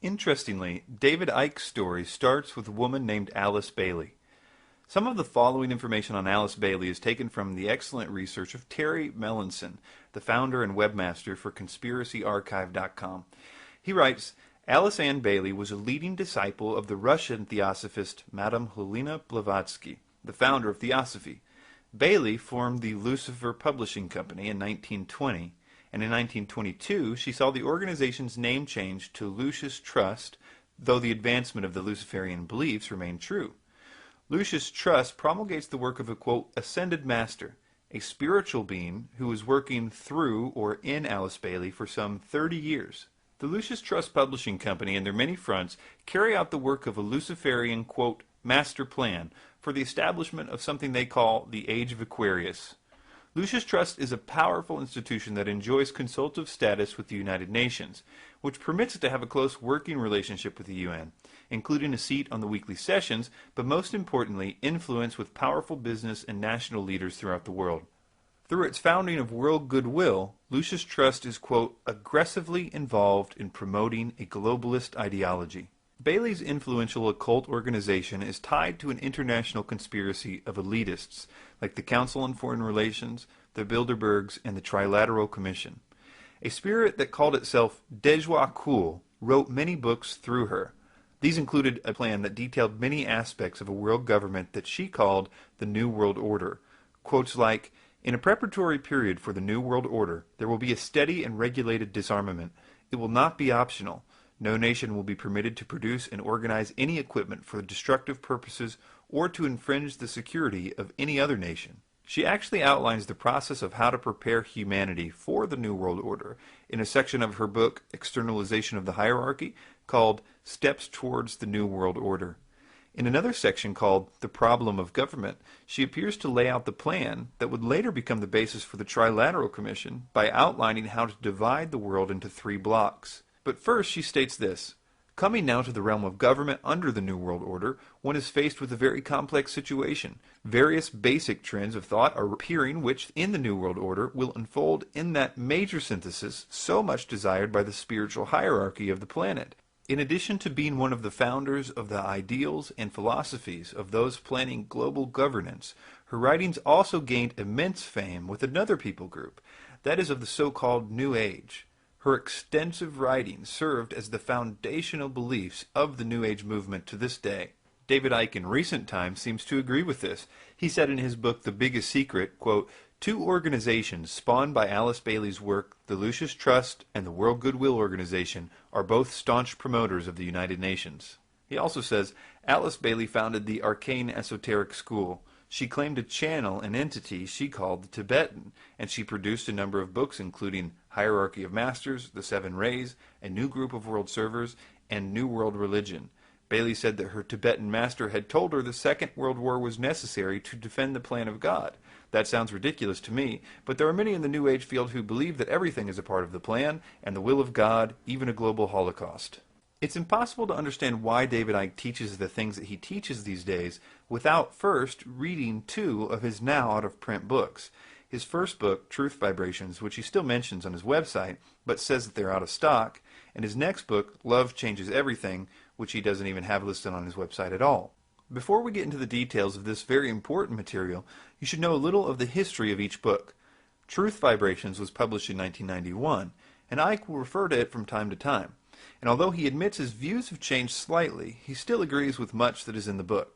Interestingly, David Icke's story starts with a woman named Alice Bailey. Some of the following information on Alice Bailey is taken from the excellent research of Terry Melanson, the founder and webmaster for conspiracyarchive.com. He writes, Alice Ann Bailey was a leading disciple of the Russian theosophist Madame Helena Blavatsky, the founder of Theosophy. Bailey formed the Lucifer Publishing Company in 1920, and in 1922 she saw the organization's name changed to Lucis Trust, though the advancement of the Luciferian beliefs remained true. Lucis Trust promulgates the work of a, quote, ascended master, a spiritual being who was working through or in Alice Bailey for some 30 years. The Lucis Trust Publishing Company and their many fronts carry out the work of a Luciferian, quote, master plan for the establishment of something they call the Age of Aquarius. Lucis Trust is a powerful institution that enjoys consultative status with the United Nations, which permits it to have a close working relationship with the UN, including a seat on the weekly sessions, but most importantly, influence with powerful business and national leaders throughout the world. Through its founding of world goodwill, Lucis Trust is, quote, aggressively involved in promoting a globalist ideology. Bailey's influential occult organization is tied to an international conspiracy of elitists like the Council on Foreign Relations, the Bilderbergs, and the Trilateral Commission. A spirit that called itself Dejoie Cool wrote many books through her. These included a plan that detailed many aspects of a world government that she called the New World Order. Quotes like, in a preparatory period for the New World Order, there will be a steady and regulated disarmament. It will not be optional. No nation will be permitted to produce and organize any equipment for destructive purposes or to infringe the security of any other nation. She actually outlines the process of how to prepare humanity for the New World Order in a section of her book, Externalization of the Hierarchy, called Steps Towards the New World Order. In another section called The Problem of Government, she appears to lay out the plan that would later become the basis for the Trilateral Commission by outlining how to divide the world into 3 blocks. But first she states this, coming now to the realm of government under the New World Order, one is faced with a very complex situation. Various basic trends of thought are appearing which, in the New World Order, will unfold in that major synthesis so much desired by the spiritual hierarchy of the planet. In addition to being one of the founders of the ideals and philosophies of those planning global governance, her writings also gained immense fame with another people group, that is of the so-called New Age. Her extensive writings served as the foundational beliefs of the New Age movement to this day. David Icke in recent times seems to agree with this. He said in his book The Biggest Secret, quote, 2 organizations spawned by Alice Bailey's work, the Lucis Trust and the World Goodwill Organization, are both staunch promoters of the United Nations. He also says, Alice Bailey founded the Arcane Esoteric School. She claimed to channel an entity she called the Tibetan, and she produced a number of books including Hierarchy of Masters, The 7 Rays, A New Group of World Servers, and New World Religion. Bailey said that her Tibetan master had told her the Second World War was necessary to defend the plan of God. That sounds ridiculous to me, but there are many in the New Age field who believe that everything is a part of the plan and the will of God, even a global Holocaust. It's impossible to understand why David Icke teaches the things that he teaches these days without first reading 2 of his now out-of-print books. His first book, Truth Vibrations, which he still mentions on his website, but says that they're out of stock, and his next book, Love Changes Everything, which he doesn't even have listed on his website at all. Before we get into the details of this very important material, you should know a little of the history of each book. Truth Vibrations was published in 1991, and Icke will refer to it from time to time. And although he admits his views have changed slightly, he still agrees with much that is in the book.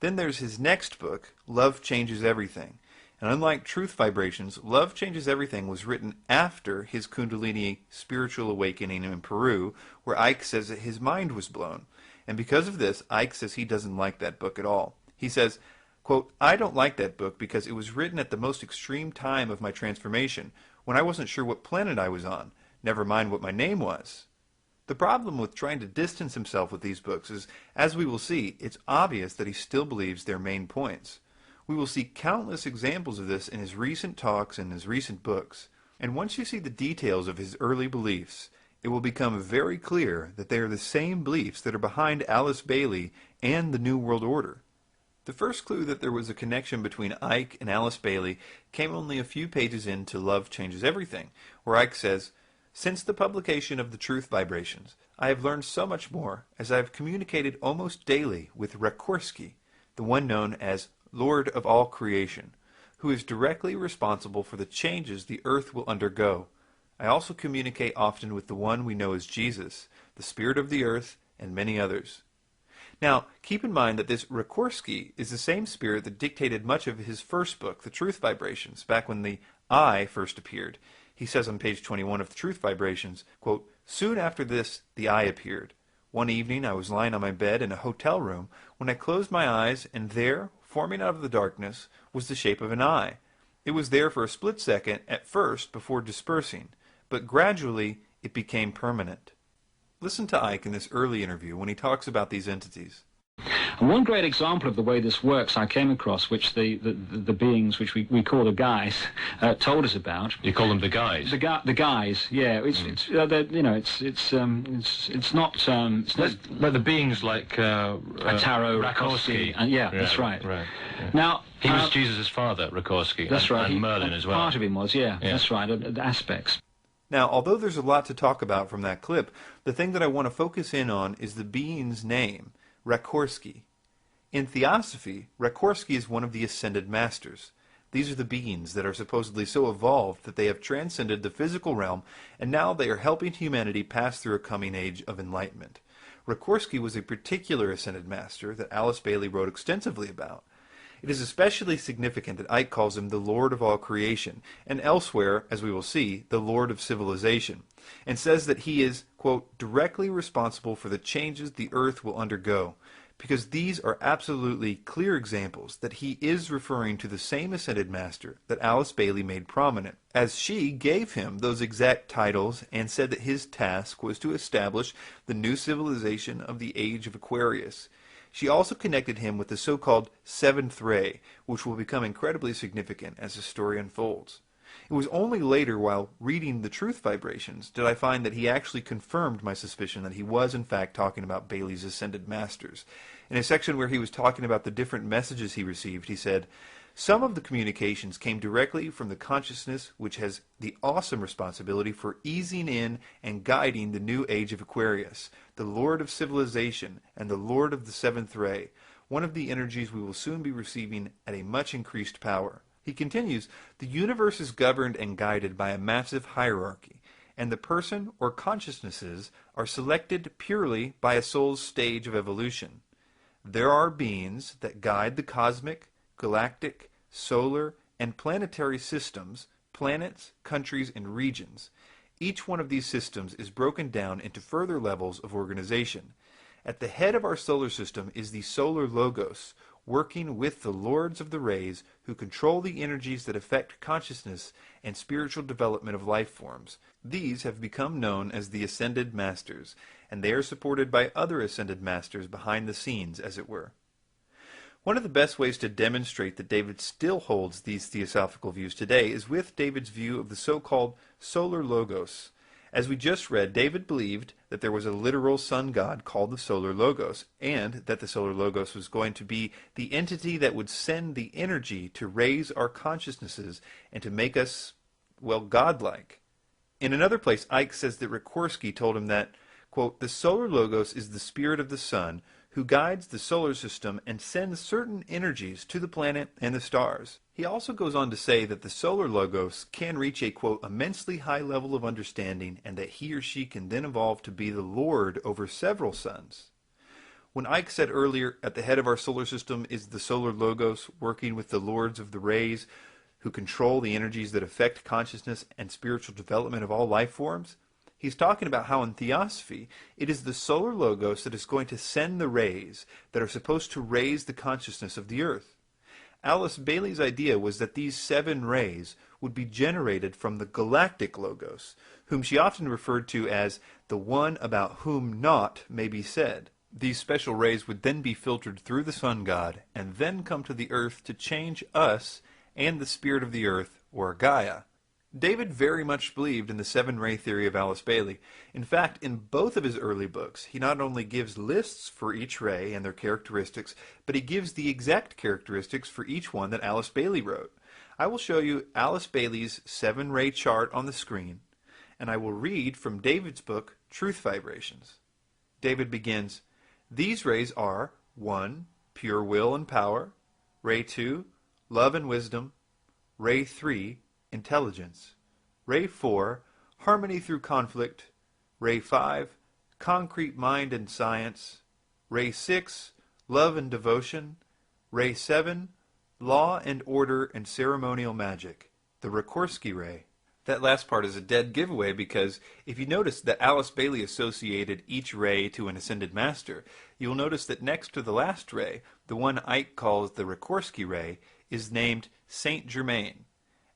Then there's his next book, Love Changes Everything. And unlike Truth Vibrations, Love Changes Everything was written after his Kundalini spiritual awakening in Peru, where Icke says that his mind was blown. And because of this, Icke says he doesn't like that book at all. He says, quote, I don't like that book because it was written at the most extreme time of my transformation, when I wasn't sure what planet I was on, never mind what my name was. The problem with trying to distance himself with these books is, as we will see, it's obvious that he still believes their main points. We will see countless examples of this in his recent talks and his recent books. And once you see the details of his early beliefs, it will become very clear that they are the same beliefs that are behind Alice Bailey and the New World Order. The first clue that there was a connection between Icke and Alice Bailey came only a few pages into Love Changes Everything, where Icke says, since the publication of the Truth Vibrations, I have learned so much more as I have communicated almost daily with Rakorsky, the one known as Lord of all creation, who is directly responsible for the changes the earth will undergo. I also communicate often with the one we know as Jesus, the Spirit of the earth, and many others. Now, keep in mind that this Rakorsky is the same spirit that dictated much of his first book, The Truth Vibrations, back when the I first appeared. He says on page 21 of The Truth Vibrations, quote, "Soon after this, the I appeared. One evening I was lying on my bed in a hotel room when I closed my eyes, and there, forming out of the darkness, was the shape of an eye. It was there for a split second at first before dispersing, but gradually it became permanent." Listen to Icke in this early interview when he talks about these entities. And one great example of the way this works I came across, which the beings, which we call the guys, told us about. You call them the guys? The guys, yeah. It's not but the beings like Taro, Rakorsky, and yeah, that's right. Right. Yeah. Now he was Jesus' father, Rakorsky. That's right. And Merlin as well. Part of him was, yeah. That's right. Aspects. Now, although there's a lot to talk about from that clip, the thing that I want to focus in on is the being's name, Rakorsky. In Theosophy, Rakorsky is one of the ascended masters. These are the beings that are supposedly so evolved that they have transcended the physical realm, and now they are helping humanity pass through a coming age of enlightenment. Rakorsky was a particular ascended master that Alice Bailey wrote extensively about. It is especially significant that Icke calls him the Lord of all creation, and elsewhere, as we will see, the Lord of civilization, and says that he is, quote, directly responsible for the changes the earth will undergo, because these are absolutely clear examples that he is referring to the same ascended master that Alice Bailey made prominent, as she gave him those exact titles and said that his task was to establish the new civilization of the age of Aquarius. She also connected him with the so-called seventh ray, which will become incredibly significant as the story unfolds. It was only later, while reading The Truth Vibrations, did I find that he actually confirmed my suspicion that he was in fact talking about Bailey's ascended masters. In a section where he was talking about the different messages he received, he said, "Some of the communications came directly from the consciousness which has the awesome responsibility for easing in and guiding the new age of Aquarius, the Lord of civilization and the Lord of the seventh ray, one of the energies we will soon be receiving at a much increased power." He continues, "The universe is governed and guided by a massive hierarchy, and the person or consciousnesses are selected purely by a soul's stage of evolution. There are beings that guide the cosmic, galactic, solar, and planetary systems, planets, countries, and regions. Each one of these systems is broken down into further levels of organization. At the head of our solar system is the solar logos, working with the lords of the rays who control the energies that affect consciousness and spiritual development of life forms. These have become known as the Ascended Masters, and they are supported by other Ascended Masters behind the scenes, as it were." One of the best ways to demonstrate that David still holds these theosophical views today is with David's view of the so-called solar logos. As we just read, David believed that there was a literal sun god called the solar logos, and that the solar logos was going to be the entity that would send the energy to raise our consciousnesses and to make us, well, godlike. In another place, Icke says that Rakorsky told him that, quote, "The solar logos is the spirit of the sun, who guides the solar system and sends certain energies to the planet and the stars." He also goes on to say that the solar logos can reach a, quote, "immensely high level of understanding, and that he or she can then evolve to be the lord over several suns." When Icke said earlier, at the head of our solar system is the solar logos, working with the lords of the rays, who control the energies that affect consciousness and spiritual development of all life forms, he's talking about how in Theosophy, it is the solar logos that is going to send the rays that are supposed to raise the consciousness of the earth. Alice Bailey's idea was that these 7 rays would be generated from the galactic logos, whom she often referred to as the one about whom naught may be said. These special rays would then be filtered through the sun god and then come to the earth to change us and the spirit of the earth, or Gaia. David very much believed in the 7-ray theory of Alice Bailey. In fact, in both of his early books, he not only gives lists for each ray and their characteristics, but he gives the exact characteristics for each one that Alice Bailey wrote. I will show you Alice Bailey's 7-ray chart on the screen, and I will read from David's book, Truth Vibrations. David begins, "These rays are 1. Pure will and power. Ray 2. Love and wisdom. Ray 3. Intelligence. Ray 4. Harmony through conflict. Ray 5. Concrete mind and science. Ray 6. Love and devotion. Ray 7. Law and order and ceremonial magic. The Rikorsky ray." That last part is a dead giveaway because if you notice that Alice Bailey associated each ray to an ascended master, you'll notice that next to the last ray, the one Icke calls the Rikorsky ray, is named Saint Germain.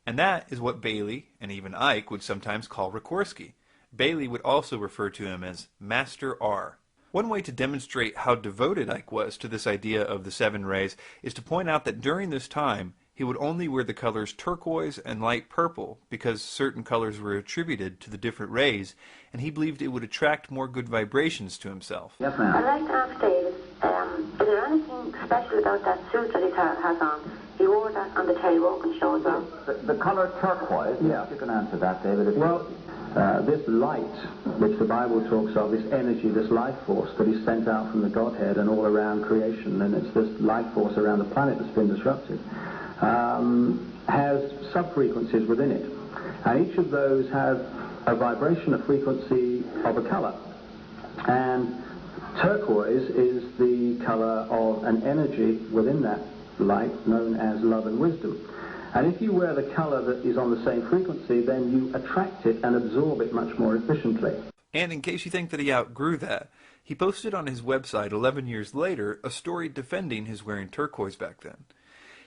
And that is what Bailey, and even Icke, would sometimes call Rikorsky. Bailey would also refer to him as Master R. One way to demonstrate how devoted Icke was to this idea of the 7 rays is to point out that during this time, he would only wear the colors turquoise and light purple because certain colors were attributed to the different rays, and he believed it would attract more good vibrations to himself. Yes, ma'am. I'd like to ask David, is there anything special about that suit that he has on? He wore that on the Terry Wogan show as well. The color turquoise, yeah. You can answer that, David. Well, this light, which the Bible talks of, this energy, this life force that is sent out from the Godhead and all around creation, and it's this life force around the planet that's been disrupted, has sub-frequencies within it. And each of those have a vibration, a frequency of a color. And turquoise is the color of an energy within that light known as love and wisdom. And if you wear the color that is on the same frequency, then you attract it and absorb it much more efficiently. And in case you think that he outgrew that, he posted on his website 11 years later a story defending his wearing turquoise back then.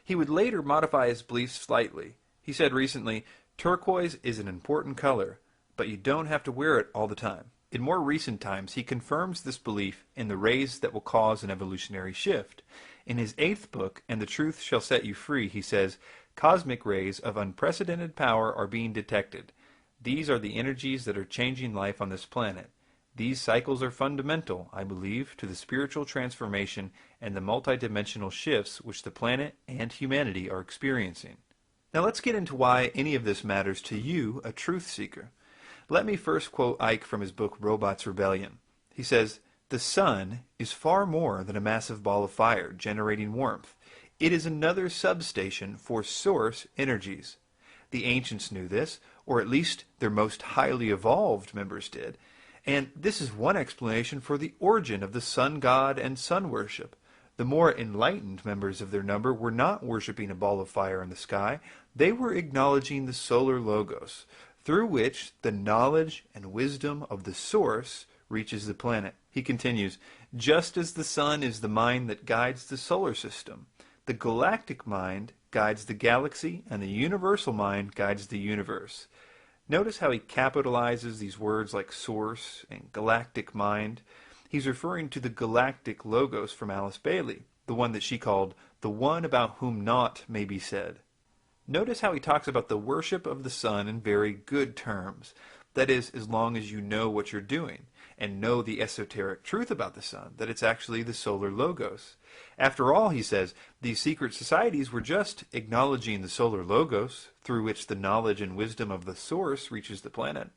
He would later modify his beliefs slightly. He said recently, "Turquoise is an important color, but you don't have to wear it all the time." In more recent times, he confirms this belief in the rays that will cause an evolutionary shift. In his 8th book, "And the Truth Shall Set You Free," he says, "Cosmic rays of unprecedented power are being detected. These are the energies that are changing life on this planet. These cycles are fundamental, I believe, to the spiritual transformation and the multidimensional shifts which the planet and humanity are experiencing." Now let's get into why any of this matters to you, a truth seeker. Let me first quote Icke from his book Robots' Rebellion. He says, "The sun is far more than a massive ball of fire generating warmth. It is another substation for source energies. The ancients knew this, or at least their most highly evolved members did. And this is one explanation for the origin of the sun god and sun worship. The more enlightened members of their number were not worshipping a ball of fire in the sky. They were acknowledging the solar logos, through which the knowledge and wisdom of the source reaches the planet." He continues, "Just as the sun is the mind that guides the solar system, the galactic mind guides the galaxy, and the universal mind guides the universe." Notice how he capitalizes these words like source and galactic mind. He's referring to the galactic logos from Alice Bailey, the one that she called the one about whom naught may be said. Notice how he talks about the worship of the sun in very good terms. That is, as long as you know what you're doing and know the esoteric truth about the sun, that it's actually the solar logos. After all, he says, these secret societies were just acknowledging the solar logos, through which the knowledge and wisdom of the source reaches the planet.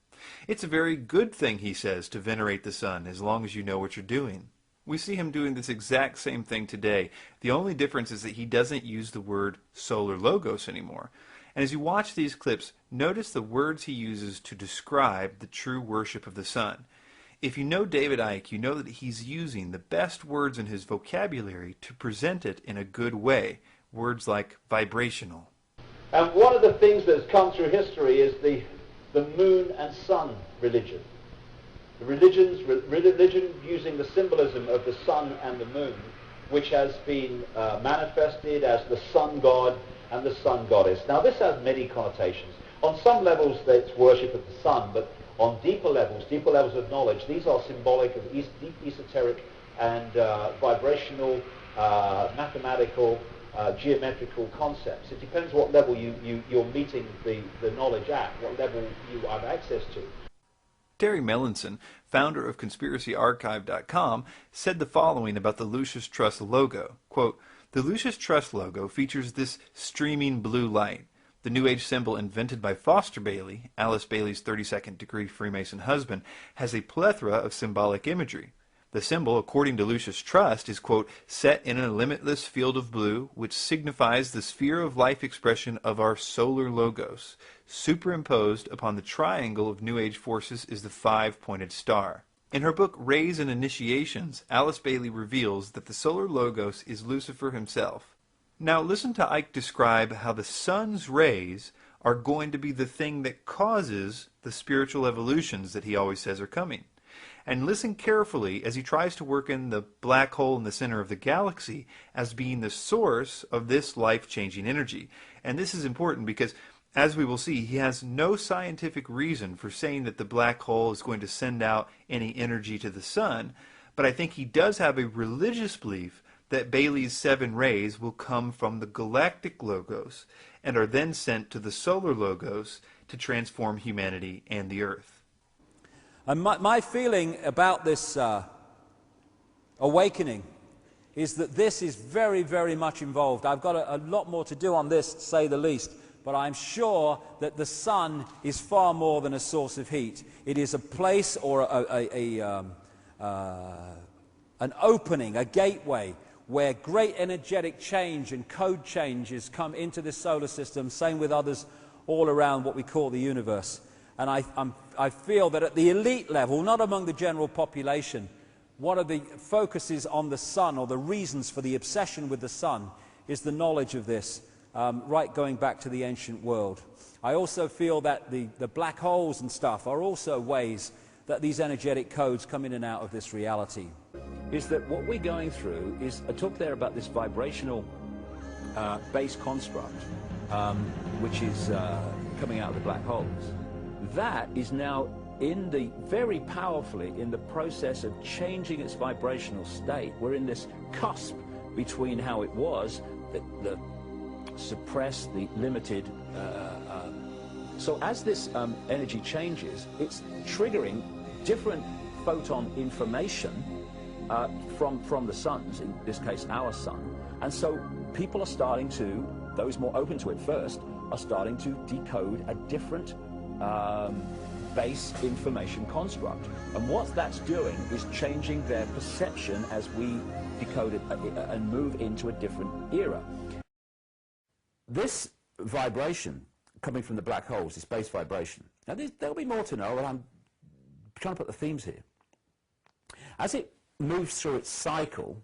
It's a very good thing, he says, to venerate the sun, as long as you know what you're doing. We see him doing this exact same thing today. The only difference is that he doesn't use the word solar logos anymore. And as you watch these clips, notice the words he uses to describe the true worship of the sun. If you know David Icke, you know that he's using the best words in his vocabulary to present it in a good way. Words like vibrational. And one of the things that's come through history is the moon and sun religion. The religion using the symbolism of the sun and the moon, which has been manifested as the sun god and the sun goddess. Now this has many connotations. On some levels it's worship of the sun, but on deeper levels of knowledge, these are symbolic of deep esoteric and vibrational, mathematical, geometrical concepts. It depends what level you're meeting the knowledge at, what level you have access to. Terry Melanson, founder of ConspiracyArchive.com, said the following about the Lucis Trust logo. Quote, "The Lucis Trust logo features this streaming blue light. The New Age symbol invented by Foster Bailey, Alice Bailey's 32nd degree Freemason husband, has a plethora of symbolic imagery. The symbol, according to Lucius Trust, is, quote, set in a limitless field of blue, which signifies the sphere of life expression of our solar logos. Superimposed upon the triangle of New Age forces is the five-pointed star. In her book Rays and Initiations, Alice Bailey reveals that the solar logos is Lucifer himself. Now listen to Icke describe how the sun's rays are going to be the thing that causes the spiritual evolutions that he always says are coming. And listen carefully as he tries to work in the black hole in the center of the galaxy as being the source of this life-changing energy. And this is important because, as we will see, he has no scientific reason for saying that the black hole is going to send out any energy to the sun, but I think he does have a religious belief that Bailey's 7 rays will come from the galactic logos and are then sent to the solar logos to transform humanity and the earth. And my feeling about this awakening is that this is very, very much involved. I've got a lot more to do on this, to say the least, but I'm sure that the sun is far more than a source of heat. It is a place or an opening, a gateway, where great energetic change and code changes come into this solar system, same with others all around what we call the universe. And I feel that at the elite level, not among the general population, one of the focuses on the sun, or the reasons for the obsession with the sun, is the knowledge of this, right going back to the ancient world. I also feel that the black holes and stuff are also ways that these energetic codes come in and out of this reality. Is that what we're going through is, I talked there about this vibrational base construct, which is coming out of the black holes. That is now very powerfully in the process of changing its vibrational state. We're in this cusp between how it was, the suppressed, the limited. So as this energy changes, it's triggering different photon information from the suns, in this case our sun. And so people are starting to, those more open to it first, are starting to decode a different base information construct. And what that's doing is changing their perception as we decode it and move into a different era. This vibration coming from the black holes, this base vibration, now there'll be more to know, and I'm trying to put the themes here. As it moves through its cycle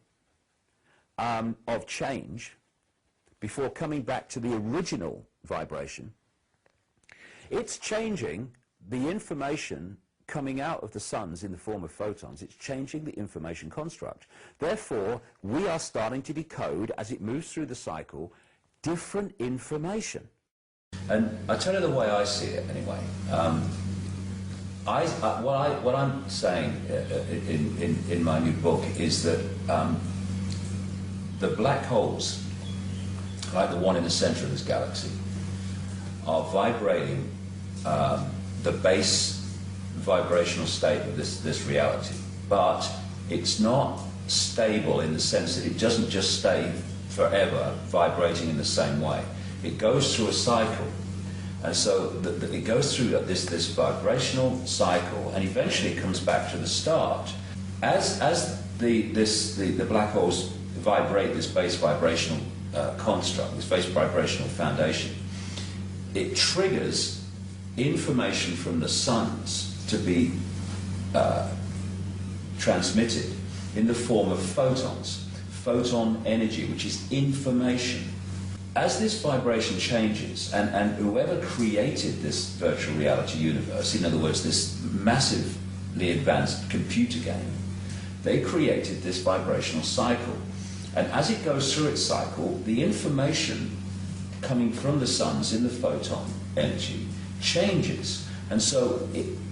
of change before coming back to the original vibration, it's changing the information coming out of the suns in the form of photons. It's changing the information construct. Therefore, we are starting to decode, as it moves through the cycle, different information. And I tell you the way I see it, anyway. What I'm saying in my new book is that the black holes, like the one in the center of this galaxy, are vibrating the base vibrational state of this reality. But it's not stable in the sense that it doesn't just stay forever vibrating in the same way. It goes through a cycle. And so it goes through this vibrational cycle, and eventually it comes back to the start. As the black holes vibrate this base vibrational construct, this base vibrational foundation, it triggers information from the suns to be transmitted in the form of photons, photon energy, which is information. As this vibration changes, and whoever created this virtual reality universe, in other words, this massively advanced computer game, they created this vibrational cycle. And as it goes through its cycle, the information coming from the suns in the photon energy changes. And so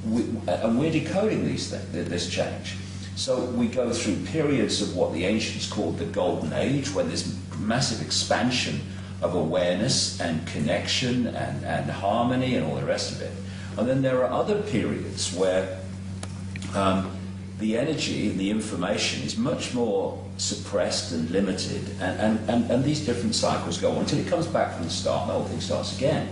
we're decoding this change. So we go through periods of what the ancients called the Golden Age, when there's massive expansion of awareness and connection and harmony and all the rest of it. And then there are other periods where the energy and the information is much more suppressed and limited, and these different cycles go on until it comes back from the start and the whole thing starts again.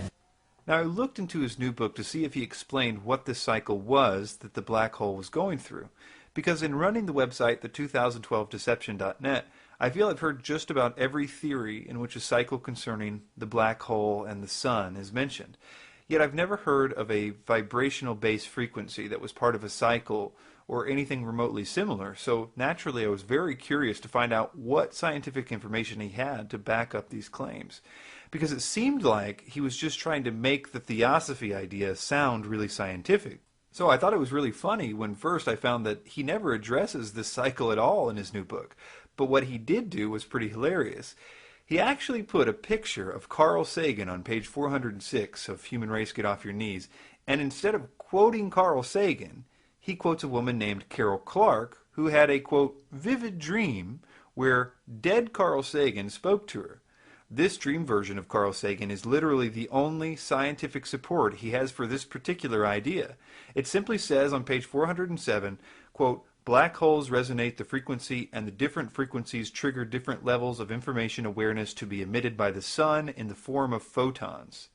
Now, I looked into his new book to see if he explained what this cycle was that the black hole was going through. because in running the website, the2012deception.net, I feel I've heard just about every theory in which a cycle concerning the black hole and the sun is mentioned. Yet I've never heard of a vibrational base frequency that was part of a cycle or anything remotely similar, so naturally I was very curious to find out what scientific information he had to back up these claims, because it seemed like he was just trying to make the theosophy idea sound really scientific. So I thought it was really funny when first I found that he never addresses this cycle at all in his new book, but what he did do was pretty hilarious. He actually put a picture of Carl Sagan on page 406 of Human Race Get Off Your Knees, and instead of quoting Carl Sagan, he quotes a woman named Carol Clark who had a, quote, vivid dream where dead Carl Sagan spoke to her. This dream version of Carl Sagan is literally the only scientific support he has for this particular idea. It simply says on page 407, quote, black holes resonate the frequency, and the different frequencies trigger different levels of information awareness to be emitted by the sun in the form of photons.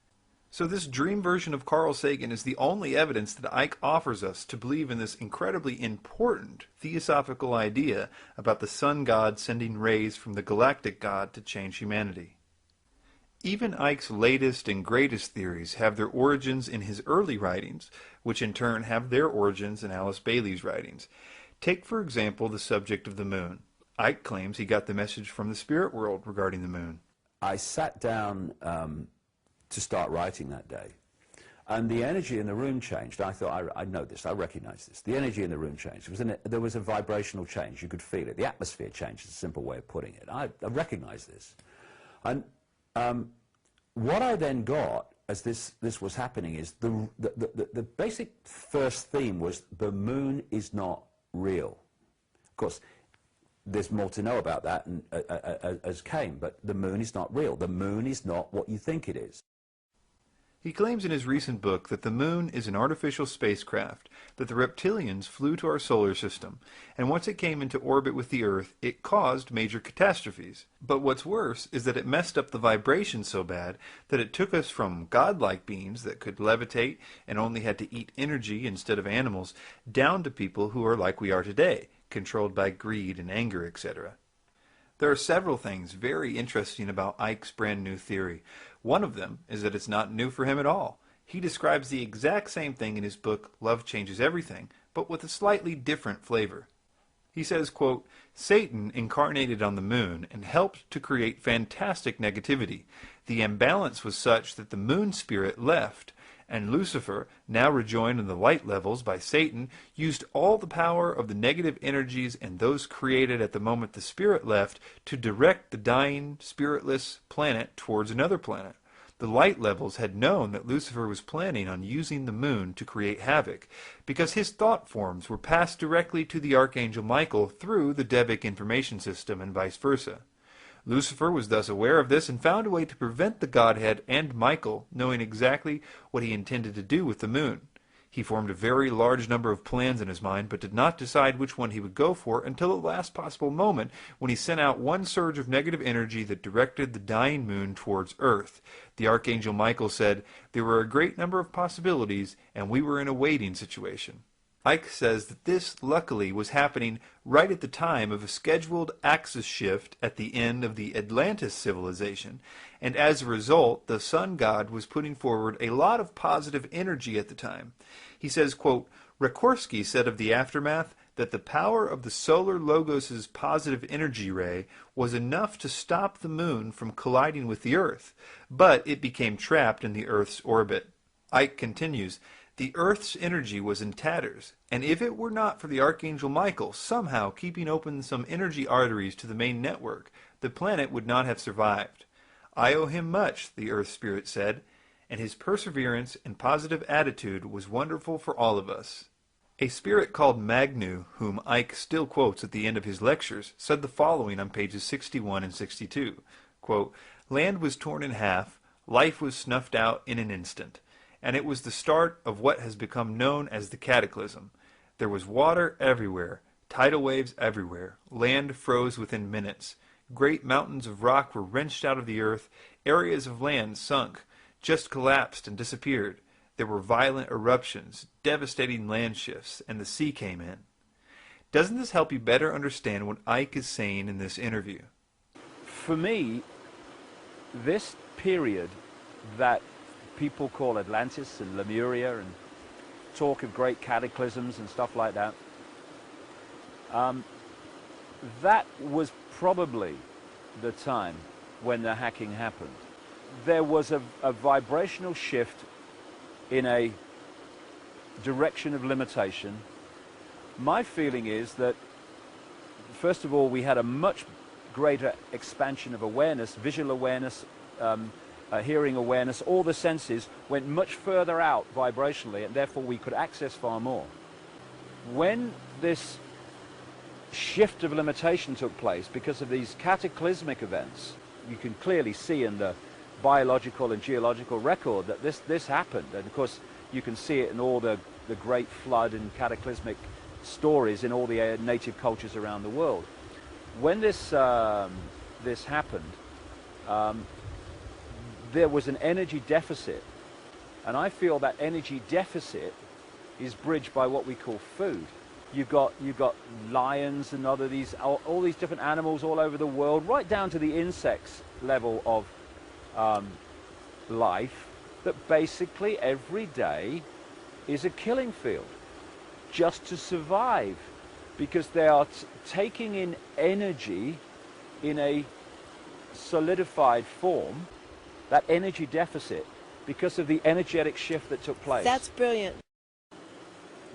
So this dream version of Carl Sagan is the only evidence that Icke offers us to believe in this incredibly important theosophical idea about the sun god sending rays from the galactic god to change humanity. Even Icke's latest and greatest theories have their origins in his early writings, which in turn have their origins in Alice Bailey's writings. Take, for example, the subject of the moon. Icke claims he got the message from the spirit world regarding the moon. I sat down to start writing that day, and the energy in the room changed. I thought, I know this, I recognize this. The energy in the room changed. There was a vibrational change. You could feel it. The atmosphere changed, is a simple way of putting it. I recognized this. And what I then got as this was happening is the basic first theme was the moon is not real. Of course, there's more to know about that as came, but the moon is not real. The moon is not what you think it is. He claims in his recent book that the moon is an artificial spacecraft, that the reptilians flew to our solar system, and once it came into orbit with the Earth, it caused major catastrophes. But what's worse is that it messed up the vibration so bad that it took us from godlike beings that could levitate and only had to eat energy instead of animals, down to people who are like we are today, controlled by greed and anger, etc. There are several things very interesting about Icke's brand new theory. One of them is that it's not new for him at all. He describes the exact same thing in his book Love Changes Everything, but with a slightly different flavor. He says, quote, Satan incarnated on the moon and helped to create fantastic negativity. The imbalance was such that the moon spirit left, and Lucifer, now rejoined in the light levels by Satan, used all the power of the negative energies and those created at the moment the spirit left to direct the dying, spiritless planet towards another planet. The light levels had known that Lucifer was planning on using the moon to create havoc, because his thought forms were passed directly to the Archangel Michael through the Debunked information system and vice versa. Lucifer was thus aware of this and found a way to prevent the Godhead and Michael knowing exactly what he intended to do with the moon. He formed a very large number of plans in his mind, but did not decide which one he would go for until the last possible moment, when he sent out one surge of negative energy that directed the dying moon towards Earth. The Archangel Michael said, there were a great number of possibilities, and we were in a waiting situation. Icke says that this, luckily, was happening right at the time of a scheduled axis shift at the end of the Atlantis civilization, and as a result, the sun god was putting forward a lot of positive energy at the time. He says, quote, Sikorsky said of the aftermath that the power of the solar logos' positive energy ray was enough to stop the moon from colliding with the Earth, but it became trapped in the Earth's orbit. Icke continues, the Earth's energy was in tatters, and if it were not for the Archangel Michael somehow keeping open some energy arteries to the main network, the planet would not have survived. I owe him much, the Earth Spirit said, and his perseverance and positive attitude was wonderful for all of us. A spirit called Magnu, whom Icke still quotes at the end of his lectures, said the following on pages 61 and 62, quote, Land was torn in half, life was snuffed out in an instant, and it was the start of what has become known as the cataclysm. There was water everywhere, tidal waves everywhere, land froze within minutes, great mountains of rock were wrenched out of the earth, areas of land sunk, just collapsed and disappeared. There were violent eruptions, devastating land shifts, and the sea came in. Doesn't this help you better understand what Icke is saying in this interview? For me, this period that people call Atlantis and Lemuria and talk of great cataclysms and stuff like that, that was probably the time when the hacking happened. There was a vibrational shift in a direction of limitation. My feeling is that, first of all, we had a much greater expansion of awareness, visual awareness, hearing awareness. All the senses went much further out vibrationally, and therefore we could access far more. When this shift of limitation took place because of these cataclysmic events, you can clearly see in the biological and geological record that this happened, and of course you can see it in all the great flood and cataclysmic stories in all the native cultures around the world. When this happened, there was an energy deficit, and I feel that energy deficit is bridged by what we call food. You've got lions and all these different animals all over the world, right down to the insects level of life, that basically every day is a killing field just to survive, because they are taking in energy in a solidified form, that energy deficit, because of the energetic shift that took place. That's brilliant.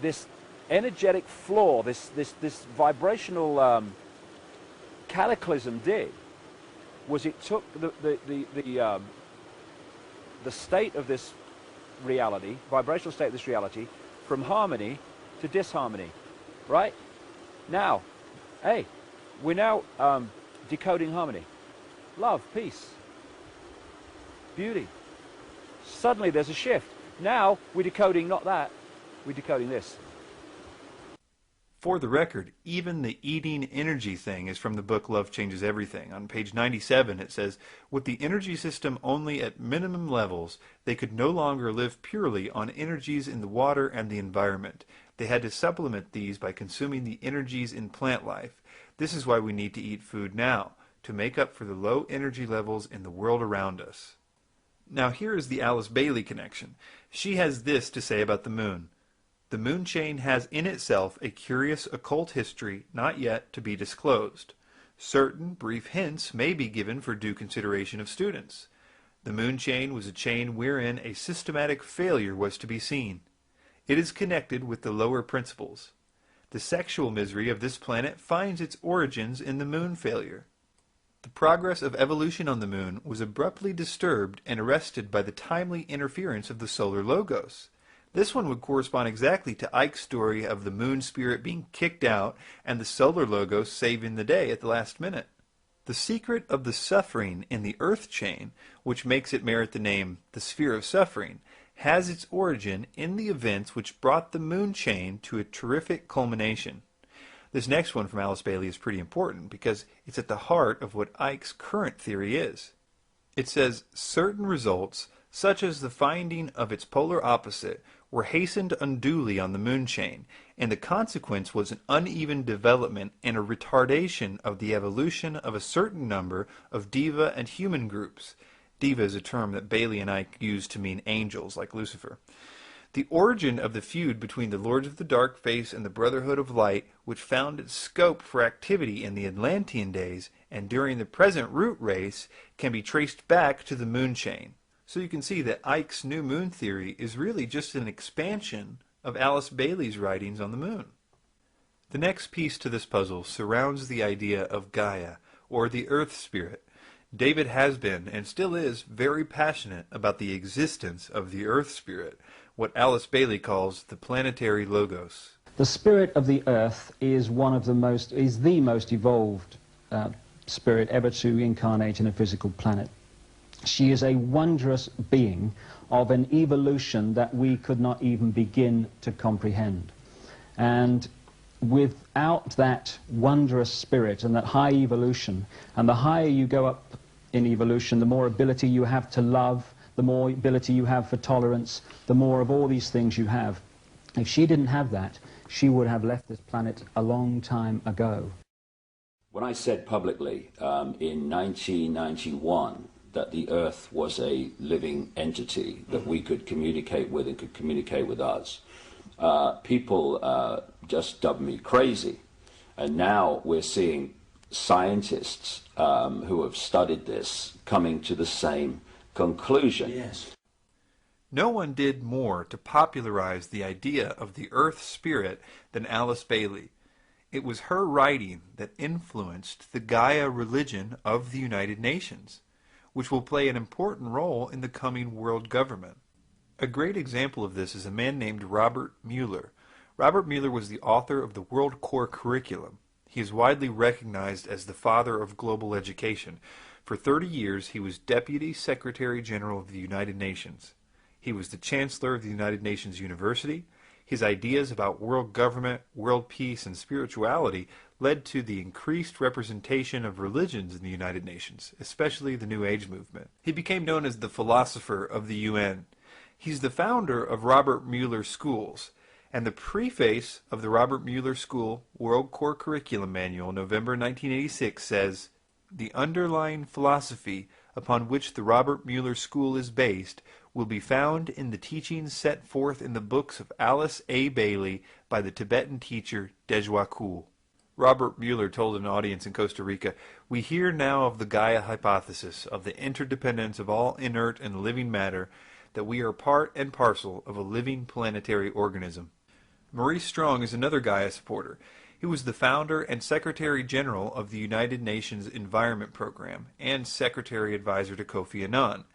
This energetic flaw, this vibrational cataclysm was it took the state of this reality, vibrational state of this reality, from harmony to disharmony, right? Now, hey, we're now decoding harmony, love, peace, beauty. Suddenly there's a shift. Now we're decoding not that, we're decoding this. For the record, even the eating energy thing is from the book Love Changes Everything. On page 97 it says, with the energy system only at minimum levels, they could no longer live purely on energies in the water and the environment. They had to supplement these by consuming the energies in plant life. This is why we need to eat food now, to make up for the low energy levels in the world around us. Now here is the Alice Bailey connection. She has this to say about the moon. The moon chain has in itself a curious occult history not yet to be disclosed. Certain brief hints may be given for due consideration of students. The moon chain was a chain wherein a systematic failure was to be seen. It is connected with the lower principles. The sexual misery of this planet finds its origins in the moon failure. The progress of evolution on the moon was abruptly disturbed and arrested by the timely interference of the solar logos. This one would correspond exactly to Icke's story of the moon spirit being kicked out and the solar logos saving the day at the last minute. The secret of the suffering in the earth chain, which makes it merit the name the sphere of suffering, has its origin in the events which brought the moon chain to a terrific culmination. This next one from Alice Bailey is pretty important because it's at the heart of what Icke's current theory is. It says certain results, such as the finding of its polar opposite, were hastened unduly on the moon chain, and the consequence was an uneven development and a retardation of the evolution of a certain number of diva and human groups. Diva is a term that Bailey and Icke used to mean angels, like Lucifer. The origin of the feud between the Lords of the Dark Face and the Brotherhood of Light, which found its scope for activity in the Atlantean days and during the present root race, can be traced back to the moon chain. So you can see that Icke's new moon theory is really just an expansion of Alice Bailey's writings on the moon. The next piece to this puzzle surrounds the idea of Gaia, or the Earth Spirit. David has been, and still is, very passionate about the existence of the Earth Spirit, what Alice Bailey calls the planetary logos. The spirit of the Earth is the most evolved spirit ever to incarnate in a physical planet. She is a wondrous being of an evolution that we could not even begin to comprehend. And without that wondrous spirit and that high evolution, and the higher you go up in evolution, the more ability you have to love, the more ability you have for tolerance, the more of all these things you have. If she didn't have that, she would have left this planet a long time ago. When I said publicly in 1991 that the Earth was a living entity that we could communicate with and could communicate with us, people just dubbed me crazy. And now we're seeing scientists who have studied this coming to the same conclusion. Yes. No one did more to popularize the idea of the Earth Spirit than Alice Bailey. It was her writing that influenced the Gaia religion of the United Nations, which will play an important role in the coming world government. A great example of this is a man named Robert Mueller. Robert Mueller was the author of the World Core Curriculum. He is widely recognized as the father of global education. For 30 years, he was Deputy Secretary General of the United Nations. He was the Chancellor of the United Nations University. His ideas about world government, world peace, and spirituality led to the increased representation of religions in the United Nations, especially the New Age movement. He became known as the philosopher of the UN. He's the founder of Robert Mueller Schools, and the preface of the Robert Mueller School World Core Curriculum Manual, November 1986, says, "The underlying philosophy upon which the Robert Mueller School is based will be found in the teachings set forth in the books of Alice A. Bailey by the Tibetan teacher Dejwa Kul." Robert Mueller told an audience in Costa Rica, "We hear now of the Gaia hypothesis, of the interdependence of all inert and living matter, that we are part and parcel of a living planetary organism." Maurice Strong is another Gaia supporter. He was the founder and Secretary General of the United Nations Environment Program and Secretary Advisor to Kofi Annan.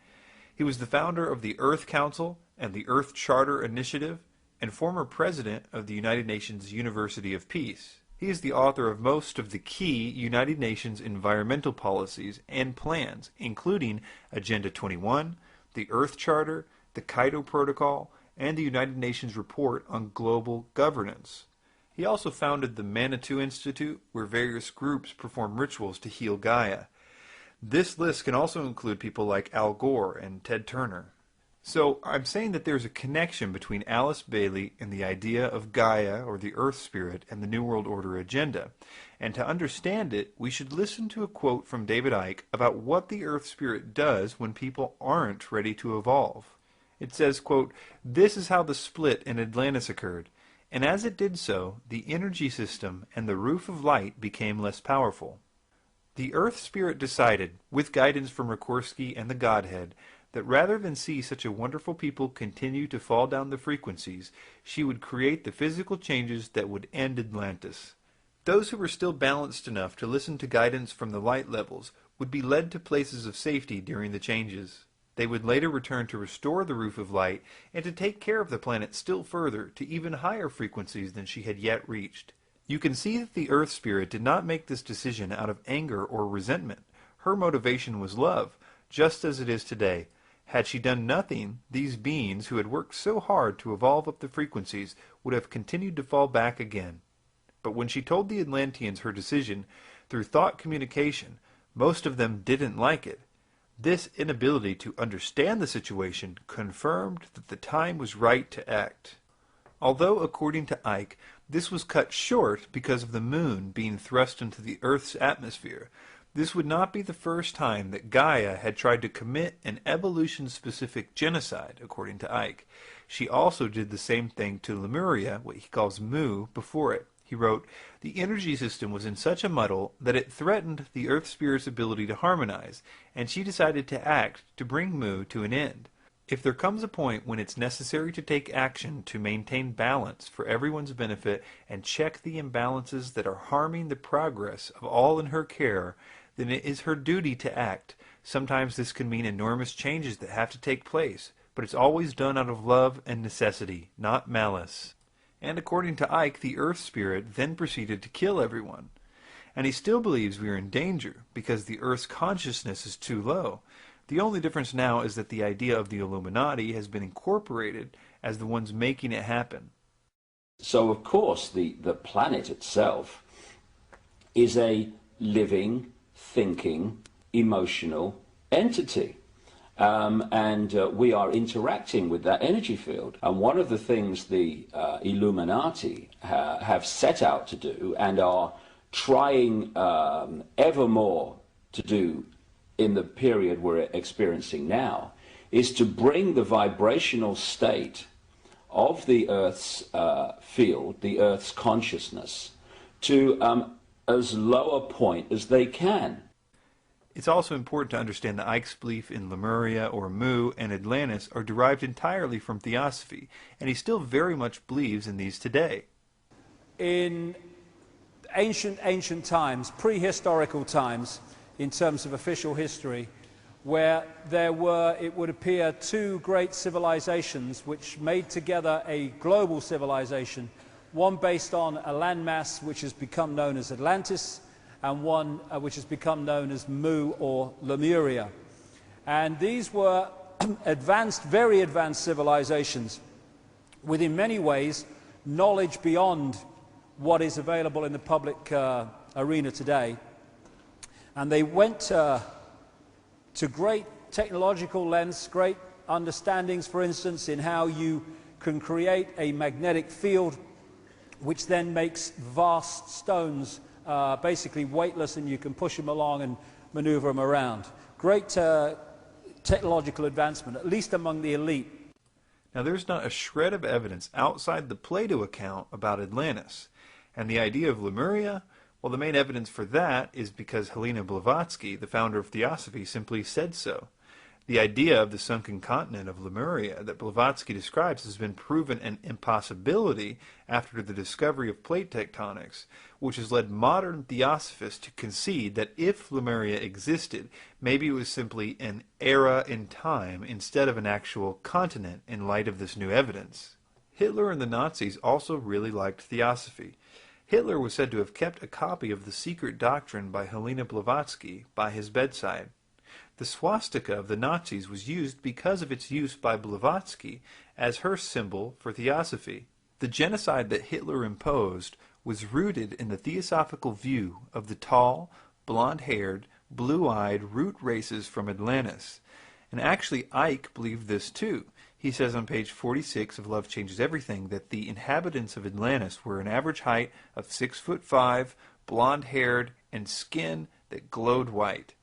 He was the founder of the Earth Council and the Earth Charter Initiative and former president of the United Nations University of Peace. He is the author of most of the key United Nations environmental policies and plans, including Agenda 21, the Earth Charter, the Kyoto Protocol, and the United Nations Report on Global Governance. He also founded the Manitou Institute, where various groups perform rituals to heal Gaia. This list can also include people like Al Gore and Ted Turner. So I'm saying that there's a connection between Alice Bailey and the idea of Gaia, or the Earth Spirit, and the New World Order agenda. And to understand it, we should listen to a quote from David Icke about what the Earth Spirit does when people aren't ready to evolve. It says, quote, "This is how the split in Atlantis occurred. And as it did so, the energy system and the roof of light became less powerful. The Earth Spirit decided, with guidance from Rikorsky and the Godhead, that rather than see such a wonderful people continue to fall down the frequencies, she would create the physical changes that would end Atlantis. Those who were still balanced enough to listen to guidance from the light levels would be led to places of safety during the changes. They would later return to restore the roof of light and to take care of the planet still further to even higher frequencies than she had yet reached. You can see that the Earth Spirit did not make this decision out of anger or resentment. Her motivation was love, just as it is today. Had she done nothing, these beings who had worked so hard to evolve up the frequencies would have continued to fall back again. But when she told the Atlanteans her decision, through thought communication, most of them didn't like it. This inability to understand the situation confirmed that the time was right to act. Although, according to Icke, this was cut short because of the moon being thrust into the Earth's atmosphere, this would not be the first time that Gaia had tried to commit an evolution-specific genocide, according to Icke. She also did the same thing to Lemuria, what he calls Mu, before it. He wrote, "The energy system was in such a muddle that it threatened the Earth Spirit's ability to harmonize, and she decided to act to bring Mu to an end. If there comes a point when it's necessary to take action to maintain balance for everyone's benefit and check the imbalances that are harming the progress of all in her care, then it is her duty to act. Sometimes this can mean enormous changes that have to take place, but it's always done out of love and necessity, not malice." And according to Icke, the Earth Spirit then proceeded to kill everyone. And he still believes we are in danger because the Earth's consciousness is too low. The only difference now is that the idea of the Illuminati has been incorporated as the ones making it happen. So, of course, the planet itself is a living, thinking, emotional entity. We are interacting with that energy field. And one of the things the Illuminati have set out to do and are trying ever more to do in the period we're experiencing now is to bring the vibrational state of the Earth's field, the Earth's consciousness, to as low a point as they can. It's also important to understand that Icke's belief in Lemuria or Mu and Atlantis are derived entirely from theosophy, and he still very much believes in these today. In ancient times, prehistorical times, in terms of official history, where there were, it would appear, two great civilizations which made together a global civilization, one based on a landmass which has become known as Atlantis, and one which has become known as Mu or Lemuria. And these were advanced, very advanced civilizations with, in many ways, knowledge beyond what is available in the public arena today. And they went to great technological lengths, great understandings, for instance, in how you can create a magnetic field which then makes vast stones basically weightless, and you can push them along and maneuver them around. Great technological advancement, at least among the elite. Now, there's not a shred of evidence outside the Plato account about Atlantis. And the idea of Lemuria, well, the main evidence for that is because Helena Blavatsky, the founder of Theosophy, simply said so. The idea of the sunken continent of Lemuria that Blavatsky describes has been proven an impossibility after the discovery of plate tectonics, which has led modern theosophists to concede that if Lemuria existed, maybe it was simply an era in time instead of an actual continent in light of this new evidence. Hitler and the Nazis also really liked theosophy. Hitler was said to have kept a copy of the secret doctrine by Helena Blavatsky by his bedside. The swastika of the Nazis was used because of its use by Blavatsky as her symbol for theosophy. The genocide that Hitler imposed was rooted in the theosophical view of the tall, blonde-haired, blue-eyed root races from Atlantis. And actually Icke believed this too. He says on page 46 of Love Changes Everything that the inhabitants of Atlantis were an average height of 6'5", blonde-haired, and skin that glowed white.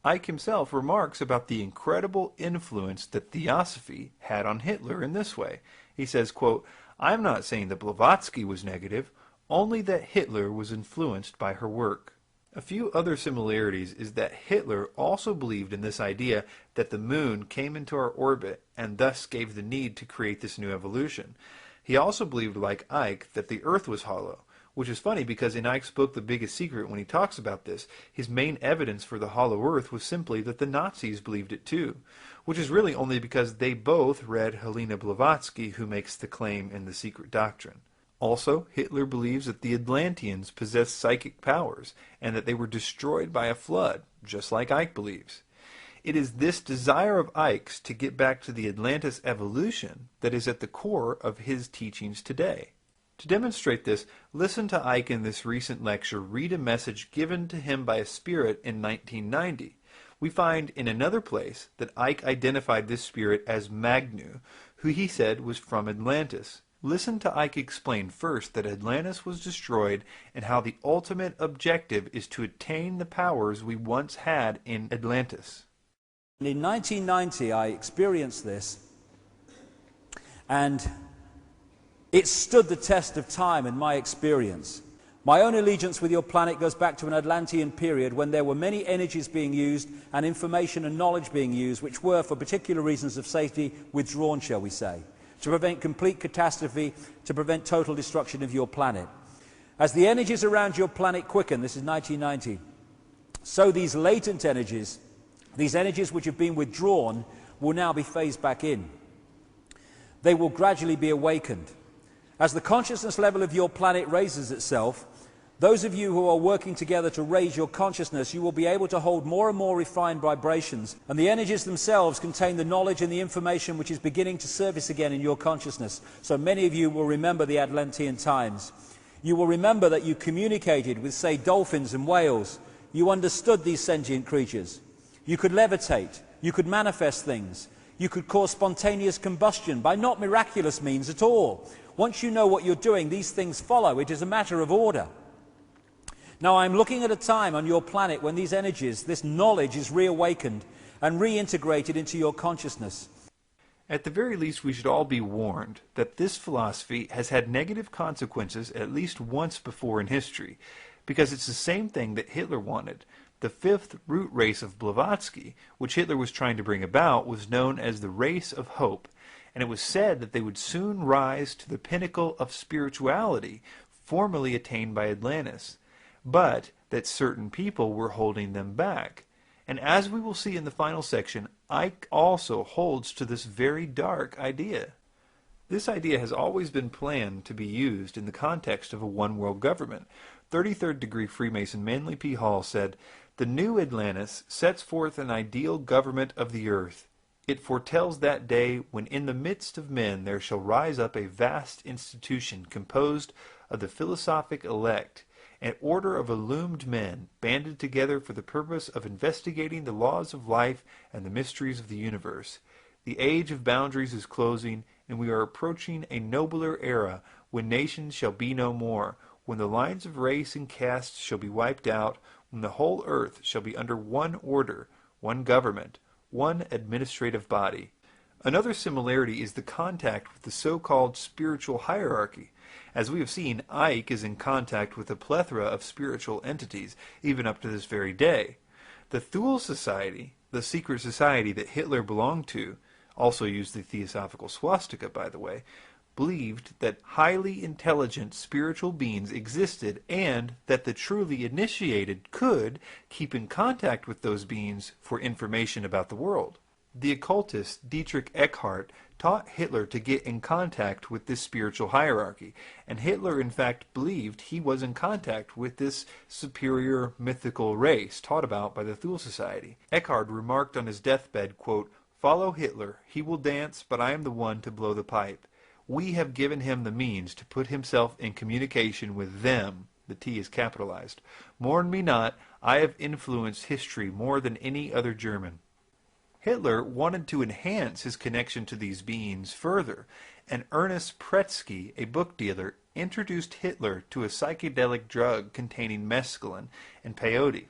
Icke himself remarks about the incredible influence that theosophy had on Hitler in this way. He says, quote, "I'm not saying that Blavatsky was negative, only that Hitler was influenced by her work." A few other similarities is that Hitler also believed in this idea that the moon came into our orbit and thus gave the need to create this new evolution. He also believed, like Icke, that the earth was hollow, which is funny because in Icke's book The Biggest Secret, when he talks about this, his main evidence for the hollow earth was simply that the Nazis believed it too, which is really only because they both read Helena Blavatsky, who makes the claim in The Secret Doctrine. Also, Hitler believes that the Atlanteans possessed psychic powers and that they were destroyed by a flood, just like Icke believes. It is this desire of Icke's to get back to the Atlantis evolution that is at the core of his teachings today. To demonstrate this, listen to Icke in this recent lecture read a message given to him by a spirit in 1990. We find in another place that Icke identified this spirit as Magnu, who he said was from Atlantis. Listen to Icke explain first that Atlantis was destroyed and how the ultimate objective is to attain the powers we once had in Atlantis. In 1990, I experienced this, and it stood the test of time in my experience. My own allegiance with your planet goes back to an Atlantean period when there were many energies being used and information and knowledge being used which were, for particular reasons of safety, withdrawn, shall we say, to prevent complete catastrophe, to prevent total destruction of your planet. As the energies around your planet quicken, this is 1990, so these latent energies, these energies which have been withdrawn, will now be phased back in. They will gradually be awakened. As the consciousness level of your planet raises itself, those of you who are working together to raise your consciousness, you will be able to hold more and more refined vibrations, and the energies themselves contain the knowledge and the information which is beginning to surface again in your consciousness. So many of you will remember the Atlantean times. You will remember that you communicated with, say, dolphins and whales. You understood these sentient creatures. You could levitate. You could manifest things. You could cause spontaneous combustion by not miraculous means at all. Once you know what you're doing, these things follow. It is a matter of order. Now, I'm looking at a time on your planet when these energies, this knowledge is reawakened and reintegrated into your consciousness. At the very least, we should all be warned that this philosophy has had negative consequences at least once before in history, because it's the same thing that Hitler wanted. The fifth root race of Blavatsky, which Hitler was trying to bring about, was known as the race of hope, and it was said that they would soon rise to the pinnacle of spirituality formerly attained by Atlantis, but that certain people were holding them back. And as we will see in the final section, Icke also holds to this very dark idea. This idea has always been planned to be used in the context of a one-world government. 33rd degree Freemason Manly P. Hall said, "The new Atlantis sets forth an ideal government of the earth. It foretells that day when in the midst of men there shall rise up a vast institution composed of the philosophic elect, an order of illumined men, banded together for the purpose of investigating the laws of life and the mysteries of the universe. The age of boundaries is closing, and we are approaching a nobler era, when nations shall be no more, when the lines of race and caste shall be wiped out, when the whole earth shall be under one order, one government, one administrative body." Another similarity is the contact with the so-called spiritual hierarchy. As we have seen, Icke is in contact with a plethora of spiritual entities, even up to this very day. The Thule Society, the secret society that Hitler belonged to, also used the theosophical swastika, by the way, believed that highly intelligent spiritual beings existed and that the truly initiated could keep in contact with those beings for information about the world. The occultist Dietrich Eckart taught Hitler to get in contact with this spiritual hierarchy, and Hitler in fact believed he was in contact with this superior mythical race taught about by the Thule Society. Eckart remarked on his deathbed, quote, "Follow Hitler, he will dance, but I am the one to blow the pipe. We have given him the means to put himself in communication with them." The T is capitalized. "Mourn me not, I have influenced history more than any other German." Hitler wanted to enhance his connection to these beings further, and Ernest Pretsky, a book dealer, introduced Hitler to a psychedelic drug containing mescaline and peyote.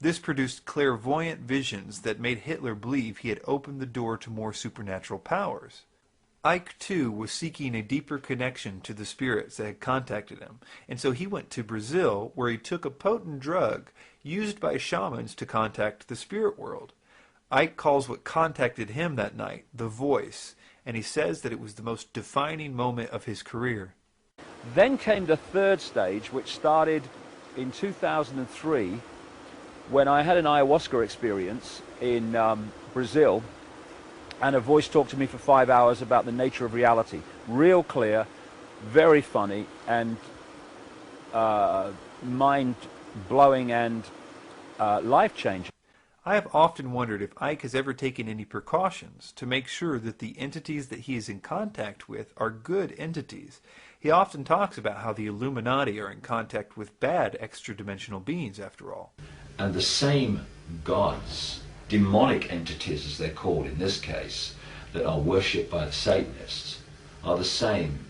This produced clairvoyant visions that made Hitler believe he had opened the door to more supernatural powers. Icke, too, was seeking a deeper connection to the spirits that had contacted him, and so he went to Brazil, where he took a potent drug used by shamans to contact the spirit world. Icke calls what contacted him that night the voice, and he says that it was the most defining moment of his career. Then came the third stage, which started in 2003, when I had an ayahuasca experience in Brazil, and a voice talked to me for 5 hours about the nature of reality. Real clear, very funny, and mind-blowing and life-changing. I have often wondered if Icke has ever taken any precautions to make sure that the entities that he is in contact with are good entities. He often talks about how the Illuminati are in contact with bad extra-dimensional beings, after all. And the same gods, demonic entities as they're called in this case, that are worshipped by the Satanists, are the same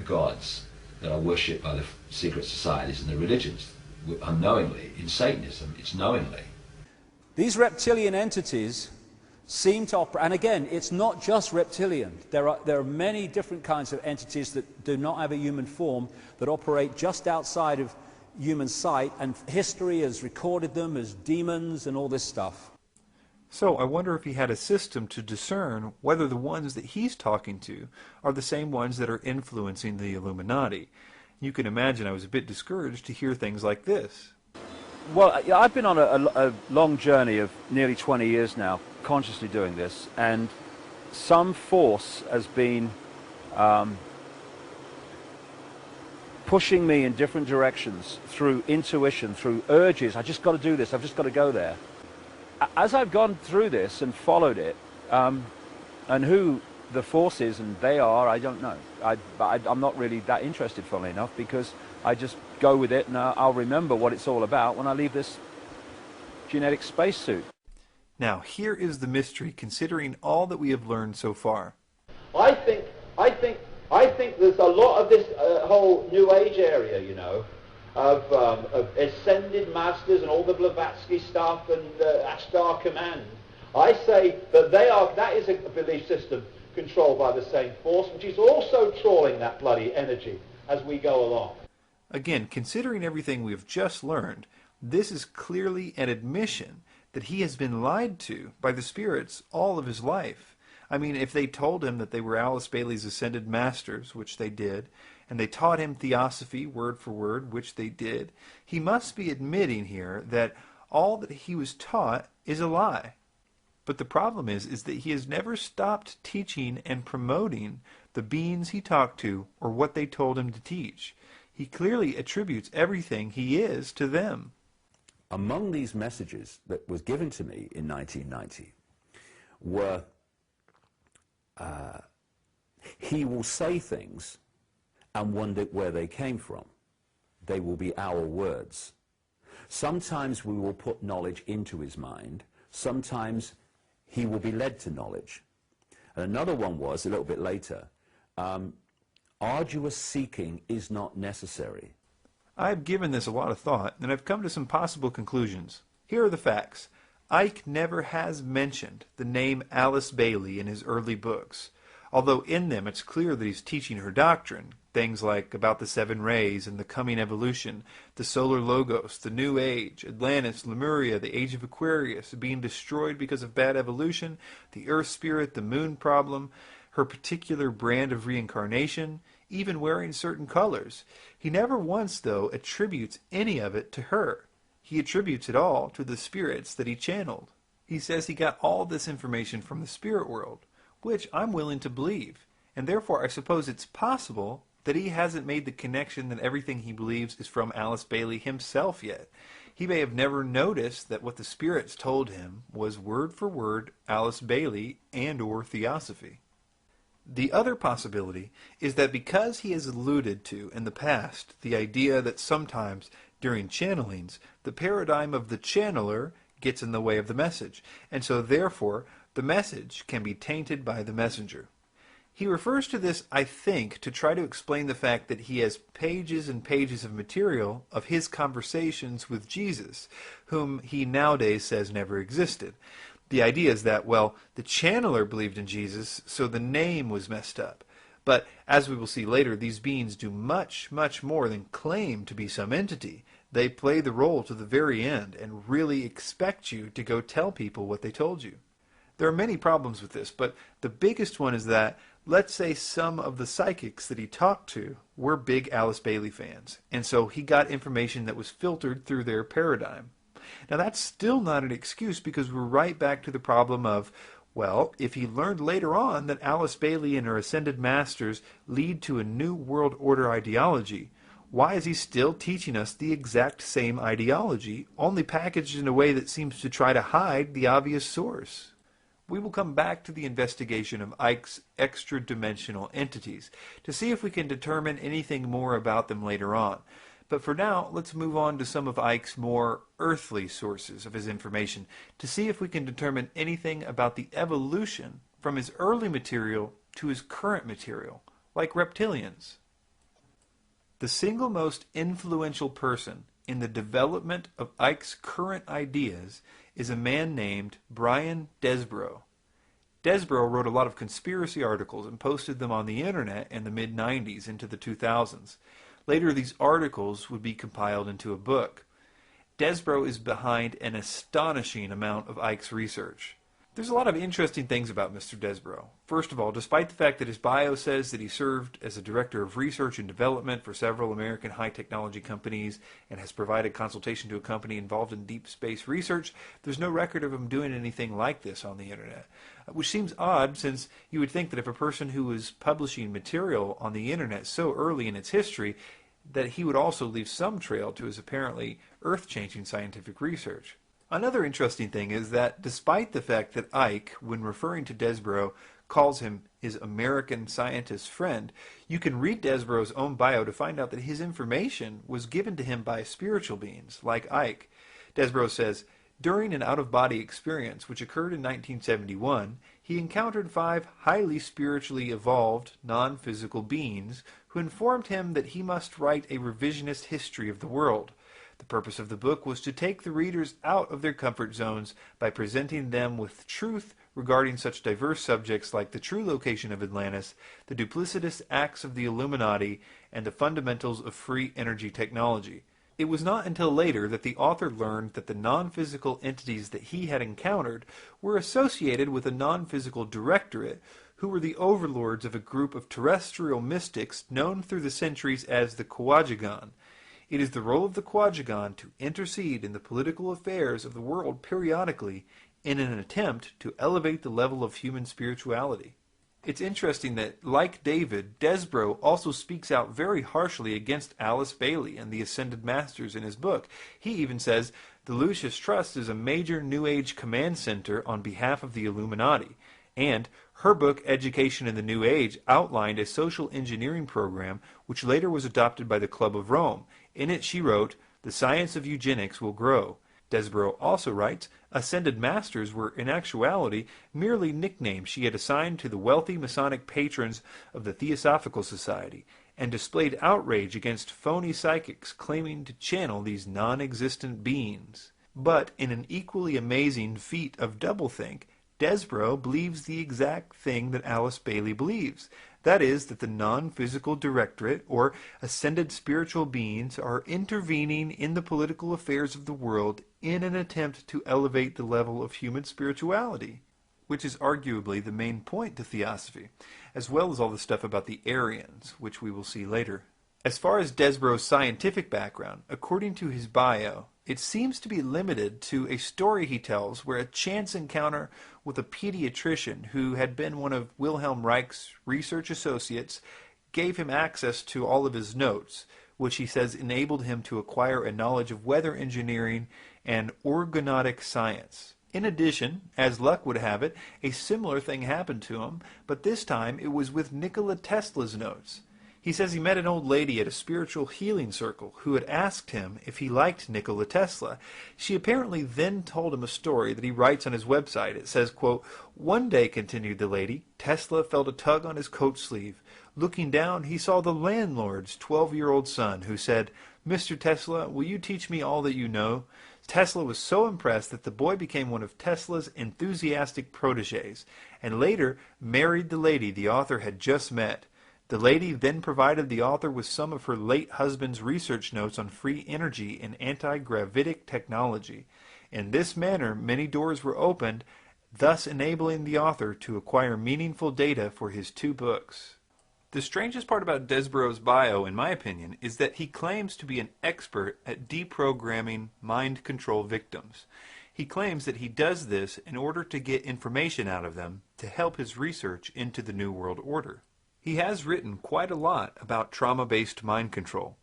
gods that are worshipped by the secret societies and the religions. Unknowingly, in Satanism, it's knowingly. These reptilian entities seem to operate, and again, it's not just reptilian. There are many different kinds of entities that do not have a human form, that operate just outside of human sight, and history has recorded them as demons and all this stuff. So I wonder if he had a system to discern whether the ones that he's talking to are the same ones that are influencing the Illuminati. You can imagine I was a bit discouraged to hear things like this. Well, I've been on a long journey of nearly 20 years now, consciously doing this, and some force has been pushing me in different directions through intuition, through urges. I just got to do this, I've just got to go there. As I've gone through this and followed it, and who the force is and they are, I don't know. I'm not really that interested, funnily enough, because I just go with it, and I'll remember what it's all about when I leave this genetic spacesuit. Now, here is the mystery, considering all that we have learned so far. I think there's a lot of this whole New Age area, you know, of ascended masters and all the Blavatsky stuff and Ashtar Command. I say that that is a belief system controlled by the same force, which is also trawling that bloody energy as we go along. Again, considering everything we have just learned, this is clearly an admission that he has been lied to by the spirits all of his life. I mean, if they told him that they were Alice Bailey's ascended masters, which they did, and they taught him theosophy word for word, which they did, he must be admitting here that all that he was taught is a lie. But the problem is that he has never stopped teaching and promoting the beings he talked to or what they told him to teach. He clearly attributes everything he is to them. Among these messages that was given to me in 1990 were, he will say things and wonder where they came from. They will be our words. Sometimes we will put knowledge into his mind. Sometimes he will be led to knowledge. And another one was, a little bit later, arduous seeking is not necessary. I've given this a lot of thought, and I've come to some possible conclusions. Here are the facts. Icke never has mentioned the name Alice Bailey in his early books, although in them it's clear that he's teaching her doctrine, things like about the seven rays and the coming evolution, the solar logos, the new age, Atlantis, Lemuria, the age of Aquarius, being destroyed because of bad evolution, the earth spirit, the moon problem, her particular brand of reincarnation, even wearing certain colors. He never once, though, attributes any of it to her. He attributes it all to the spirits that he channeled. He says he got all this information from the spirit world, which I'm willing to believe, and therefore I suppose it's possible that he hasn't made the connection that everything he believes is from Alice Bailey himself yet. He may have never noticed that what the spirits told him was word for word Alice Bailey and or theosophy. The other possibility is that because he has alluded to in the past the idea that sometimes during channelings the paradigm of the channeler gets in the way of the message, and so therefore the message can be tainted by the messenger. He refers to this, I think, to try to explain the fact that he has pages and pages of material of his conversations with Jesus, whom he nowadays says never existed. The idea is that, well, the channeler believed in Jesus, so the name was messed up. But, as we will see later, these beings do much, much more than claim to be some entity. They play the role to the very end and really expect you to go tell people what they told you. There are many problems with this, but the biggest one is that, let's say some of the psychics that he talked to were big Alice Bailey fans, and so he got information that was filtered through their paradigm. Now that's still not an excuse, because we're right back to the problem of, well, if he learned later on that Alice Bailey and her ascended masters lead to a new world order ideology, why is he still teaching us the exact same ideology, only packaged in a way that seems to try to hide the obvious source? We will come back to the investigation of Icke's extra-dimensional entities to see if we can determine anything more about them later on. But for now, let's move on to some of Icke's more earthly sources of his information to see if we can determine anything about the evolution from his early material to his current material, like reptilians. The single most influential person in the development of Icke's current ideas is a man named Brian Desbrow. Desbrow wrote a lot of conspiracy articles and posted them on the internet in the mid-90s into the 2000s. Later, these articles would be compiled into a book. Desbrow is behind an astonishing amount of Icke's research. There's a lot of interesting things about Mr. Desbrow. First of all, despite the fact that his bio says that he served as a director of research and development for several American high-technology companies and has provided consultation to a company involved in deep space research, there's no record of him doing anything like this on the internet, which seems odd, since you would think that if a person who was publishing material on the internet so early in its history, that he would also leave some trail to his apparently earth-changing scientific research. Another interesting thing is that despite the fact that Icke, when referring to Desbrow, calls him his American scientist friend, you can read Desbrow's own bio to find out that his information was given to him by spiritual beings, like Icke. Desbrow says, During an out-of-body experience which occurred in 1971, he encountered 5 highly spiritually evolved, non-physical beings who informed him that he must write a revisionist history of the world. The purpose of the book was to take the readers out of their comfort zones by presenting them with truth regarding such diverse subjects like the true location of Atlantis, the duplicitous acts of the Illuminati, and the fundamentals of free energy technology. It was not until later that the author learned that the non-physical entities that he had encountered were associated with a non-physical directorate who were the overlords of a group of terrestrial mystics known through the centuries as the Quadragon. It is the role of the Quadragon to intercede in the political affairs of the world periodically in an attempt to elevate the level of human spirituality. It's interesting that, like David, Desborough also speaks out very harshly against Alice Bailey and the Ascended Masters in his book. He even says, the Lucius Trust is a major New Age command center on behalf of the Illuminati, and her book, Education in the New Age, outlined a social engineering program which later was adopted by the Club of Rome. In it she wrote, the science of eugenics will grow. Desborough also writes, Ascended Masters were in actuality merely nicknames she had assigned to the wealthy Masonic patrons of the Theosophical Society, and displayed outrage against phony psychics claiming to channel these non-existent beings. But in an equally amazing feat of doublethink, Desborough believes the exact thing that Alice Bailey believes. That is, that the non-physical directorate, or ascended spiritual beings, are intervening in the political affairs of the world in an attempt to elevate the level of human spirituality, which is arguably the main point to theosophy, as well as all the stuff about the Aryans, which we will see later. As far as Desborough's scientific background, according to his bio, it seems to be limited to a story he tells where a chance encounter with a pediatrician who had been one of Wilhelm Reich's research associates gave him access to all of his notes, which he says enabled him to acquire a knowledge of weather engineering and orgonautic science. In addition, as luck would have it, a similar thing happened to him, but this time it was with Nikola Tesla's notes. He says he met an old lady at a spiritual healing circle who had asked him if he liked Nikola Tesla. She apparently then told him a story that he writes on his website. It says, quote, one day, continued the lady, Tesla felt a tug on his coat sleeve. Looking down, he saw the landlord's 12-year-old son, who said, Mr. Tesla, will you teach me all that you know? Tesla was so impressed that the boy became one of Tesla's enthusiastic protégés, and later married the lady the author had just met. The lady then provided the author with some of her late husband's research notes on free energy and anti-gravitic technology. In this manner, many doors were opened, thus enabling the author to acquire meaningful data for his 2 books. The strangest part about Desborough's bio, in my opinion, is that he claims to be an expert at deprogramming mind control victims. He claims that he does this in order to get information out of them to help his research into the New World Order. He has written quite a lot about trauma-based mind control,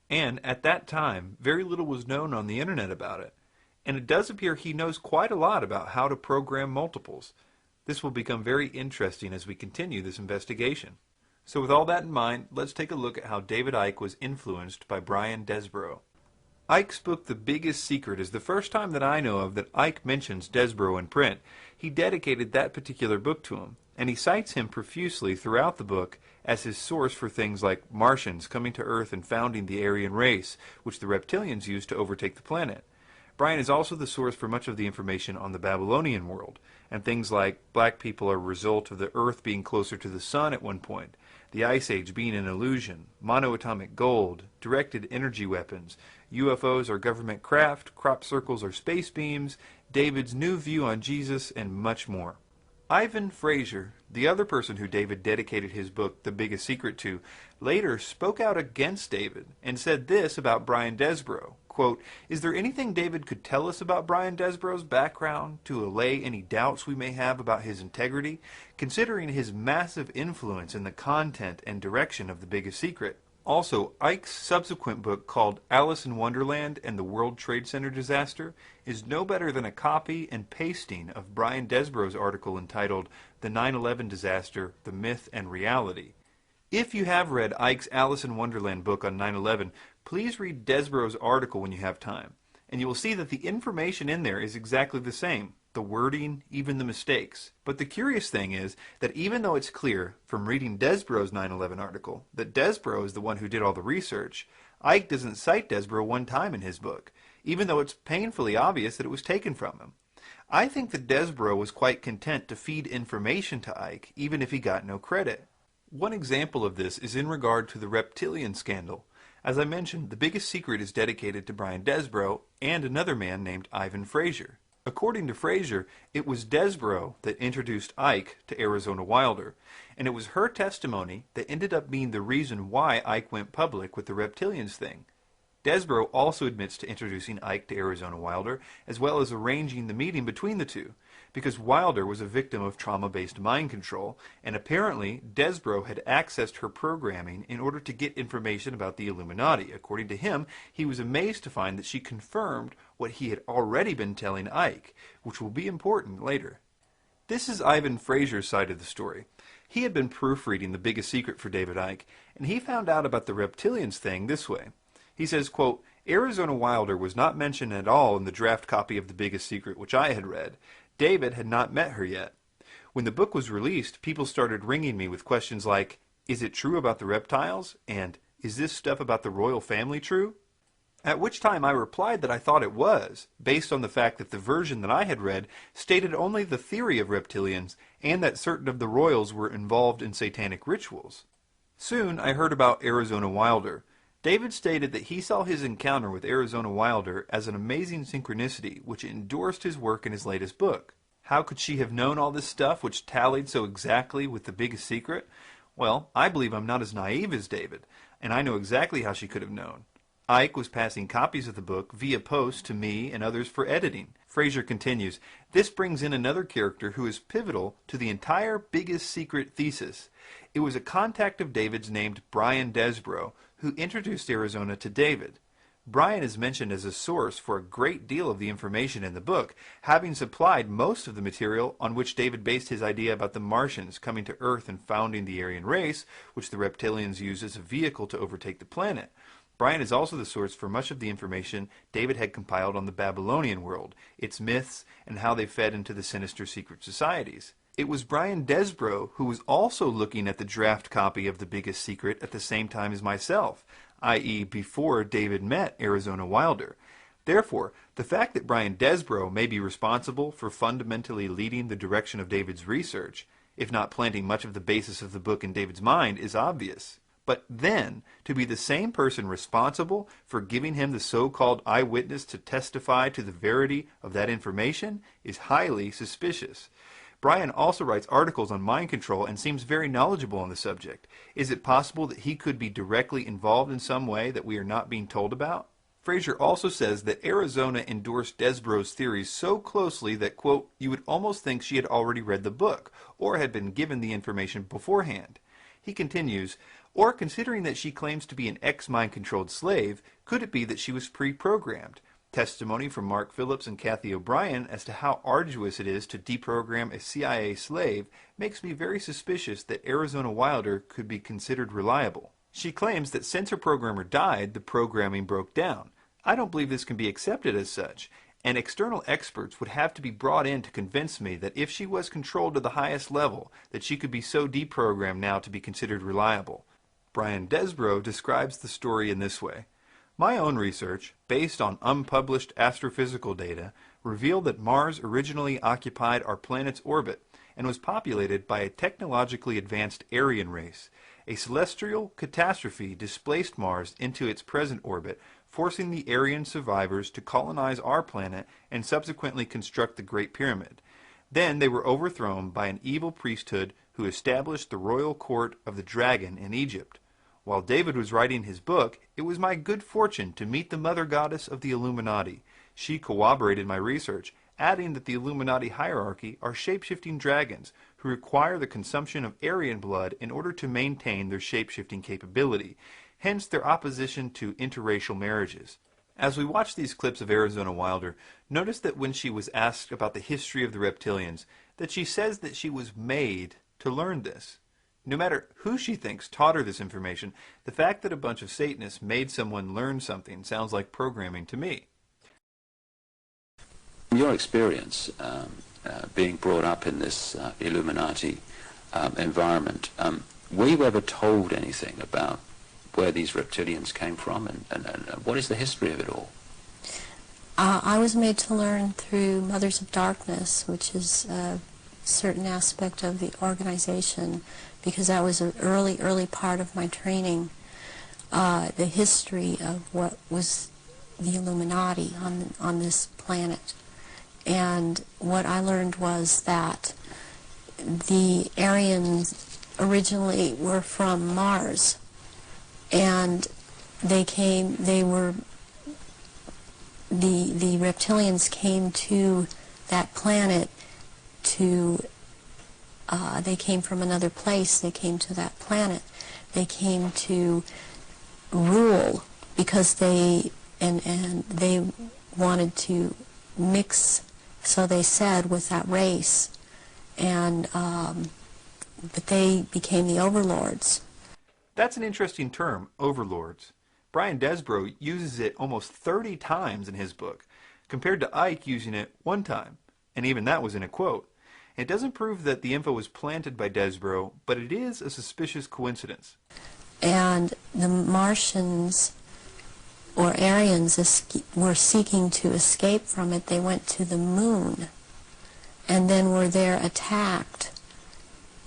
and at that time, very little was known on the internet about it, and it does appear he knows quite a lot about how to program multiples. This will become very interesting as we continue this investigation. So with all that in mind, let's take a look at how David Icke was influenced by Brian Desborough. Icke's book, The Biggest Secret, is the first time that I know of that Icke mentions Desborough in print. He dedicated that particular book to him, and he cites him profusely throughout the book as his source for things like Martians coming to Earth and founding the Aryan race, which the reptilians used to overtake the planet. Brian is also the source for much of the information on the Babylonian world, and things like black people are a result of the Earth being closer to the sun at one point, the Ice Age being an illusion, monoatomic gold, directed energy weapons, UFOs are government craft, crop circles are space beams, David's new view on Jesus, and much more. Ivan Fraser, the other person who David dedicated his book, The Biggest Secret, to, later spoke out against David and said this about Brian Desborough, quote, is there anything David could tell us about Brian Desborough's background to allay any doubts we may have about his integrity, considering his massive influence in the content and direction of The Biggest Secret? Also, Icke's subsequent book called Alice in Wonderland and the World Trade Center Disaster is no better than a copy and pasting of Brian Desborough's article entitled The 9/11 Disaster, The Myth and Reality. If you have read Icke's Alice in Wonderland book on 9/11, please read Desborough's article when you have time. and you will see that the information in there is exactly the same. The wording, even the mistakes. But the curious thing is that even though it's clear from reading Desborough's 9/11 article that Desborough is the one who did all the research, Icke doesn't cite Desborough one time in his book, even though it's painfully obvious that it was taken from him. I think that Desborough was quite content to feed information to Icke, even if he got no credit. One example of this is in regard to the reptilian scandal. As I mentioned, the biggest secret is dedicated to Brian Desborough and another man named Ivan Fraser. According to Fraser, it was Desborough that introduced Icke to Arizona Wilder, and it was her testimony that ended up being the reason why Icke went public with the reptilians thing. Desborough also admits to introducing Icke to Arizona Wilder, as well as arranging the meeting between the two, because Wilder was a victim of trauma-based mind control, and apparently Desborough had accessed her programming in order to get information about the Illuminati. According to him, he was amazed to find that she confirmed what he had already been telling Icke, which will be important later. This is Ivan Fraser's side of the story. He had been proofreading The Biggest Secret for David Icke, and he found out about the reptilians thing this way. He says, quote, Arizona Wilder was not mentioned at all in the draft copy of The Biggest Secret, which I had read. David had not met her yet. When the book was released, people started ringing me with questions like, is it true about the reptiles? And is this stuff about the royal family true? At which time I replied that I thought it was, based on the fact that the version that I had read stated only the theory of reptilians and that certain of the royals were involved in satanic rituals. Soon I heard about Arizona Wilder. David stated that he saw his encounter with Arizona Wilder as an amazing synchronicity which endorsed his work in his latest book. How could she have known all this stuff which tallied so exactly with The Biggest Secret? Well, I believe I'm not as naive as David, and I know exactly how she could have known. Icke was passing copies of the book via post to me and others for editing. Fraser continues, this brings in another character who is pivotal to the entire Biggest Secret thesis. It was a contact of David's named Brian Desborough, who introduced Arizona to David. Brian is mentioned as a source for a great deal of the information in the book, having supplied most of the material on which David based his idea about the Martians coming to Earth and founding the Aryan race, which the reptilians used as a vehicle to overtake the planet. Brian is also the source for much of the information David had compiled on the Babylonian world, its myths, and how they fed into the sinister secret societies. It was Brian Desborough who was also looking at the draft copy of The Biggest Secret at the same time as myself, i.e. before David met Arizona Wilder. Therefore, the fact that Brian Desborough may be responsible for fundamentally leading the direction of David's research, if not planting much of the basis of the book in David's mind, is obvious. But then, to be the same person responsible for giving him the so-called eyewitness to testify to the verity of that information is highly suspicious. Brian also writes articles on mind control and seems very knowledgeable on the subject. Is it possible that he could be directly involved in some way that we are not being told about? Fraser also says that Arizona endorsed Desborough's theories so closely that, quote, you would almost think she had already read the book or had been given the information beforehand. He continues, or considering that she claims to be an ex-mind-controlled slave, could it be that she was pre-programmed? Testimony from Mark Phillips and Kathy O'Brien as to how arduous it is to deprogram a CIA slave makes me very suspicious that Arizona Wilder could be considered reliable. She claims that since her programmer died, the programming broke down. I don't believe this can be accepted as such, and external experts would have to be brought in to convince me that if she was controlled to the highest level, that she could be so deprogrammed now to be considered reliable. Brian Desborough describes the story in this way. My own research, based on unpublished astrophysical data, revealed that Mars originally occupied our planet's orbit and was populated by a technologically advanced Aryan race. A celestial catastrophe displaced Mars into its present orbit, forcing the Aryan survivors to colonize our planet and subsequently construct the Great Pyramid. Then they were overthrown by an evil priesthood who established the royal court of the dragon in Egypt. While David was writing his book, it was my good fortune to meet the mother goddess of the Illuminati. She corroborated my research, adding that the Illuminati hierarchy are shape-shifting dragons who require the consumption of Aryan blood in order to maintain their shape-shifting capability, hence their opposition to interracial marriages. As we watch these clips of Arizona Wilder, notice that when she was asked about the history of the reptilians, that she says that she was made to learn this. No matter who she thinks taught her this information, the fact that a bunch of Satanists made someone learn something sounds like programming to me. Your experience being brought up in this Illuminati environment, were you ever told anything about where these reptilians came from, and what is the history of it all? I was made to learn through Mothers of Darkness, which is a certain aspect of the organization, because that was an early part of my training, the history of what was the Illuminati on this planet. And what I learned was that the Aryans originally were from Mars, and the reptilians came to that planet they came from another place, they came to that planet, they came to rule, because they wanted to mix, so they said, with that race, and but they became the overlords. That's an interesting term, overlords. Brian Desborough uses it almost 30 times in his book, compared to Icke using it one time, and even that was in a quote. It doesn't prove that the info was planted by Desborough, but it is a suspicious coincidence. And the Martians, or Aryans, were seeking to escape from it. They went to the moon, and then were there attacked,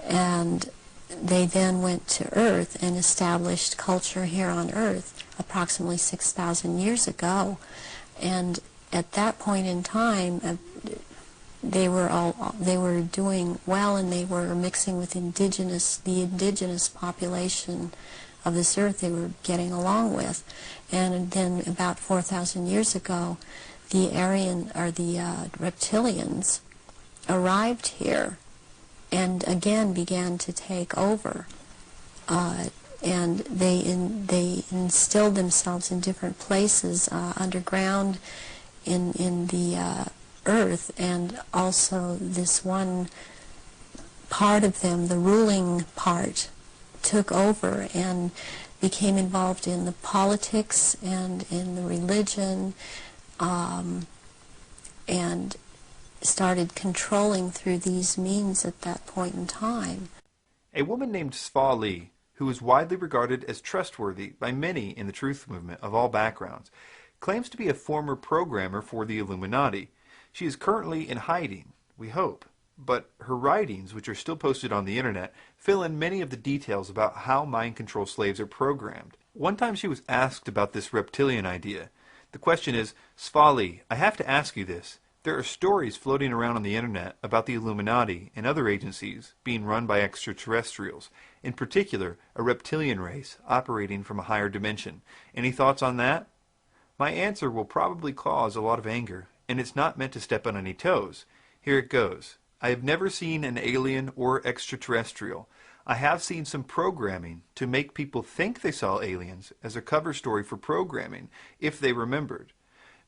and they then went to Earth and established culture here on Earth approximately 6,000 years ago. And at that point in time, they were doing well, and they were mixing with the indigenous population of this earth. They were getting along with. And then about 4,000 years ago, the reptilians arrived here and again began to take over. And they instilled themselves in different places underground in the earth, and also this one part of them, the ruling part, took over and became involved in the politics and in the religion, and started controlling through these means at that point in time. A woman named Sva Lee, who is widely regarded as trustworthy by many in the truth movement of all backgrounds, claims to be a former programmer for the Illuminati. She is currently in hiding, we hope, but her writings, which are still posted on the internet, fill in many of the details about how mind control slaves are programmed. One time she was asked about this reptilian idea. The question is, Sva Lee, I have to ask you this. There are stories floating around on the internet about the Illuminati and other agencies being run by extraterrestrials, in particular a reptilian race operating from a higher dimension. Any thoughts on that? My answer will probably cause a lot of anger, and it's not meant to step on any toes. Here it goes. I have never seen an alien or extraterrestrial. I have seen some programming to make people think they saw aliens as a cover story for programming, if they remembered.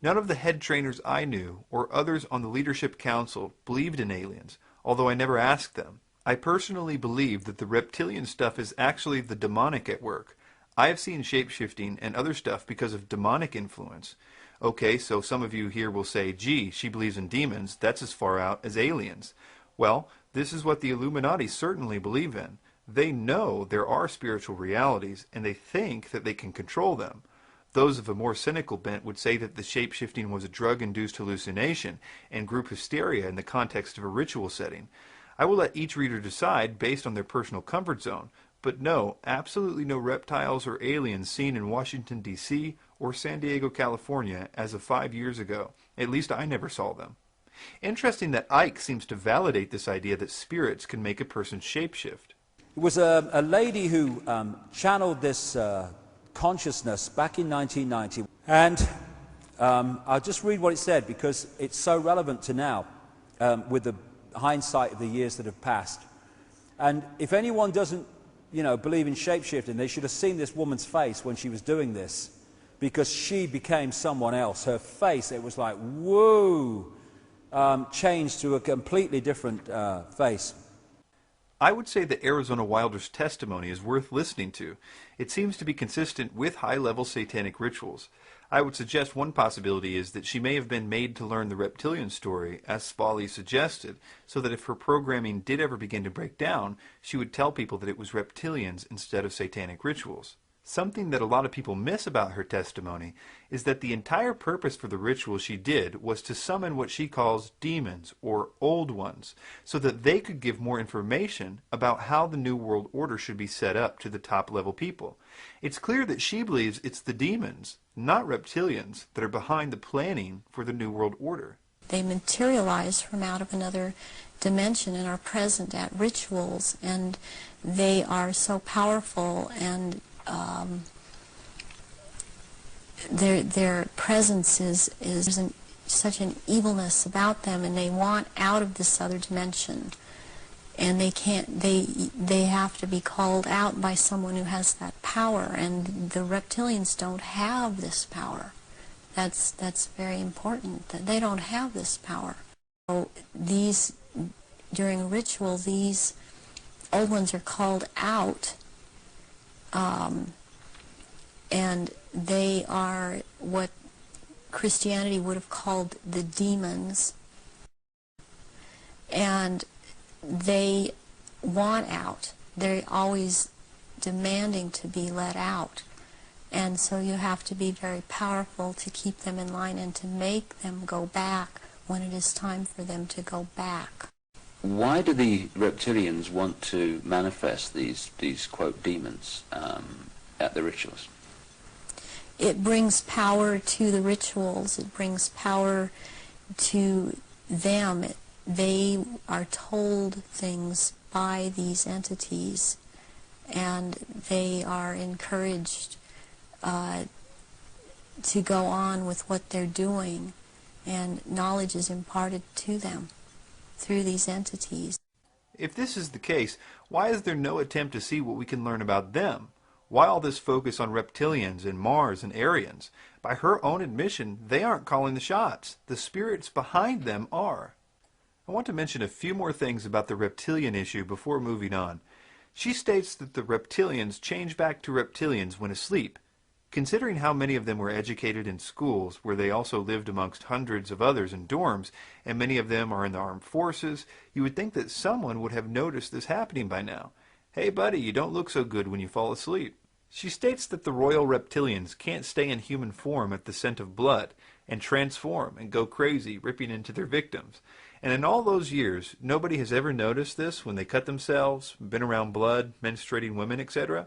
None of the head trainers I knew or others on the leadership council believed in aliens, although I never asked them. I personally believe that the reptilian stuff is actually the demonic at work. I have seen shape-shifting and other stuff because of demonic influence. Okay, so some of you here will say, gee, she believes in demons, that's as far out as aliens. Well, this is what the Illuminati certainly believe in. They know there are spiritual realities, and they think that they can control them. Those of a more cynical bent would say that the shape-shifting was a drug-induced hallucination and group hysteria in the context of a ritual setting. I will let each reader decide based on their personal comfort zone, but no, absolutely no reptiles or aliens seen in Washington, D.C. or San Diego, California as of 5 years ago. At least I never saw them. Interesting that Icke seems to validate this idea that spirits can make a person shapeshift. It was a lady who channeled this consciousness back in 1990, and I'll just read what it said because it's so relevant to now with the hindsight of the years that have passed. And if anyone doesn't, believe in shapeshifting, they should have seen this woman's face when she was doing this, because she became someone else. Her face, it was like, whoa, changed to a completely different face. I would say that Arizona Wilder's testimony is worth listening to. It seems to be consistent with high-level satanic rituals. I would suggest one possibility is that she may have been made to learn the reptilian story, as Spaulding suggested, so that if her programming did ever begin to break down, she would tell people that it was reptilians instead of satanic rituals. Something that a lot of people miss about her testimony is that the entire purpose for the ritual she did was to summon what she calls demons, or old ones, so that they could give more information about how the New World Order should be set up to the top-level people. It's clear that she believes it's the demons, not reptilians, that are behind the planning for the New World Order. They materialize from out of another dimension and are present at rituals, and they are so powerful, and their presence is such an evilness about them, and they want out of this other dimension, and they have to be called out by someone who has that power, and the reptilians don't have this power. That's very important, that they don't have this power. So during a ritual, these old ones are called out, and they are what Christianity would have called the demons, and they want out. They're always demanding to be let out, and so you have to be very powerful to keep them in line and to make them go back when it is time for them to go back. Why do the reptilians want to manifest these quote, demons at the rituals? It brings power to the rituals. It brings power to them. They are told things by these entities, and they are encouraged to go on with what they're doing, and knowledge is imparted to them through these entities. If this is the case, why is there no attempt to see what we can learn about them? Why all this focus on reptilians and Mars and Aryans? By her own admission, they aren't calling the shots. The spirits behind them are. I want to mention a few more things about the reptilian issue before moving on. She states that the reptilians change back to reptilians when asleep. Considering how many of them were educated in schools, where they also lived amongst hundreds of others in dorms, and many of them are in the armed forces, you would think that someone would have noticed this happening by now. Hey buddy, you don't look so good when you fall asleep. She states that the royal reptilians can't stay in human form at the scent of blood, and transform and go crazy, ripping into their victims. And in all those years, nobody has ever noticed this when they cut themselves, been around blood, menstruating women, etc.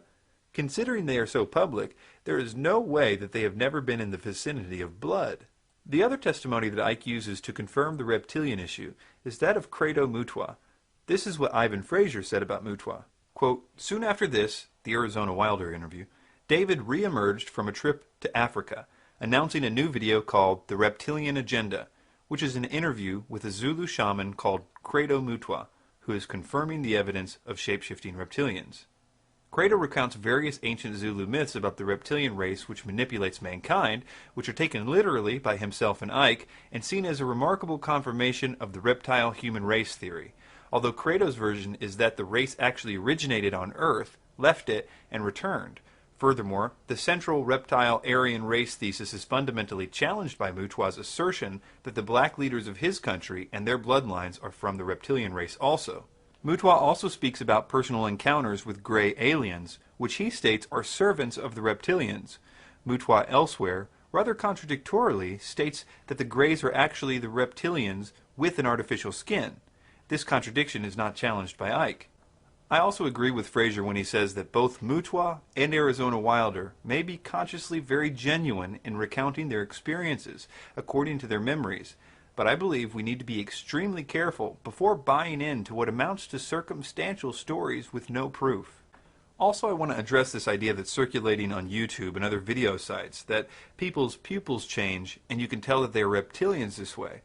Considering they are so public, there is no way that they have never been in the vicinity of blood. The other testimony that Icke uses to confirm the reptilian issue is that of Credo Mutwa. This is what Ivan Fraser said about Mutwa. Quote, soon after this, the Arizona Wilder interview, David re-emerged from a trip to Africa, announcing a new video called The Reptilian Agenda, which is an interview with a Zulu shaman called Credo Mutwa, who is confirming the evidence of shape-shifting reptilians. Credo recounts various ancient Zulu myths about the reptilian race which manipulates mankind, which are taken literally by himself and Icke, and seen as a remarkable confirmation of the reptile-human race theory. Although Credo's version is that the race actually originated on Earth, left it, and returned. Furthermore, the central reptile-Aryan race thesis is fundamentally challenged by Mutwa's assertion that the black leaders of his country and their bloodlines are from the reptilian race also. Mutwa also speaks about personal encounters with gray aliens, which he states are servants of the reptilians. Mutwa elsewhere, rather contradictorily, states that the grays are actually the reptilians with an artificial skin. This contradiction is not challenged by Icke. I also agree with Fraser when he says that both Mutwa and Arizona Wilder may be consciously very genuine in recounting their experiences according to their memories, but I believe we need to be extremely careful before buying into what amounts to circumstantial stories with no proof. Also, I want to address this idea that's circulating on YouTube and other video sites, that people's pupils change and you can tell that they are reptilians this way.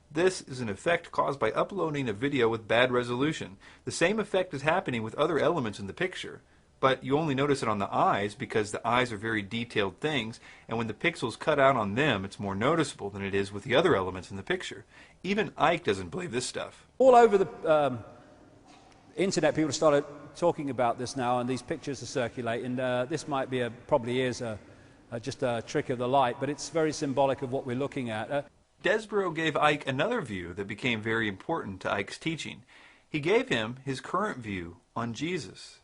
This is an effect caused by uploading a video with bad resolution. The same effect is happening with other elements in the picture, but you only notice it on the eyes because the eyes are very detailed things, and when the pixels cut out on them, it's more noticeable than it is with the other elements in the picture. Even Icke doesn't believe this stuff. All over the internet people started talking about this now, and these pictures are circulating. This might be probably is just a trick of the light, but it's very symbolic of what we're looking at. Desborough gave Icke another view that became very important to Icke's teaching. He gave him his current view on Jesus.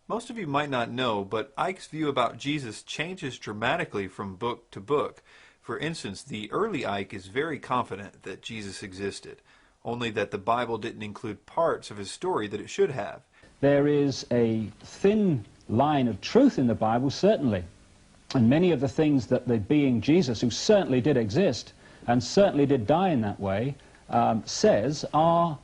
Most of you might not know, but Icke's view about Jesus changes dramatically from book to book. For instance, the early Icke is very confident that Jesus existed, only that the Bible didn't include parts of his story that it should have. There is a thin line of truth in the Bible, certainly. And many of the things that the being Jesus, who certainly did exist and certainly did die in that way, says are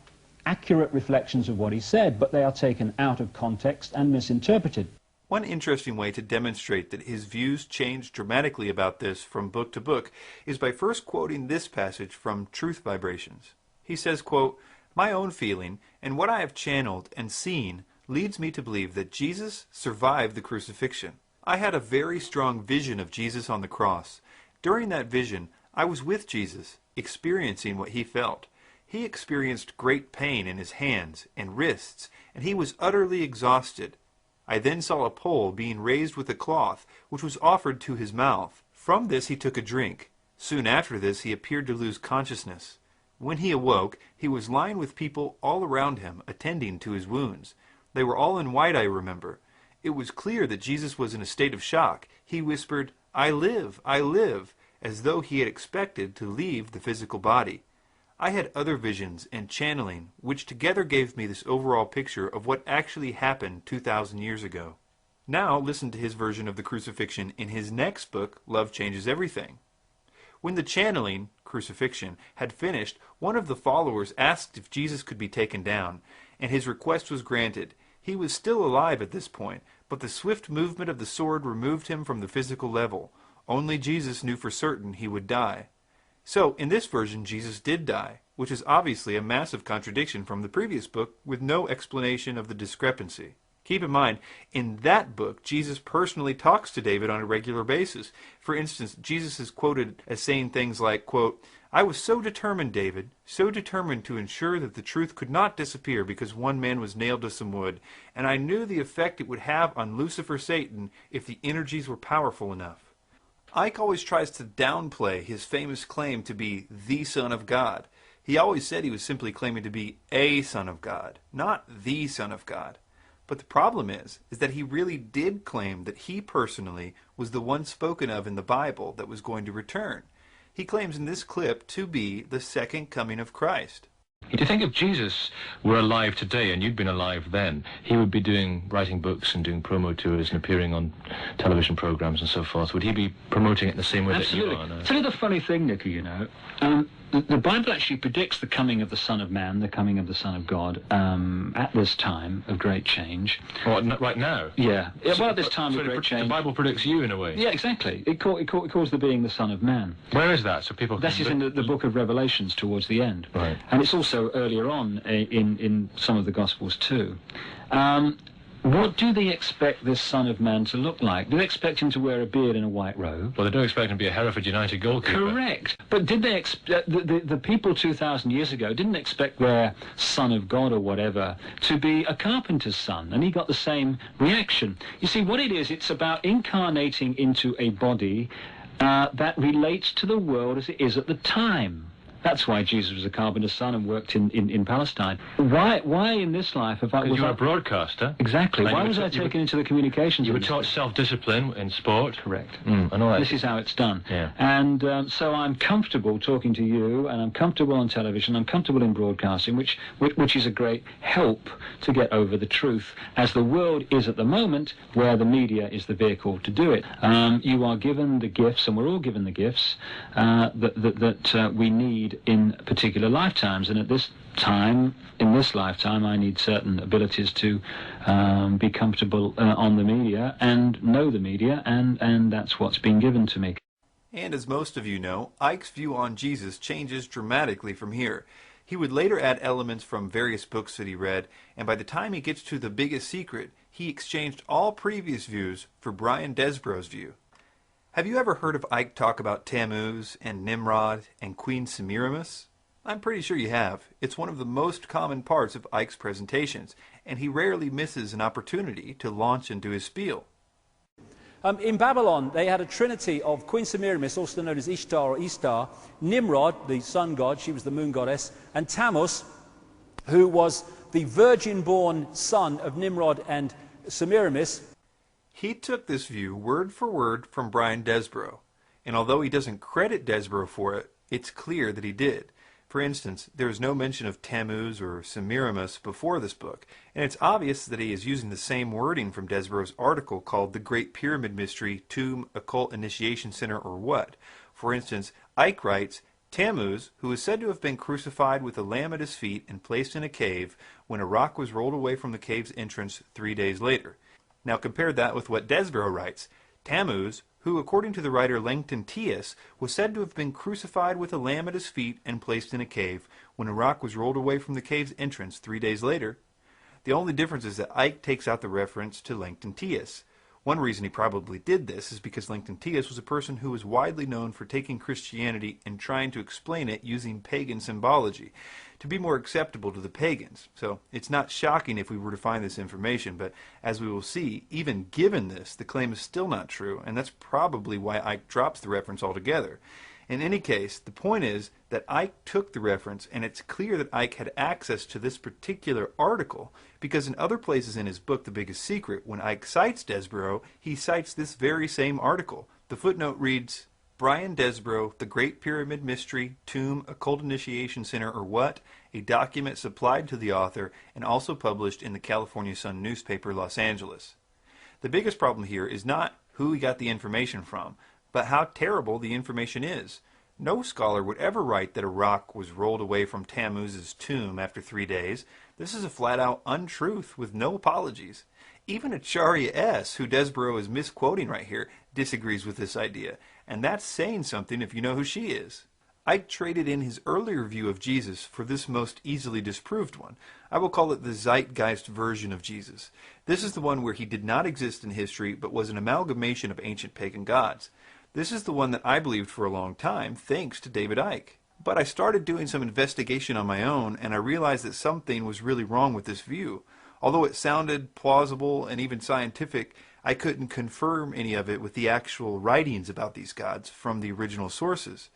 accurate reflections of what he said, but they are taken out of context and misinterpreted. One interesting way to demonstrate that his views changed dramatically about this from book to book is by first quoting this passage from Truth Vibrations. He says, quote, "My own feeling and what I have channeled and seen leads me to believe that Jesus survived the crucifixion. I had a very strong vision of Jesus on the cross. During that vision, I was with Jesus, experiencing what he felt. He experienced great pain in his hands and wrists, and he was utterly exhausted. I then saw a pole being raised with a cloth, which was offered to his mouth. From this he took a drink. Soon after this he appeared to lose consciousness. When he awoke, he was lying with people all around him, attending to his wounds. They were all in white, I remember. It was clear that Jesus was in a state of shock. He whispered, 'I live, as though he had expected to leave the physical body. I had other visions and channeling, which together gave me this overall picture of what actually happened 2,000 years ago.' Now listen to his version of the crucifixion in his next book, Love Changes Everything. When the channeling, crucifixion, had finished, one of the followers asked if Jesus could be taken down, and his request was granted. He was still alive at this point, but the swift movement of the sword removed him from the physical level. Only Jesus knew for certain he would die. So, in this version, Jesus did die, which is obviously a massive contradiction from the previous book with no explanation of the discrepancy. Keep in mind, in that book, Jesus personally talks to David on a regular basis. For instance, Jesus is quoted as saying things like, quote, "I was so determined, David, so determined to ensure that the truth could not disappear because one man was nailed to some wood, and I knew the effect it would have on Lucifer Satan if the energies were powerful enough." Icke always tries to downplay his famous claim to be the Son of God. He always said he was simply claiming to be a Son of God, not the Son of God. But the problem is that he really did claim that he personally was the one spoken of in the Bible that was going to return. He claims in this clip to be the second coming of Christ. Do you think if Jesus were alive today and you'd been alive then, he would be writing books and doing promo tours and appearing on television programs and so forth? Would he be promoting it the same way that you are now? Tell you the funny thing, Nicky, you know, the Bible actually predicts the coming of the Son of Man, the coming of the Son of God, at this time of great change. Right now? Yeah. Well, at this time of great change. The Bible predicts you in a way? Yeah, exactly. It calls the being the Son of Man. Where is that? So people. That is in the book of Revelations towards the end. Right. And it's also earlier on in some of the Gospels too. What do they expect this Son of Man to look like? Do they expect him to wear a beard and a white robe? Well, they don't expect him to be a Hereford United goalkeeper. Correct. But did they expect the people 2,000 years ago didn't expect their Son of God or whatever to be a carpenter's son, and he got the same reaction. You see, what it is, it's about incarnating into a body that relates to the world as it is at the time. That's why Jesus was a carpenter's son and worked in Palestine. Why in this life have I... You were a broadcaster. Exactly. Why was I taken into the communications? You were taught self-discipline in sport. Correct. I know that. This is how it's done. Yeah. And so I'm comfortable talking to you, and I'm comfortable on television, I'm comfortable in broadcasting, which is a great help to get over the truth, as the world is at the moment, where the media is the vehicle to do it. You are given the gifts, and we're all given the gifts, that we need in particular lifetimes, and at this time, in this lifetime, I need certain abilities to be comfortable on the media and know the media, and that's what's been given to me. And as most of you know, Icke's view on Jesus changes dramatically from here. He would later add elements from various books that he read, and by the time he gets to The Biggest Secret, he exchanged all previous views for Brian Desborough's view. Have you ever heard of Icke talk about Tammuz and Nimrod and Queen Semiramis? I'm pretty sure you have. It's one of the most common parts of Icke's presentations, and he rarely misses an opportunity to launch into his spiel. In Babylon, they had a trinity of Queen Semiramis, also known as Ishtar or Istar, Nimrod, the sun god, she was the moon goddess, and Tammuz, who was the virgin-born son of Nimrod and Semiramis. He took this view word for word from Brian Desborough, and although he doesn't credit Desborough for it, it's clear that he did. For instance, there is no mention of Tammuz or Semiramis before this book, and it's obvious that he is using the same wording from Desborough's article called The Great Pyramid Mystery, Tomb, Occult Initiation Center, or What? For instance, Icke writes, Tammuz, who is said to have been crucified with a lamb at his feet and placed in a cave when a rock was rolled away from the cave's entrance 3 days later. Now compare that with what Desborough writes. Tammuz, who, according to the writer Langton Tius, was said to have been crucified with a lamb at his feet and placed in a cave when a rock was rolled away from the cave's entrance 3 days later. The only difference is that Icke takes out the reference to Langton Tius. One reason he probably did this is because Langton Tius was a person who was widely known for taking Christianity and trying to explain it using pagan symbology to be more acceptable to the pagans. So it's not shocking if we were to find this information, but as we will see, even given this, the claim is still not true, and that's probably why Icke drops the reference altogether. In any case, the point is that Icke took the reference, and it's clear that Icke had access to this particular article, because in other places in his book, The Biggest Secret, when Icke cites Desborough, he cites this very same article. The footnote reads, Brian Desborough, The Great Pyramid Mystery, Tomb, Occult Initiation Center, or What? A document supplied to the author and also published in the California Sun newspaper, Los Angeles. The biggest problem here is not who he got the information from, but how terrible the information is. No scholar would ever write that a rock was rolled away from Tammuz's tomb after 3 days. This is a flat-out untruth with no apologies. Even Acharya S., who Desborough is misquoting right here, disagrees with this idea, and that's saying something if you know who she is. Icke traded in his earlier view of Jesus for this most easily disproved one. I will call it the zeitgeist version of Jesus. This is the one where he did not exist in history, but was an amalgamation of ancient pagan gods. This is the one that I believed for a long time, thanks to David Icke. But I started doing some investigation on my own, and I realized that something was really wrong with this view. Although it sounded plausible and even scientific, I couldn't confirm any of it with the actual writings about these gods from the original sources.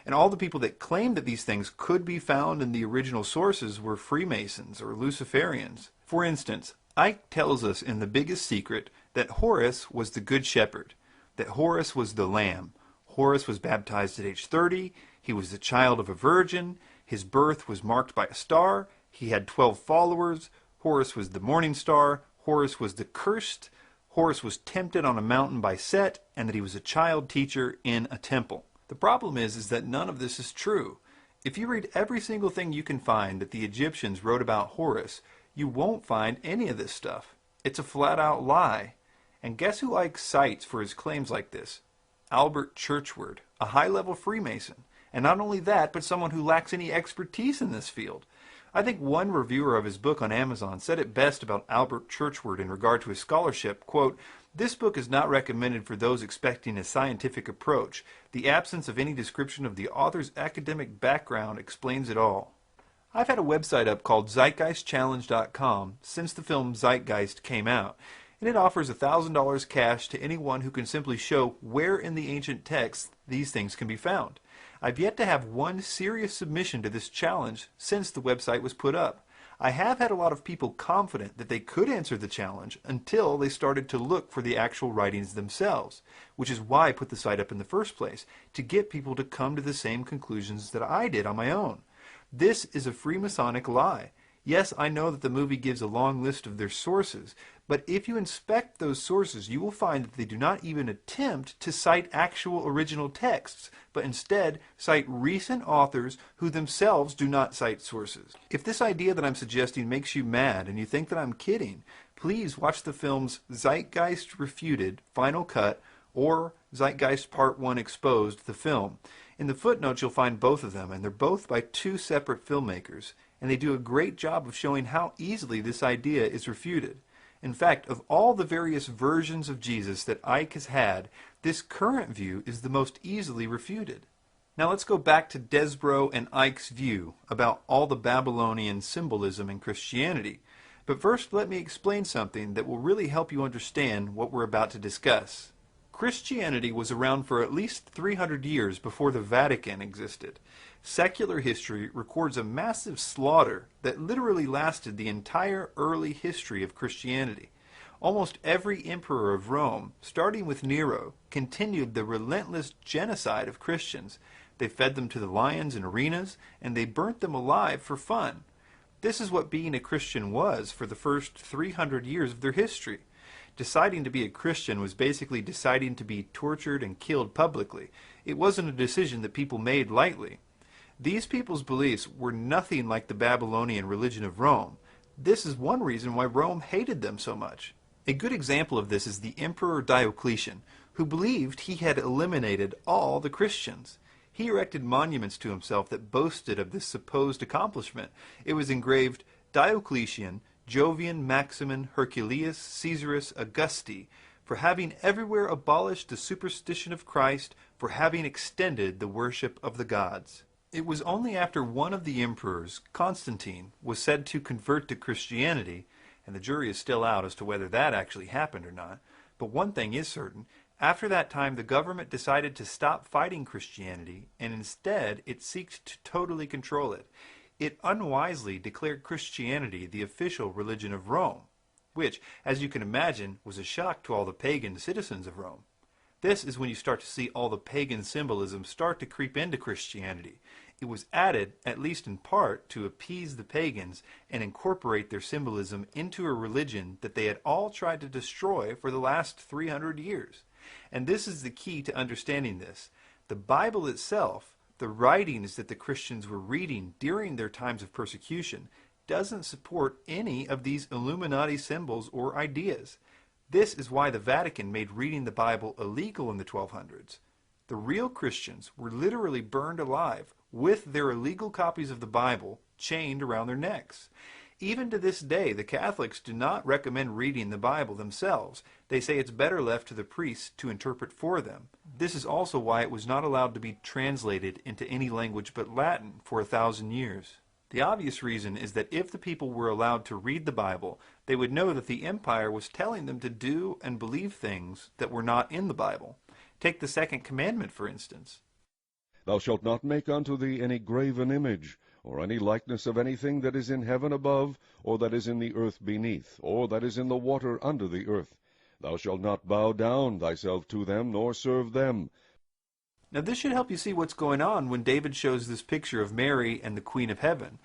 And all the people that claimed that these things could be found in the original sources were Freemasons or Luciferians. For instance, Icke tells us in The Biggest Secret that Horus was the Good Shepherd, that Horus was the Lamb. Horus was baptized at age 30, he was the child of a virgin, his birth was marked by a star, he had 12 followers, Horus was the morning star, Horus was the cursed, Horus was tempted on a mountain by Set, and that he was a child teacher in a temple. The problem is that none of this is true. If you read every single thing you can find that the Egyptians wrote about Horus, you won't find any of this stuff. It's a flat-out lie. And guess who Icke cites for his claims like this? Albert Churchward, a high-level Freemason. And not only that, but someone who lacks any expertise in this field. I think one reviewer of his book on Amazon said it best about Albert Churchward in regard to his scholarship, quote, This book is not recommended for those expecting a scientific approach. The absence of any description of the author's academic background explains it all. I've had a website up called ZeitgeistChallenge.com since the film Zeitgeist came out, and it offers $1,000 cash to anyone who can simply show where in the ancient texts these things can be found. I've yet to have one serious submission to this challenge since the website was put up. I have had a lot of people confident that they could answer the challenge until they started to look for the actual writings themselves, which is why I put the site up in the first place, to get people to come to the same conclusions that I did on my own. This is a Freemasonic lie. Yes, I know that the movie gives a long list of their sources, but if you inspect those sources, you will find that they do not even attempt to cite actual original texts, but instead cite recent authors who themselves do not cite sources. If this idea that I'm suggesting makes you mad and you think that I'm kidding, please watch the films Zeitgeist Refuted, Final Cut, or Zeitgeist Part 1 Exposed, the film. In the footnotes you'll find both of them, and they're both by two separate filmmakers, and they do a great job of showing how easily this idea is refuted. In fact, of all the various versions of Jesus that Icke has had, this current view is the most easily refuted. Now let's go back to Desborough and Icke's view about all the Babylonian symbolism in Christianity. But first, let me explain something that will really help you understand what we're about to discuss. Christianity was around for at least 300 years before the Vatican existed. Secular history records a massive slaughter that literally lasted the entire early history of Christianity. Almost every emperor of Rome, starting with Nero, continued the relentless genocide of Christians. They fed them to the lions in arenas, and they burnt them alive for fun. This is what being a Christian was for the first 300 years of their history. Deciding to be a Christian was basically deciding to be tortured and killed publicly. It wasn't a decision that people made lightly. These people's beliefs were nothing like the Babylonian religion of Rome. This is one reason why Rome hated them so much. A good example of this is the Emperor Diocletian, who believed he had eliminated all the Christians. He erected monuments to himself that boasted of this supposed accomplishment. It was engraved, Diocletian, Jovian, Maximin, Herculeus, Caesarus, Augusti, for having everywhere abolished the superstition of Christ, for having extended the worship of the gods. It was only after one of the emperors, Constantine, was said to convert to Christianity, and the jury is still out as to whether that actually happened or not, but one thing is certain. After that time, the government decided to stop fighting Christianity, and instead it seeked to totally control it. It unwisely declared Christianity the official religion of Rome, which, as you can imagine, was a shock to all the pagan citizens of Rome. This is when you start to see all the pagan symbolism start to creep into Christianity. It was added, at least in part, to appease the pagans and incorporate their symbolism into a religion that they had all tried to destroy for the last 300 years. And this is the key to understanding this. The Bible itself, the writings that the Christians were reading during their times of persecution, doesn't support any of these Illuminati symbols or ideas. This is why the Vatican made reading the Bible illegal in the 1200s. The real Christians were literally burned alive with their illegal copies of the Bible chained around their necks. Even to this day, the Catholics do not recommend reading the Bible themselves. They say it's better left to the priests to interpret for them. This is also why it was not allowed to be translated into any language but Latin for 1,000 years. The obvious reason is that if the people were allowed to read the Bible, they would know that the empire was telling them to do and believe things that were not in the Bible. Take the second commandment, for instance. Thou shalt not make unto thee any graven image, or any likeness of anything that is in heaven above, or that is in the earth beneath, or that is in the water under the earth. Thou shalt not bow down thyself to them, nor serve them. Now this should help you see what's going on when David shows this picture of Mary and the Queen of Heaven.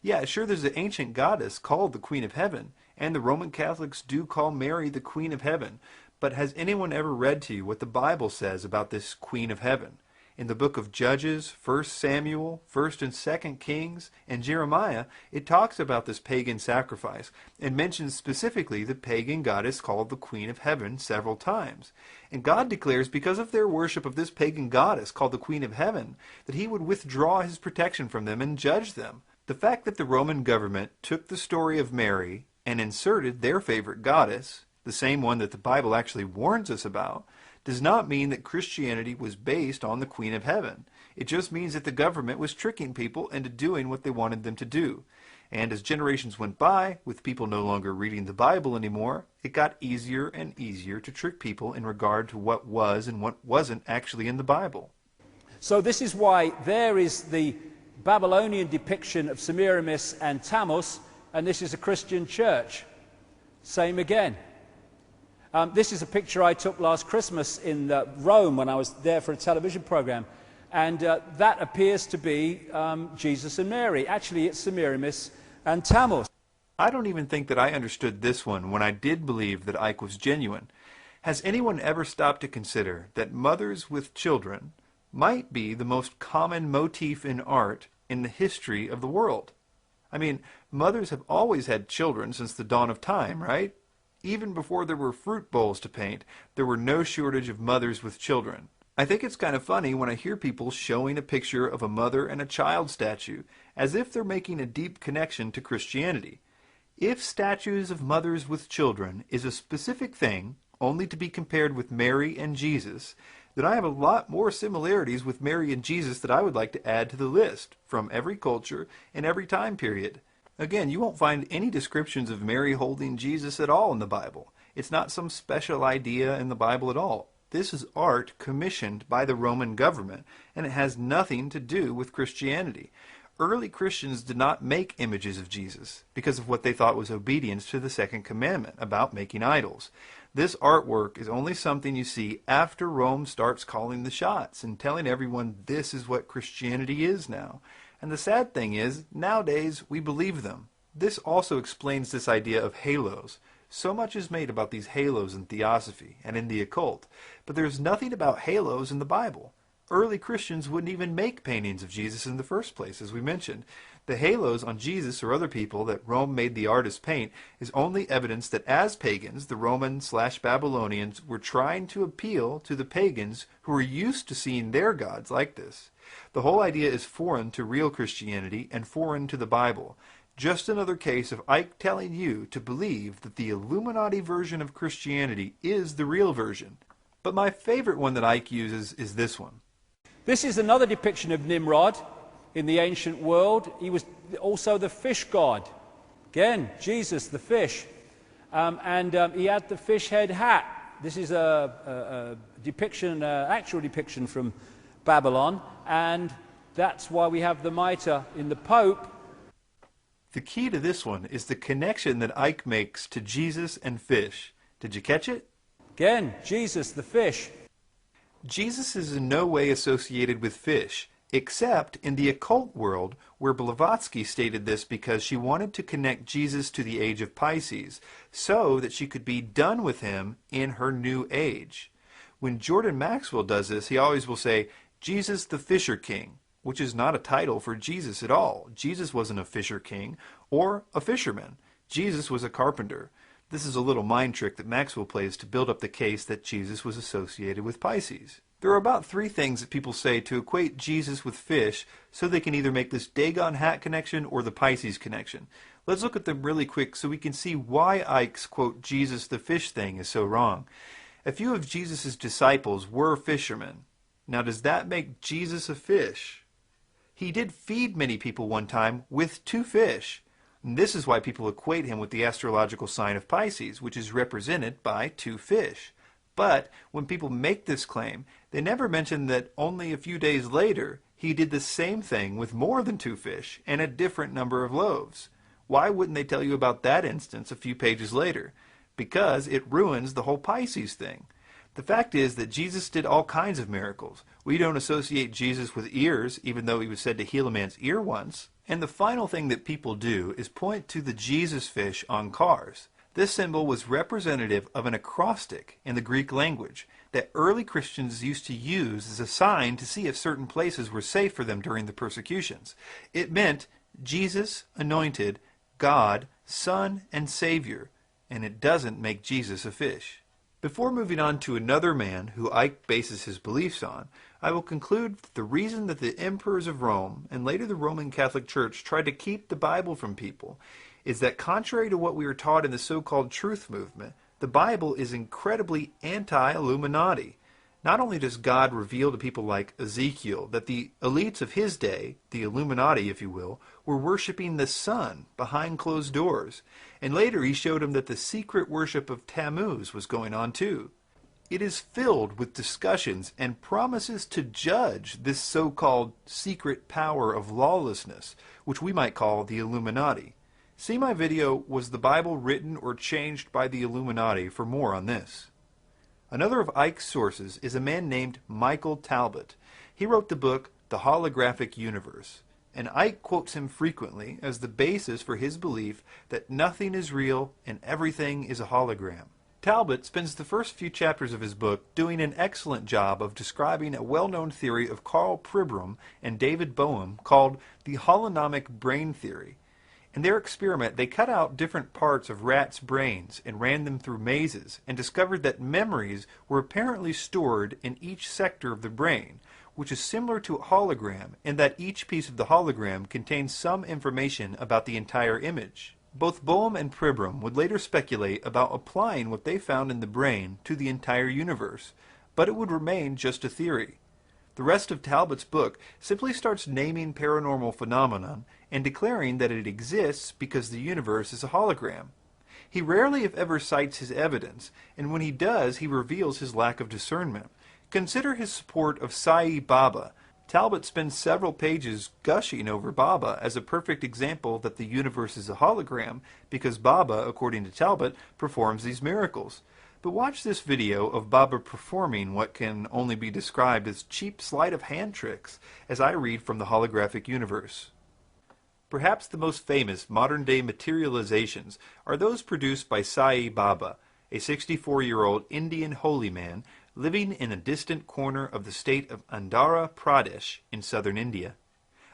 Yeah, sure, there's an ancient goddess called the Queen of Heaven, and the Roman Catholics do call Mary the Queen of Heaven. But has anyone ever read to you what the Bible says about this Queen of Heaven? In the book of Judges, 1 Samuel, 1 and 2 Kings, and Jeremiah, it talks about this pagan sacrifice and mentions specifically the pagan goddess called the Queen of Heaven several times. And God declares because of their worship of this pagan goddess called the Queen of Heaven that he would withdraw his protection from them and judge them. The fact that the Roman government took the story of Mary and inserted their favorite goddess, the same one that the Bible actually warns us about, does not mean that Christianity was based on the Queen of Heaven. It just means that the government was tricking people into doing what they wanted them to do. And as generations went by, with people no longer reading the Bible anymore, it got easier and easier to trick people in regard to what was and what wasn't actually in the Bible. So this is why there is the Babylonian depiction of Semiramis and Tammuz, and this is a Christian church. Same again. This is a picture I took last Christmas in Rome when I was there for a television program, and that appears to be Jesus and Mary. Actually, it's Semiramis and Tammuz. I don't even think that I understood this one when I did believe that Icke was genuine. Has anyone ever stopped to consider that mothers with children might be the most common motif in art in the history of the world? I mean, mothers have always had children since the dawn of time, right? Even before there were fruit bowls to paint, there were no shortage of mothers with children. I think it's kind of funny when I hear people showing a picture of a mother and a child statue, as if they're making a deep connection to Christianity. If statues of mothers with children is a specific thing, only to be compared with Mary and Jesus, then I have a lot more similarities with Mary and Jesus that I would like to add to the list, from every culture and every time period. Again, you won't find any descriptions of Mary holding Jesus at all in the Bible. It's not some special idea in the Bible at all. This is art commissioned by the Roman government, and it has nothing to do with Christianity. Early Christians did not make images of Jesus because of what they thought was obedience to the second commandment about making idols. This artwork is only something you see after Rome starts calling the shots and telling everyone this is what Christianity is now. And the sad thing is, nowadays we believe them. This also explains this idea of halos. So much is made about these halos in theosophy and in the occult, but there's nothing about halos in the Bible. Early Christians wouldn't even make paintings of Jesus in the first place, as we mentioned. The halos on Jesus or other people that Rome made the artists paint is only evidence that as pagans, the Roman/Babylonians were trying to appeal to the pagans who were used to seeing their gods like this. The whole idea is foreign to real Christianity and foreign to the Bible. Just another case of Icke telling you to believe that the Illuminati version of Christianity is the real version. But my favorite one that Icke uses is this one. This is another depiction of Nimrod in the ancient world. He was also the fish god. Again, Jesus, the fish. He had the fish head hat. This is a depiction, actual depiction from Babylon, and that's why we have the mitre in the Pope. The key to this one is the connection that Icke makes to Jesus and fish. Did you catch it? Again, Jesus, the fish. Jesus is in no way associated with fish, except in the occult world, where Blavatsky stated this because she wanted to connect Jesus to the age of Pisces, so that she could be done with him in her new age. When Jordan Maxwell does this, he always will say, Jesus the Fisher King, which is not a title for Jesus at all. Jesus wasn't a fisher king or a fisherman. Jesus was a carpenter. This is a little mind trick that Maxwell plays to build up the case that Jesus was associated with Pisces. There are about 3 things that people say to equate Jesus with fish so they can either make this Dagon hat connection or the Pisces connection. Let's look at them really quick so we can see why Icke's, quote, Jesus the fish thing is so wrong. A few of Jesus' disciples were fishermen. Now does that make Jesus a fish? He did feed many people one time with 2 fish. And this is why people equate him with the astrological sign of Pisces, which is represented by 2 fish. But when people make this claim, they never mention that only a few days later he did the same thing with more than 2 fish and a different number of loaves. Why wouldn't they tell you about that instance a few pages later? Because it ruins the whole Pisces thing. The fact is that Jesus did all kinds of miracles. We don't associate Jesus with ears, even though he was said to heal a man's ear once. And the final thing that people do is point to the Jesus fish on cars. This symbol was representative of an acrostic in the Greek language that early Christians used to use as a sign to see if certain places were safe for them during the persecutions. It meant Jesus, anointed, God, Son, and Savior, and it doesn't make Jesus a fish. Before moving on to another man who Icke bases his beliefs on, I will conclude that the reason that the emperors of Rome and later the Roman Catholic Church tried to keep the Bible from people is that contrary to what we were taught in the so-called truth movement, the Bible is incredibly anti-Illuminati. Not only does God reveal to people like Ezekiel that the elites of his day, the Illuminati if you will, were worshiping the sun behind closed doors, and later he showed him that the secret worship of Tammuz was going on too. It is filled with discussions and promises to judge this so-called secret power of lawlessness, which we might call the Illuminati. See my video, Was the Bible Written or Changed by the Illuminati, for more on this. Another of Icke's sources is a man named Michael Talbot. He wrote the book The Holographic Universe, and Icke quotes him frequently as the basis for his belief that nothing is real and everything is a hologram. Talbot spends the first few chapters of his book doing an excellent job of describing a well-known theory of Karl Pribram and David Bohm called the holonomic brain theory. In their experiment, they cut out different parts of rats' brains and ran them through mazes and discovered that memories were apparently stored in each sector of the brain, which is similar to a hologram in that each piece of the hologram contains some information about the entire image. Both Bohm and Pribram would later speculate about applying what they found in the brain to the entire universe. but it would remain just a theory. The rest of Talbot's book simply starts naming paranormal phenomenon and declaring that it exists because the universe is a hologram. He rarely if ever cites his evidence, and when he does, he reveals his lack of discernment. Consider his support of Sai Baba. Talbot spends several pages gushing over Baba as a perfect example that the universe is a hologram because Baba, according to Talbot, performs these miracles. But watch this video of Baba performing what can only be described as cheap sleight of hand tricks as I read from the holographic universe. Perhaps the most famous modern-day materializations are those produced by Sai Baba, a 64-year-old Indian holy man living in a distant corner of the state of Andhra Pradesh in southern India.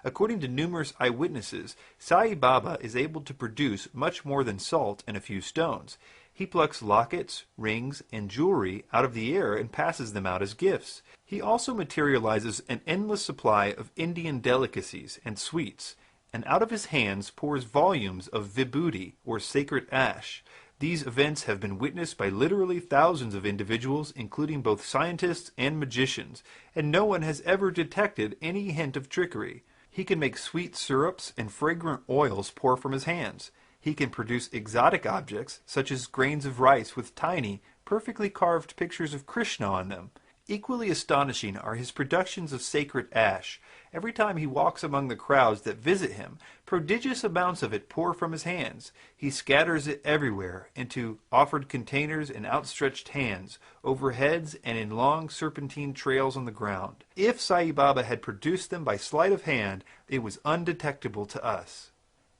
According to numerous eyewitnesses, Sai Baba is able to produce much more than salt and a few stones. He plucks lockets, rings, and jewelry out of the air and passes them out as gifts. He also materializes an endless supply of Indian delicacies and sweets, and out of his hands pours volumes of vibhuti, or sacred ash. These events have been witnessed by literally thousands of individuals, including both scientists and magicians, and no one has ever detected any hint of trickery. He can make sweet syrups and fragrant oils pour from his hands. He can produce exotic objects, such as grains of rice with tiny, perfectly carved pictures of Krishna on them. Equally astonishing are his productions of sacred ash. Every time he walks among the crowds that visit him, prodigious amounts of it pour from his hands. He scatters it everywhere, into offered containers and outstretched hands, over heads and in long serpentine trails on the ground. If Sai Baba had produced them by sleight of hand, it was undetectable to us.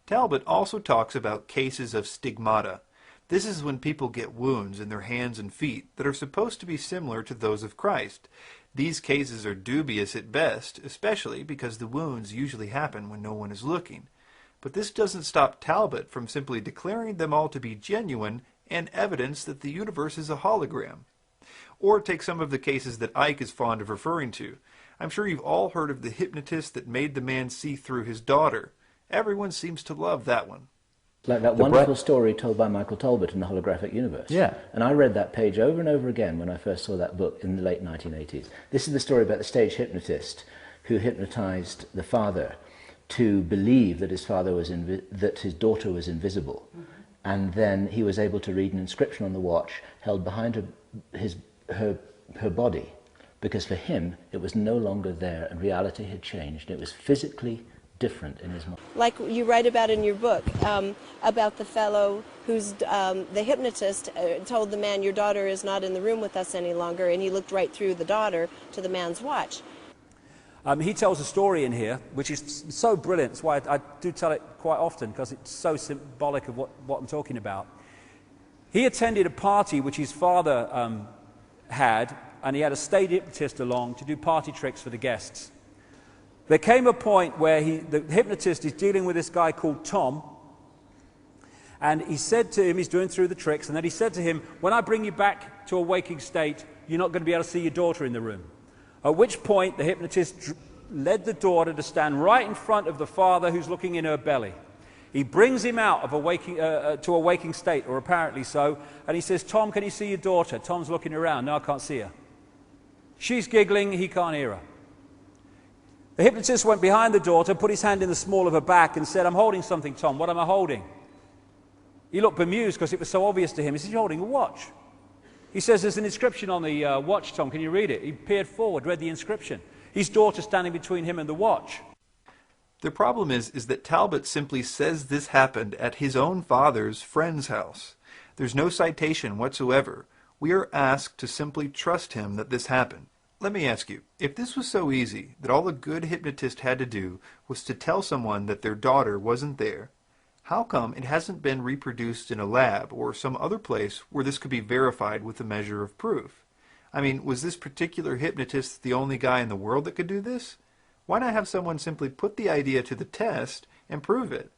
Talbot also talks about cases of stigmata. This is when people get wounds in their hands and feet that are supposed to be similar to those of Christ. These cases are dubious at best, especially because the wounds usually happen when no one is looking. But this doesn't stop Talbot from simply declaring them all to be genuine and evidence that the universe is a hologram. Or take some of the cases that Icke is fond of referring to. I'm sure you've all heard of the hypnotist that made the man see through his daughter. Everyone seems to love that one. Like that wonderful story told by Michael Talbot in the Holographic Universe. Yeah. And I read that page over and over again when I first saw that book in the late 1980s. This is the story about the stage hypnotist who hypnotized the father to believe that his daughter was invisible. Mm-hmm. And then he was able to read an inscription on the watch held behind her body, because for him it was no longer there and reality had changed. It was physically different in his mind. Like you write about in your book, about the fellow who's the hypnotist told the man, your daughter is not in the room with us any longer, and he looked right through the daughter to the man's watch. He tells a story in here which is so brilliant. That's why I do tell it quite often, because it's so symbolic of what I'm talking about. He attended a party which his father had, and he had a stage hypnotist along to do party tricks for the guests. There came a point where the hypnotist is dealing with this guy called Tom, and he said to him, he's doing through the tricks, and then he said to him, when I bring you back to a waking state, you're not going to be able to see your daughter in the room. At which point the hypnotist led the daughter to stand right in front of the father who's looking in her belly. He brings him out of to a waking state, or apparently so, and he says, Tom, can you see your daughter? Tom's looking around. No, I can't see her. She's giggling, he can't hear her. The hypnotist went behind the daughter, put his hand in the small of her back and said, I'm holding something, Tom. What am I holding? He looked bemused because it was so obvious to him. He said, you're holding a watch. He says, there's an inscription on the watch, Tom. Can you read it? He peered forward, read the inscription. His daughter standing between him and the watch. The problem is that Talbot simply says this happened at his own father's friend's house. There's no citation whatsoever. We are asked to simply trust him that this happened. Let me ask you, if this was so easy that all a good hypnotist had to do was to tell someone that their daughter wasn't there, how come it hasn't been reproduced in a lab or some other place where this could be verified with a measure of proof? I mean, was this particular hypnotist the only guy in the world that could do this? Why not have someone simply put the idea to the test and prove it?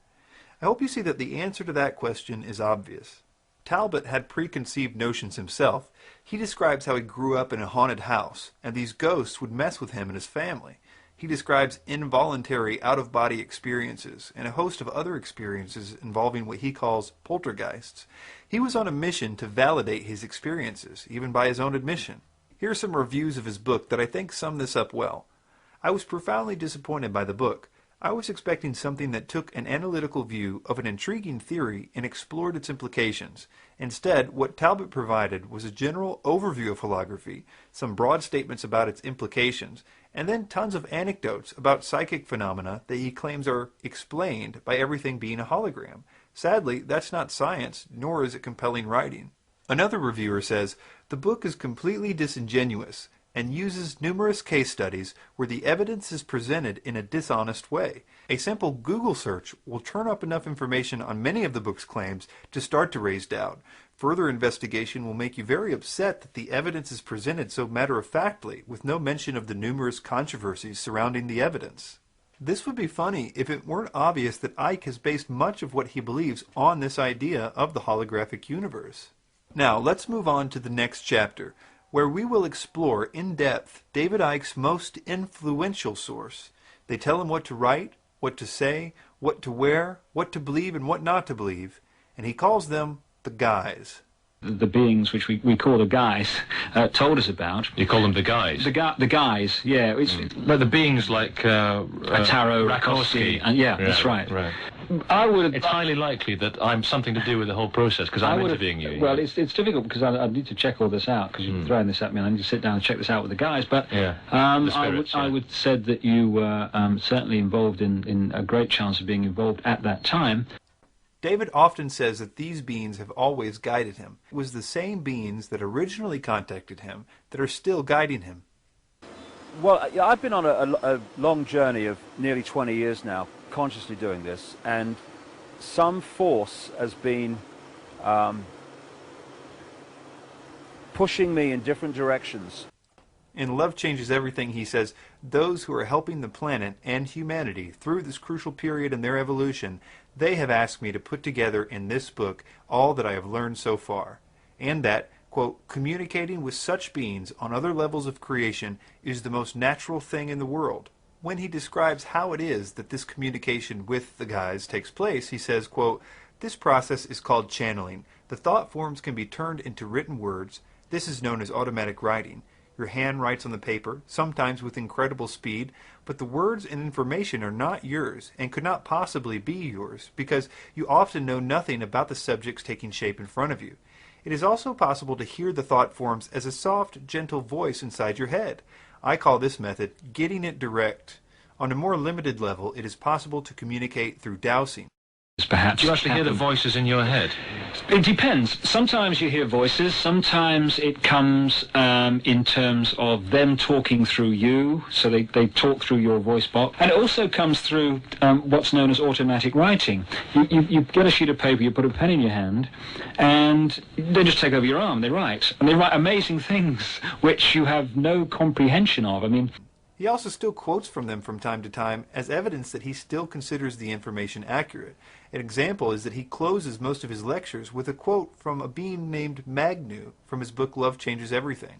I hope you see that the answer to that question is obvious. Talbot had preconceived notions himself. He describes how he grew up in a haunted house, and these ghosts would mess with him and his family. He describes involuntary out-of-body experiences and a host of other experiences involving what he calls poltergeists. He was on a mission to validate his experiences, even by his own admission. Here are some reviews of his book that I think sum this up well. I was profoundly disappointed by the book. I was expecting something that took an analytical view of an intriguing theory and explored its implications. Instead, what Talbot provided was a general overview of holography, some broad statements about its implications, and then tons of anecdotes about psychic phenomena that he claims are explained by everything being a hologram. Sadly, that's not science, nor is it compelling writing. Another reviewer says, the book is completely disingenuous and uses numerous case studies where the evidence is presented in a dishonest way. A simple Google search will turn up enough information on many of the book's claims to start to raise doubt. Further investigation will make you very upset that the evidence is presented so matter-of-factly, with no mention of the numerous controversies surrounding the evidence. This would be funny if it weren't obvious that Icke has based much of what he believes on this idea of the holographic universe. Now, let's move on to the next chapter, where we will explore in depth David Icke's most influential source. They tell him what to write, what to say, what to wear, what to believe and what not to believe, and he calls them the guys. The beings which we call the guys told us about. You call them the guys? The guys, yeah. But the beings like Taro, Rakowski. And yeah, that's right. It's highly likely that I'm something to do with the whole process because I'm interviewing you. Well, it's difficult because I need to check all this out because you're throwing this at me and I need to sit down and check this out with the guys. But I would said that you were certainly involved in a great chance of being involved at that time. David often says that these beings have always guided him. It was the same beings that originally contacted him that are still guiding him. Well, I've been on a long journey of nearly 20 years now, consciously doing this, and some force has been pushing me in different directions. In Love Changes Everything, he says, those who are helping the planet and humanity through this crucial period in their evolution, they have asked me to put together in this book all that I have learned so far, and that, quote, communicating with such beings on other levels of creation is the most natural thing in the world. When he describes how it is that this communication with the guys takes place, he says, quote, this process is called channeling. The thought forms can be turned into written words. This is known as automatic writing. Your hand writes on the paper, sometimes with incredible speed, but the words and information are not yours and could not possibly be yours because you often know nothing about the subjects taking shape in front of you. It is also possible to hear the thought forms as a soft, gentle voice inside your head. I call this method getting it direct. On a more limited level, it is possible to communicate through dowsing. Perhaps do you actually hear the voices in your head? It depends. Sometimes you hear voices, sometimes it comes in terms of them talking through you, so they talk through your voice box, and it also comes through what's known as automatic writing. You get a sheet of paper, you put a pen in your hand, and they just take over your arm, they write. And they write amazing things which you have no comprehension of. I mean, he also still quotes from them from time to time as evidence that he still considers the information accurate. An example is that he closes most of his lectures with a quote from a being named Magnu from his book Love Changes Everything.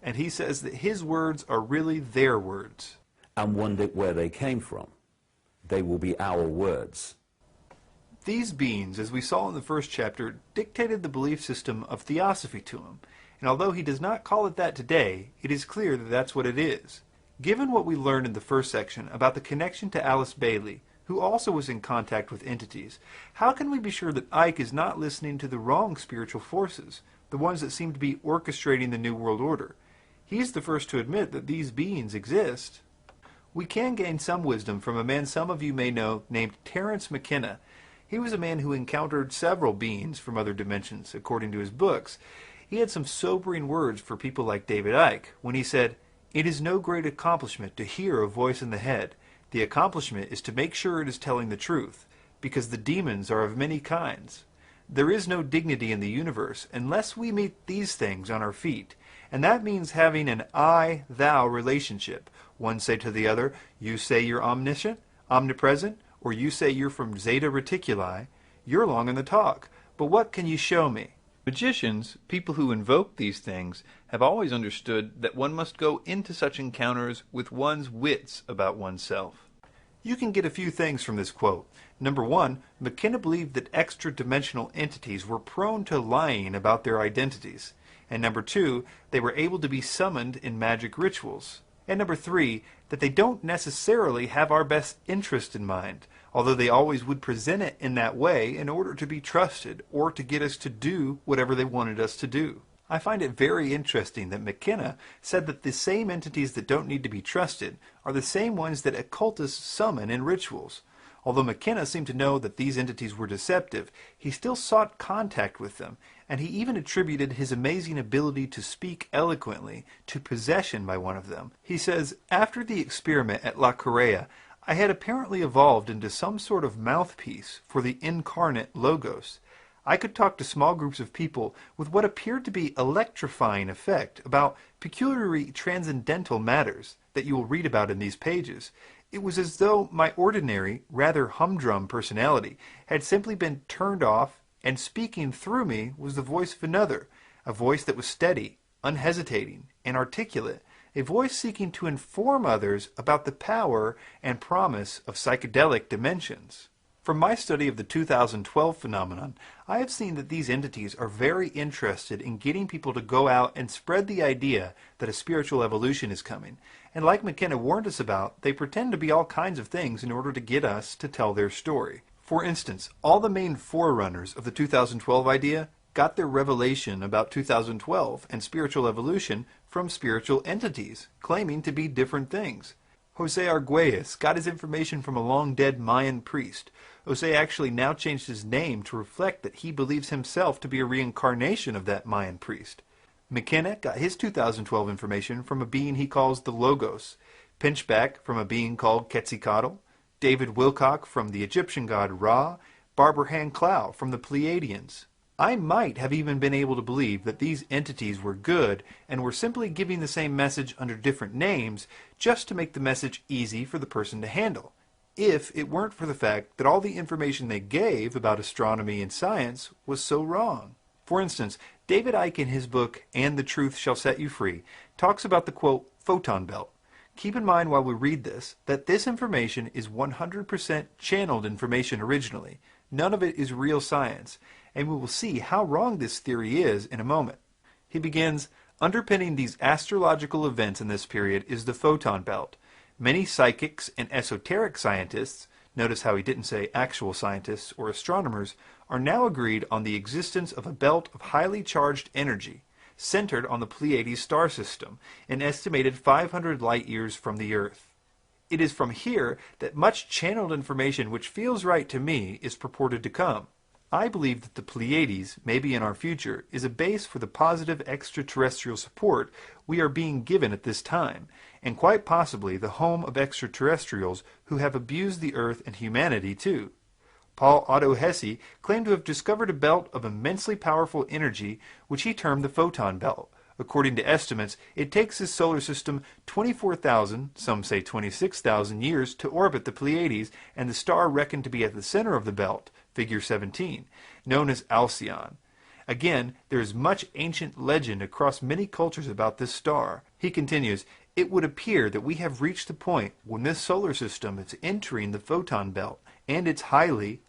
And he says that his words are really their words. And wonder where they came from. They will be our words. These beings, as we saw in the first chapter, dictated the belief system of theosophy to him. And although he does not call it that today, it is clear that that's what it is. Given what we learned in the first section about the connection to Alice Bailey, who also was in contact with entities, how can we be sure that Icke is not listening to the wrong spiritual forces, the ones that seem to be orchestrating the New World Order? He's the first to admit that these beings exist. We can gain some wisdom from a man some of you may know named Terence McKenna. He was a man who encountered several beings from other dimensions, according to his books. He had some sobering words for people like David Icke when he said, "It is no great accomplishment to hear a voice in the head. The accomplishment is to make sure it is telling the truth, because the demons are of many kinds. There is no dignity in the universe unless we meet these things on our feet, and that means having an I-thou relationship. One say to the other, you say you're omniscient, omnipresent, or you say you're from Zeta Reticuli. You're long in the talk, but what can you show me?" Magicians, people who invoke these things, have always understood that one must go into such encounters with one's wits about oneself. You can get a few things from this quote. Number one, McKenna believed that extra-dimensional entities were prone to lying about their identities. And number 2, they were able to be summoned in magic rituals. And number 3, that they don't necessarily have our best interest in mind, although they always would present it in that way in order to be trusted or to get us to do whatever they wanted us to do. I find it very interesting that McKenna said that the same entities that don't need to be trusted are the same ones that occultists summon in rituals. Although McKenna seemed to know that these entities were deceptive, he still sought contact with them, and he even attributed his amazing ability to speak eloquently to possession by one of them. He says, "After the experiment at La Correa, I had apparently evolved into some sort of mouthpiece for the incarnate Logos. I could talk to small groups of people with what appeared to be electrifying effect about peculiarly transcendental matters that you will read about in these pages. It was as though my ordinary, rather humdrum personality had simply been turned off, and speaking through me was the voice of another, a voice that was steady, unhesitating, and articulate, a voice seeking to inform others about the power and promise of psychedelic dimensions." From my study of the 2012 phenomenon, I have seen that these entities are very interested in getting people to go out and spread the idea that a spiritual evolution is coming. And like McKenna warned us about, they pretend to be all kinds of things in order to get us to tell their story. For instance, all the main forerunners of the 2012 idea got their revelation about 2012 and spiritual evolution from spiritual entities, claiming to be different things. Jose Arguelles got his information from a long-dead Mayan priest. Jose actually now changed his name to reflect that he believes himself to be a reincarnation of that Mayan priest. McKenna got his 2012 information from a being he calls the Logos, Pinchback from a being called Quetzalcoatl, David Wilcock from the Egyptian god Ra, Barbara Hand Clow from the Pleiadians. I might have even been able to believe that these entities were good and were simply giving the same message under different names just to make the message easy for the person to handle, if it weren't for the fact that all the information they gave about astronomy and science was so wrong. For instance, David Icke in his book, And the Truth Shall Set You Free, talks about the, quote, photon belt. Keep in mind while we read this, that this information is 100% channeled information originally. None of it is real science, and we will see how wrong this theory is in a moment. He begins, underpinning these astrological events in this period is the photon belt. Many psychics and esoteric scientists, notice how he didn't say actual scientists or astronomers, are now agreed on the existence of a belt of highly charged energy, centered on the Pleiades star system, an estimated 500 light-years from the Earth. It is from here that much channeled information which feels right to me is purported to come. I believe that the Pleiades, maybe in our future, is a base for the positive extraterrestrial support we are being given at this time, and quite possibly the home of extraterrestrials who have abused the Earth and humanity too. Paul Otto Hesse claimed to have discovered a belt of immensely powerful energy which he termed the photon belt. According to estimates, it takes his solar system 24,000, some say 26,000 years to orbit the Pleiades and the star reckoned to be at the center of the belt, figure 17, known as Alcyon. Again, there is much ancient legend across many cultures about this star. He continues, it would appear that we have reached the point when this solar system is entering the photon belt and its highly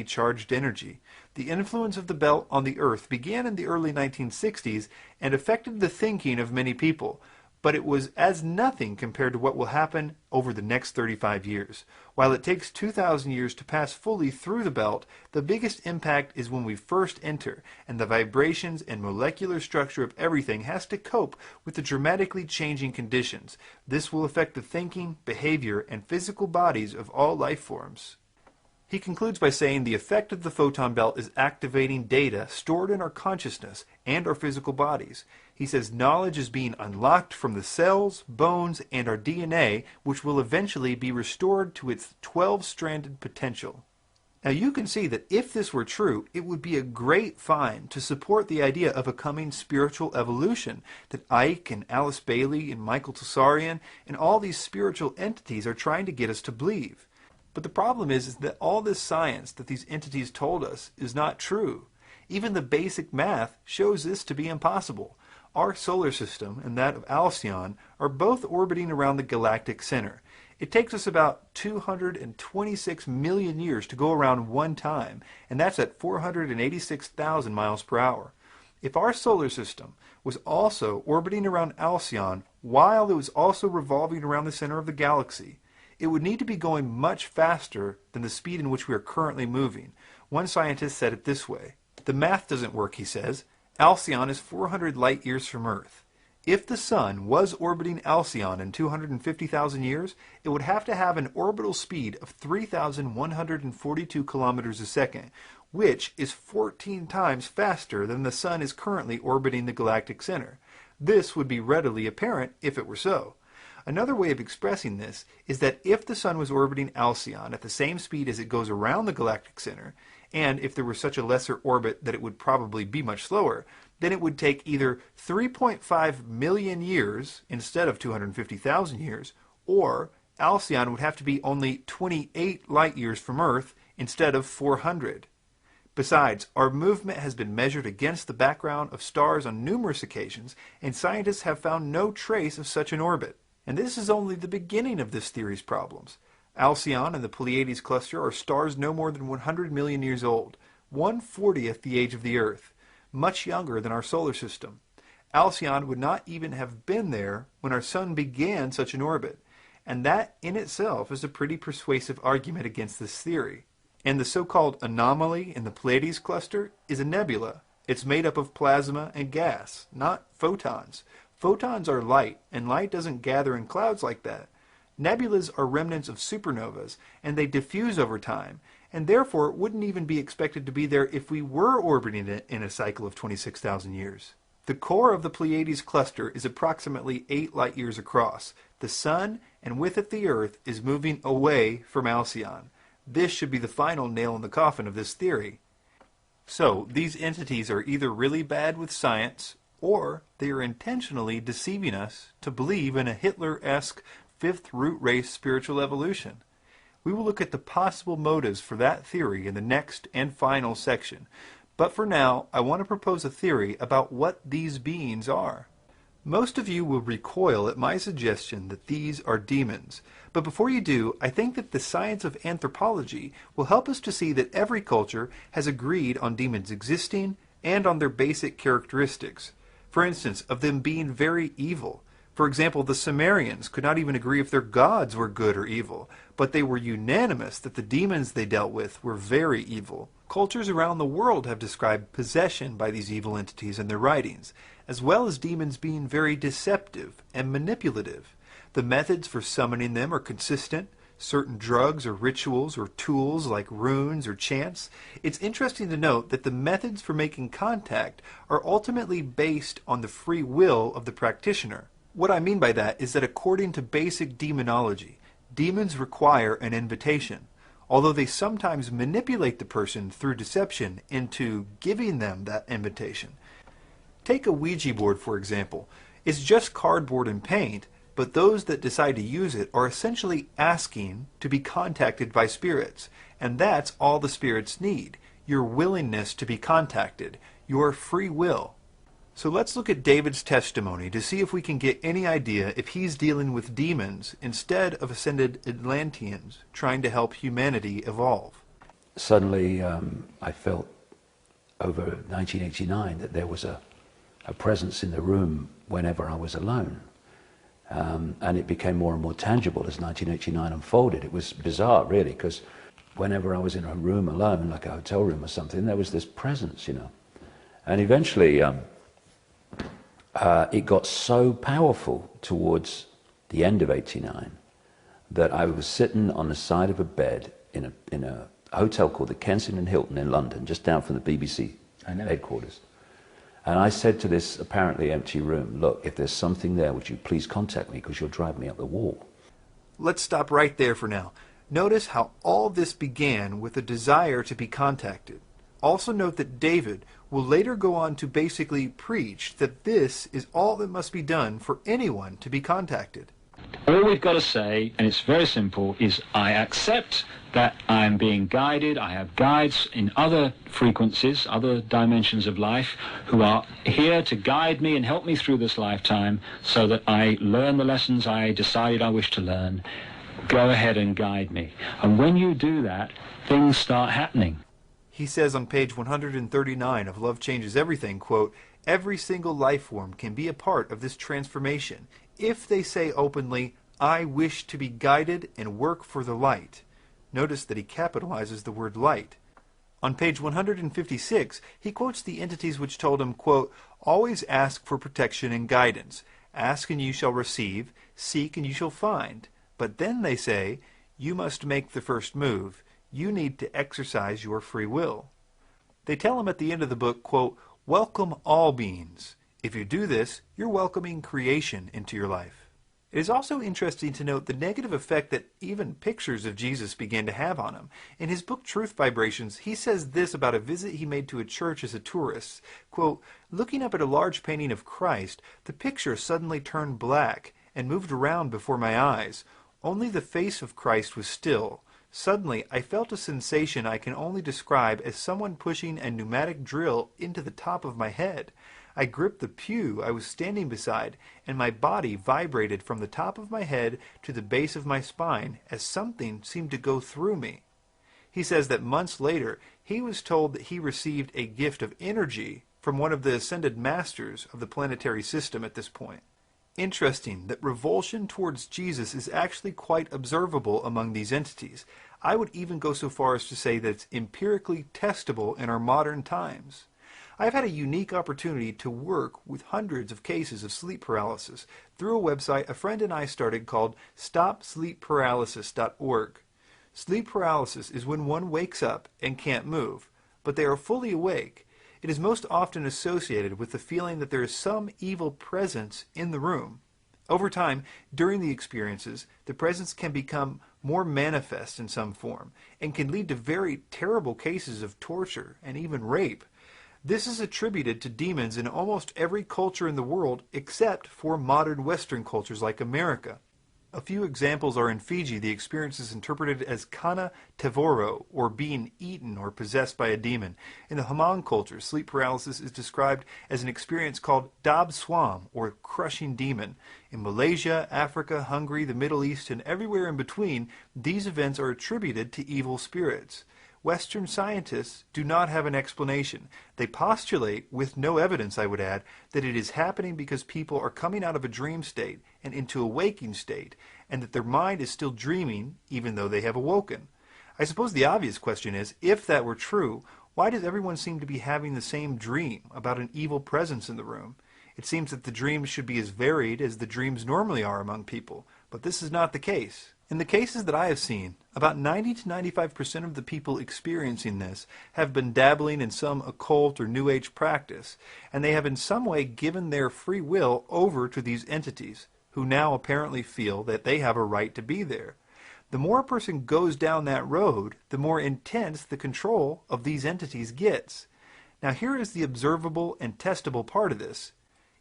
charged energy. The influence of the belt on the Earth began in the early 1960s and affected the thinking of many people, but it was as nothing compared to what will happen over the next 35 years. While it takes 2,000 years to pass fully through the belt, the biggest impact is when we first enter, and the vibrations and molecular structure of everything has to cope with the dramatically changing conditions. This will affect the thinking, behavior, and physical bodies of all life forms. He concludes by saying the effect of the photon belt is activating data stored in our consciousness and our physical bodies. He says knowledge is being unlocked from the cells, bones, and our DNA, which will eventually be restored to its 12-stranded potential. Now you can see that if this were true, it would be a great find to support the idea of a coming spiritual evolution that Icke and Alice Bailey and Michael Tsarian and all these spiritual entities are trying to get us to believe. But the problem is that all this science that these entities told us is not true. Even the basic math shows this to be impossible. Our solar system and that of Alcyon are both orbiting around the galactic center. It takes us about 226 million years to go around one time, and that's at 486,000 miles per hour. If our solar system was also orbiting around Alcyon while it was also revolving around the center of the galaxy, it would need to be going much faster than the speed in which we are currently moving. One scientist said it this way. The math doesn't work, he says. Alcyon is 400 light years from Earth. If the Sun was orbiting Alcyon in 250,000 years, it would have to have an orbital speed of 3,142 kilometers a second, which is 14 times faster than the Sun is currently orbiting the galactic center. This would be readily apparent if it were so. Another way of expressing this is that if the Sun was orbiting Alcyon at the same speed as it goes around the galactic center, and if there were such a lesser orbit that it would probably be much slower, then it would take either 3.5 million years instead of 250,000 years, or Alcyon would have to be only 28 light years from Earth instead of 400. Besides, our movement has been measured against the background of stars on numerous occasions, and scientists have found no trace of such an orbit. And this is only the beginning of this theory's problems. Alcyon and the Pleiades cluster are stars no more than 100 million years old, 1/40th the age of the Earth, much younger than our solar system. Alcyon would not even have been there when our Sun began such an orbit, and that in itself is a pretty persuasive argument against this theory. And the so-called anomaly in the Pleiades cluster is a nebula. It's made up of plasma and gas, not photons. Photons are light, and light doesn't gather in clouds like that. Nebulas are remnants of supernovas, and they diffuse over time, and therefore wouldn't even be expected to be there if we were orbiting it in a cycle of 26,000 years. The core of the Pleiades cluster is approximately 8 light years across. The Sun, and with it the Earth, is moving away from Alcyon. This should be the final nail in the coffin of this theory. So, these entities are either really bad with science, or they are intentionally deceiving us to believe in a Hitler-esque fifth root race spiritual evolution. We will look at the possible motives for that theory in the next and final section. But for now, I want to propose a theory about what these beings are. Most of you will recoil at my suggestion that these are demons. But before you do, I think that the science of anthropology will help us to see that every culture has agreed on demons existing and on their basic characteristics. For instance, of them being very evil. For example, the Sumerians could not even agree if their gods were good or evil, but they were unanimous that the demons they dealt with were very evil. Cultures around the world have described possession by these evil entities in their writings, as well as demons being very deceptive and manipulative. The methods for summoning them are consistent. Certain drugs or rituals or tools like runes or chants. It's interesting to note that the methods for making contact are ultimately based on the free will of the practitioner. What I mean by that is that according to basic demonology, demons require an invitation, although they sometimes manipulate the person through deception into giving them that invitation. Take a Ouija board, for example. It's just cardboard and paint, but those that decide to use it are essentially asking to be contacted by spirits, and that's all the spirits need, your willingness to be contacted, your free will. So let's look at David's testimony to see if we can get any idea if he's dealing with demons instead of ascended Atlanteans trying to help humanity evolve. Suddenly I felt over 1989 that there was a presence in the room whenever I was alone. And it became more and more tangible as 1989 unfolded. It was bizarre, really, because whenever I was in a room alone, like a hotel room or something, there was this presence, you know. And eventually it got so powerful towards the end of '89 that I was sitting on the side of a bed in a hotel called the Kensington Hilton in London, just down from the BBC headquarters. And I said to this apparently empty room, look, if there's something there, would you please contact me because you'll drive me up the wall. Let's stop right there for now. Notice how all this began with a desire to be contacted. Also note that David will later go on to basically preach that this is all that must be done for anyone to be contacted. All we've got to say, and it's very simple, is I accept that I am being guided. I have guides in other frequencies, other dimensions of life, who are here to guide me and help me through this lifetime so that I learn the lessons I decided I wish to learn. Go ahead and guide me. And when you do that, things start happening. He says on page 139 of Love Changes Everything, quote, Every single life form can be a part of this transformation if they say openly, I wish to be guided and work for the light. Notice that he capitalizes the word light. On page 156, he quotes the entities which told him, quote, always ask for protection and guidance. Ask and you shall receive, seek and you shall find. But then they say, you must make the first move. You need to exercise your free will. They tell him at the end of the book, quote, welcome all beings. If you do this, you're welcoming creation into your life. It is also interesting to note the negative effect that even pictures of Jesus began to have on him. In his book Truth Vibrations, he says this about a visit he made to a church as a tourist. Quote, looking up at a large painting of Christ, the picture suddenly turned black and moved around before my eyes. Only the face of Christ was still. Suddenly, I felt a sensation I can only describe as someone pushing a pneumatic drill into the top of my head. I gripped the pew I was standing beside, and my body vibrated from the top of my head to the base of my spine as something seemed to go through me. He says that months later, he was told that he received a gift of energy from one of the ascended masters of the planetary system at this point. Interesting that revulsion towards Jesus is actually quite observable among these entities. I would even go so far as to say that it's empirically testable in our modern times. I've had a unique opportunity to work with hundreds of cases of sleep paralysis through a website a friend and I started called StopSleepParalysis.org. Sleep paralysis is when one wakes up and can't move, but they are fully awake. It is most often associated with the feeling that there is some evil presence in the room. Over time, during the experiences, the presence can become more manifest in some form and can lead to very terrible cases of torture and even rape. This is attributed to demons in almost every culture in the world except for modern Western cultures like America. A few examples are in Fiji. The experience is interpreted as kana tevoro, or being eaten or possessed by a demon. In the Hmong culture, sleep paralysis is described as an experience called dab swam, or crushing demon. In Malaysia, Africa, Hungary, the Middle East, and everywhere in between, these events are attributed to evil spirits. Western scientists do not have an explanation. They postulate, with no evidence I would add, that it is happening because people are coming out of a dream state and into a waking state, and that their mind is still dreaming even though they have awoken. I suppose the obvious question is, if that were true, why does everyone seem to be having the same dream about an evil presence in the room? It seems that the dreams should be as varied as the dreams normally are among people, but this is not the case. In the cases that I have seen, about 90 to 95% of the people experiencing this have been dabbling in some occult or New Age practice, and they have in some way given their free will over to these entities, who now apparently feel that they have a right to be there. The more a person goes down that road, the more intense the control of these entities gets. Now here is the observable and testable part of this.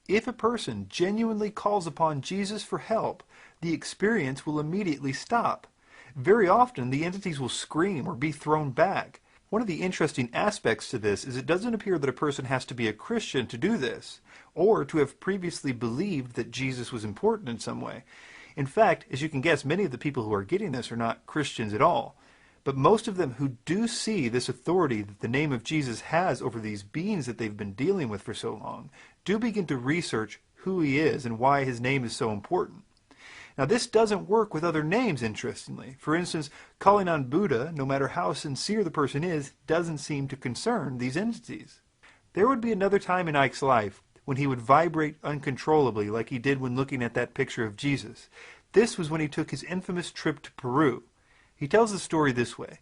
If a person genuinely calls upon Jesus for help, the experience will immediately stop. Very often, the entities will scream or be thrown back. One of the interesting aspects to this is it doesn't appear that a person has to be a Christian to do this, or to have previously believed that Jesus was important in some way. In fact, as you can guess, many of the people who are getting this are not Christians at all. But most of them who do see this authority that the name of Jesus has over these beings that they've been dealing with for so long, do begin to research who he is and why his name is so important. Now this doesn't work with other names, interestingly. For instance, calling on Buddha, no matter how sincere the person is, doesn't seem to concern these entities. There would be another time in Icke's life when he would vibrate uncontrollably like he did when looking at that picture of Jesus. This was when he took his infamous trip to Peru. He tells the story this way.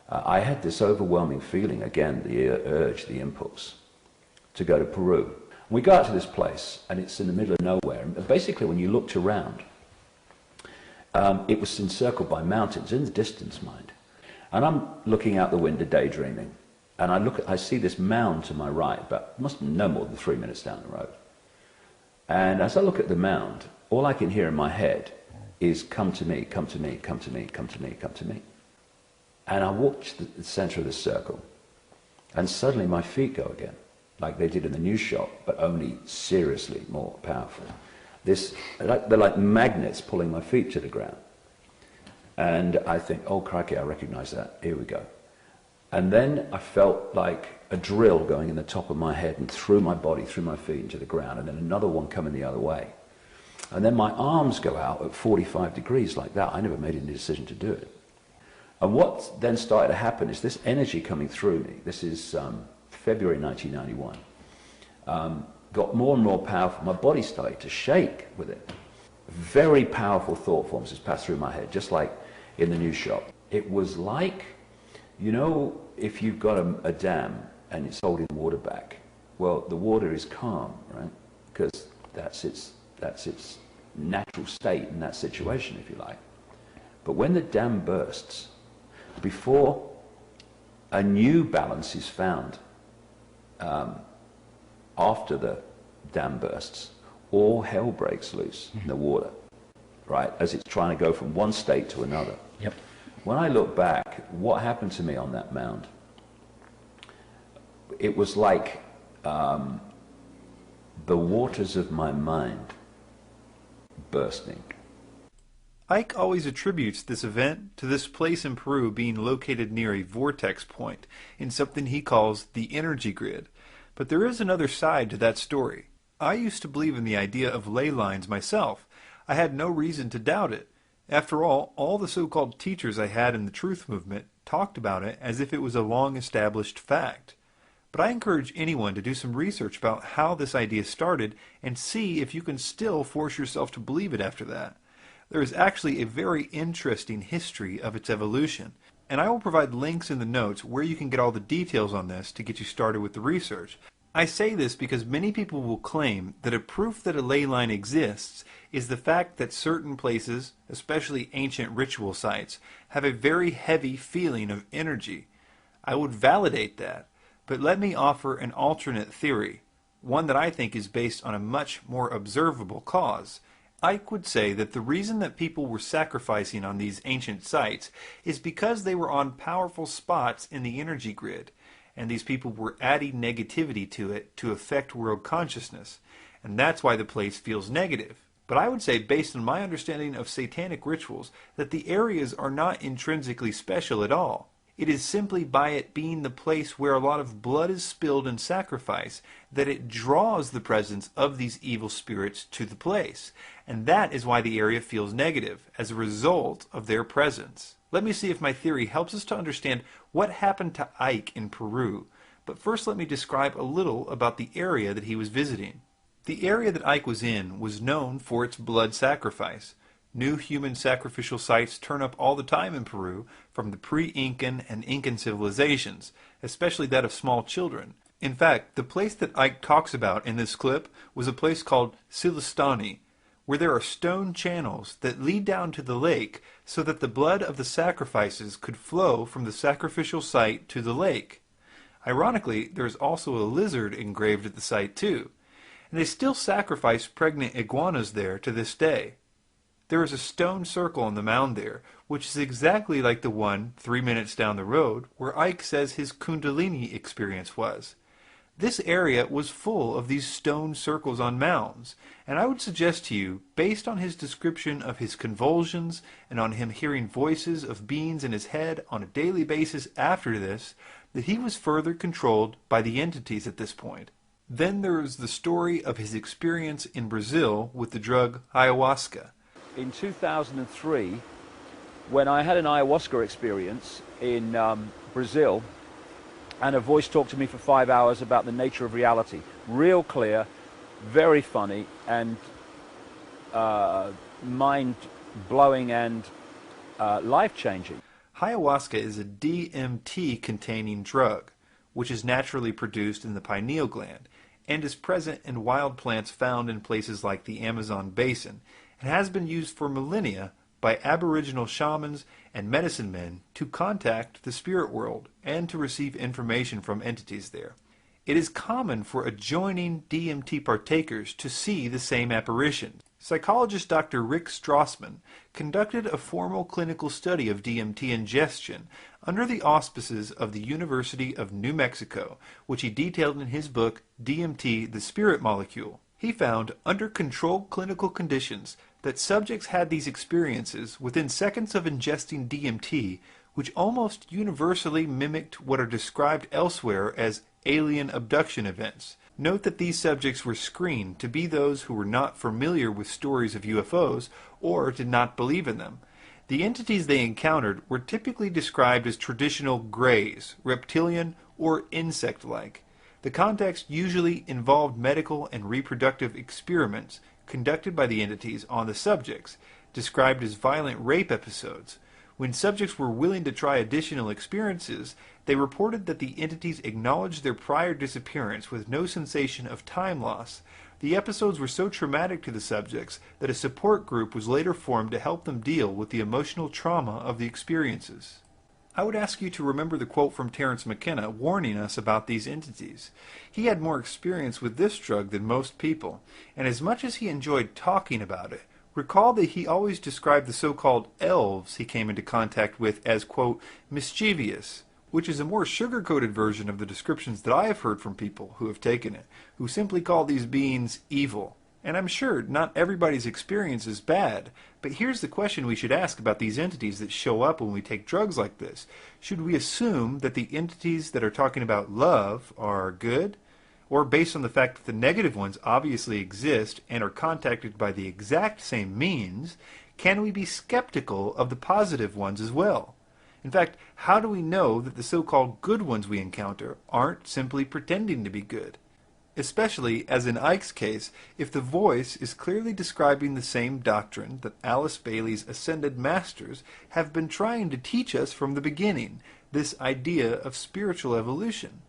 I had this overwhelming feeling, again, the urge, the impulse, to go to Peru. We go out to this place, and it's in the middle of nowhere. And basically, when you looked around, it was encircled by mountains, in the distance, mind. And I'm looking out the window, daydreaming, and I see this mound to my right, but must be no more than 3 minutes down the road. And as I look at the mound, all I can hear in my head is, come to me, come to me, come to me, come to me, come to me. And I walk to the center of the circle, and suddenly my feet go again, like they did in the news shot, but only seriously more powerful. They're like magnets pulling my feet to the ground. And I think, oh crikey, I recognize that, here we go. And then I felt like a drill going in the top of my head and through my body, through my feet into the ground, and then another one coming the other way. And then my arms go out at 45 degrees like that. I never made any decision to do it. And what then started to happen is this energy coming through me, this is February 1991, got more and more powerful. My body started to shake with it. Very powerful thought forms just passed through my head, just like in the news shop. It was like, you know, if you've got a dam and it's holding water back, well, the water is calm, right? Because that's its natural state in that situation, if you like. But when the dam bursts, before a new balance is found after the dam bursts, all hell breaks loose in the water, right, as it's trying to go from one state to another. Yep. When I look back, what happened to me on that mound? It was like the waters of my mind bursting. Icke always attributes this event to this place in Peru being located near a vortex point in something he calls the energy grid. But there is another side to that story. I used to believe in the idea of ley lines myself. I had no reason to doubt it. After all the so-called teachers I had in the truth movement talked about it as if it was a long-established fact. But I encourage anyone to do some research about how this idea started and see if you can still force yourself to believe it after that. There is actually a very interesting history of its evolution, and I will provide links in the notes where you can get all the details on this to get you started with the research. I say this because many people will claim that a proof that a ley line exists is the fact that certain places, especially ancient ritual sites, have a very heavy feeling of energy. I would validate that, but let me offer an alternate theory, one that I think is based on a much more observable cause. Icke would say that the reason that people were sacrificing on these ancient sites is because they were on powerful spots in the energy grid, and these people were adding negativity to it to affect world consciousness, and that's why the place feels negative. But I would say, based on my understanding of satanic rituals, that the areas are not intrinsically special at all. It is simply by it being the place where a lot of blood is spilled in sacrifice that it draws the presence of these evil spirits to the place. And that is why the area feels negative, as a result of their presence. Let me see if my theory helps us to understand what happened to Icke in Peru. But first let me describe a little about the area that he was visiting. The area that Icke was in was known for its blood sacrifice. New human sacrificial sites turn up all the time in Peru, from the pre-Incan and Incan civilizations, especially that of small children. In fact, the place that Icke talks about in this clip was a place called Silistani, where there are stone channels that lead down to the lake so that the blood of the sacrifices could flow from the sacrificial site to the lake. Ironically, there is also a lizard engraved at the site too, and they still sacrifice pregnant iguanas there to this day. There is a stone circle on the mound there, which is exactly like the one 3 minutes down the road where Icke says his Kundalini experience was. This area was full of these stone circles on mounds, and I would suggest to you, based on his description of his convulsions and on him hearing voices of beings in his head on a daily basis after this, that he was further controlled by the entities at this point. Then there is the story of his experience in Brazil with the drug ayahuasca. In 2003, when I had an ayahuasca experience in Brazil, and a voice talked to me for 5 hours about the nature of reality. Real clear, very funny, and mind-blowing and life-changing. Ayahuasca is a DMT-containing drug, which is naturally produced in the pineal gland, and is present in wild plants found in places like the Amazon basin, and has been used for millennia by Aboriginal shamans and medicine men to contact the spirit world and to receive information from entities there. It is common for adjoining DMT partakers to see the same apparitions. Psychologist Dr. Rick Strassman conducted a formal clinical study of DMT ingestion under the auspices of the University of New Mexico, which he detailed in his book, DMT, the Spirit Molecule. He found, under controlled clinical conditions, that subjects had these experiences within seconds of ingesting DMT, which almost universally mimicked what are described elsewhere as alien abduction events. Note that these subjects were screened to be those who were not familiar with stories of UFOs or did not believe in them. The entities they encountered were typically described as traditional greys, reptilian, or insect-like. The context usually involved medical and reproductive experiments conducted by the entities on the subjects, described as violent rape episodes. When subjects were willing to try additional experiences, they reported that the entities acknowledged their prior disappearance with no sensation of time loss. The episodes were so traumatic to the subjects that a support group was later formed to help them deal with the emotional trauma of the experiences. I would ask you to remember the quote from Terence McKenna warning us about these entities. He had more experience with this drug than most people, and as much as he enjoyed talking about it, recall that he always described the so-called elves he came into contact with as, quote, mischievous, which is a more sugar-coated version of the descriptions that I have heard from people who have taken it, who simply call these beings evil. And I'm sure not everybody's experience is bad, but here's the question we should ask about these entities that show up when we take drugs like this. Should we assume that the entities that are talking about love are good? Or based on the fact that the negative ones obviously exist and are contacted by the exact same means, can we be skeptical of the positive ones as well? In fact, how do we know that the so-called good ones we encounter aren't simply pretending to be good? Especially, as in Icke's case, if the voice is clearly describing the same doctrine that Alice Bailey's ascended masters have been trying to teach us from the beginning, this idea of spiritual evolution.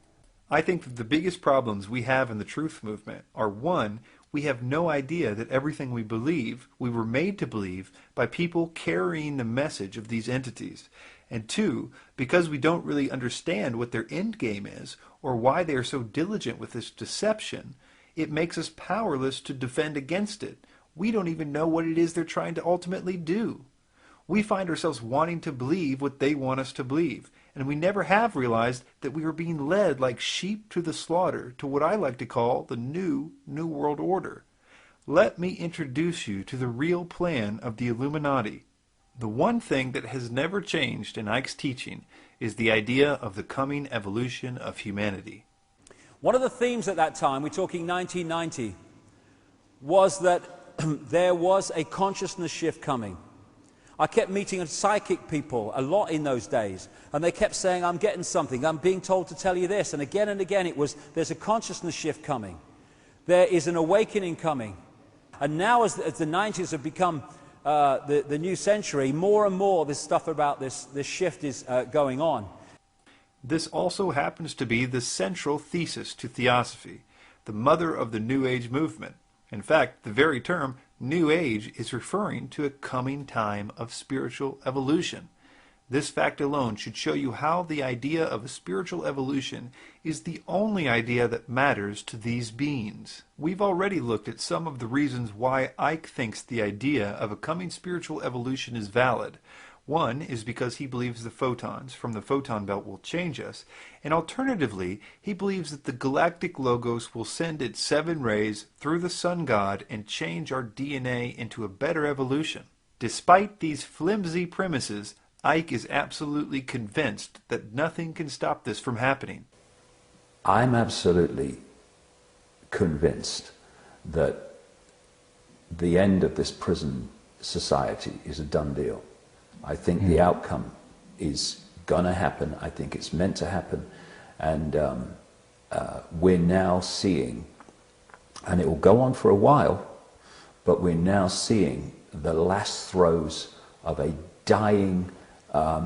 I think that the biggest problems we have in the truth movement are, one, we have no idea that everything we believe, we were made to believe by people carrying the message of these entities. And two, because we don't really understand what their end game is, or why they are so diligent with this deception, it makes us powerless to defend against it. We don't even know what it is they're trying to ultimately do. We find ourselves wanting to believe what they want us to believe, and we never have realized that we are being led like sheep to the slaughter to what I like to call the New World Order. Let me introduce you to the real plan of the Illuminati. The one thing that has never changed in Icke's teaching is the idea of the coming evolution of humanity. One of the themes at that time, we're talking 1990, was that there was a consciousness shift coming. I kept meeting psychic people a lot in those days, and they kept saying, I'm getting something, I'm being told to tell you this, and again it was, there's a consciousness shift coming. There is an awakening coming. And now as the 90s have become the new century, more and more this stuff about this shift is going on. This also happens to be the central thesis to Theosophy, the mother of the New Age movement. In fact, the very term New Age is referring to a coming time of spiritual evolution. This fact alone should show you how the idea of a spiritual evolution is the only idea that matters to these beings. We've already looked at some of the reasons why Icke thinks the idea of a coming spiritual evolution is valid. One is because he believes the photons from the photon belt will change us, and alternatively, he believes that the galactic logos will send its 7 rays through the sun god and change our DNA into a better evolution. Despite these flimsy premises, Icke is absolutely convinced that nothing can stop this from happening. I'm absolutely convinced that the end of this prison society is a done deal. I think the outcome is going to happen. I think it's meant to happen. And we're now seeing, and it will go on for a while, but we're now seeing the last throes of a dying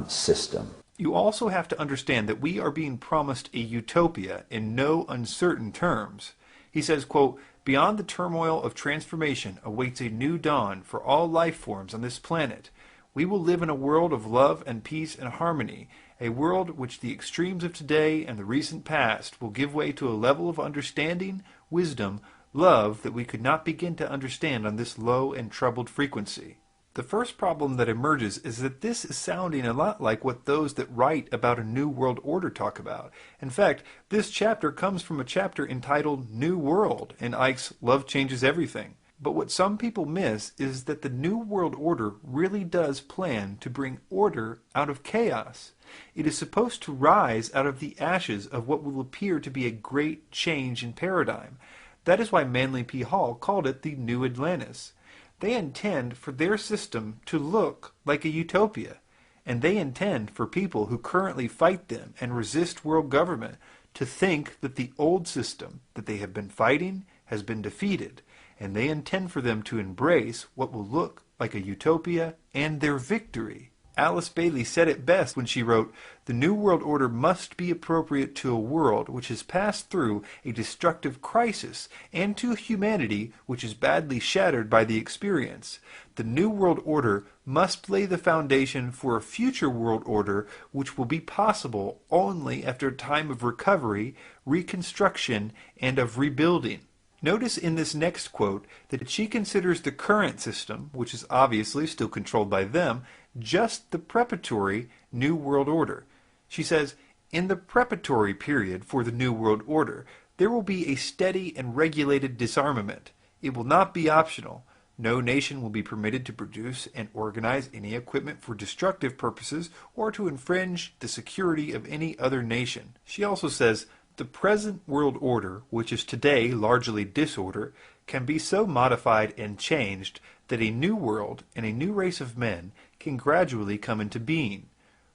system. You also have to understand that we are being promised a utopia in no uncertain terms. He says, quote, beyond the turmoil of transformation awaits a new dawn for all life forms on this planet. We will live in a world of love and peace and harmony, a world which the extremes of today and the recent past will give way to a level of understanding, wisdom, love that we could not begin to understand on this low and troubled frequency. The first problem that emerges is that this is sounding a lot like what those that write about a New World Order talk about. In fact, this chapter comes from a chapter entitled New World in Icke's Love Changes Everything. But what some people miss is that the New World Order really does plan to bring order out of chaos. It is supposed to rise out of the ashes of what will appear to be a great change in paradigm. That is why Manly P. Hall called it the New Atlantis. They intend for their system to look like a utopia, and they intend for people who currently fight them and resist world government to think that the old system that they have been fighting has been defeated, and they intend for them to embrace what will look like a utopia and their victory. Alice Bailey said it best when she wrote, "The New World Order must be appropriate to a world which has passed through a destructive crisis and to humanity which is badly shattered by the experience. The New World Order must lay the foundation for a future world order which will be possible only after a time of recovery, reconstruction, and of rebuilding." Notice in this next quote that she considers the current system, which is obviously still controlled by them, just the preparatory New World Order. She says, "In the preparatory period for the New World Order, there will be a steady and regulated disarmament. It will not be optional. No nation will be permitted to produce and organize any equipment for destructive purposes or to infringe the security of any other nation." She also says, "The present world order, which is today largely disorder, can be so modified and changed that a new world and a new race of men can gradually come into being.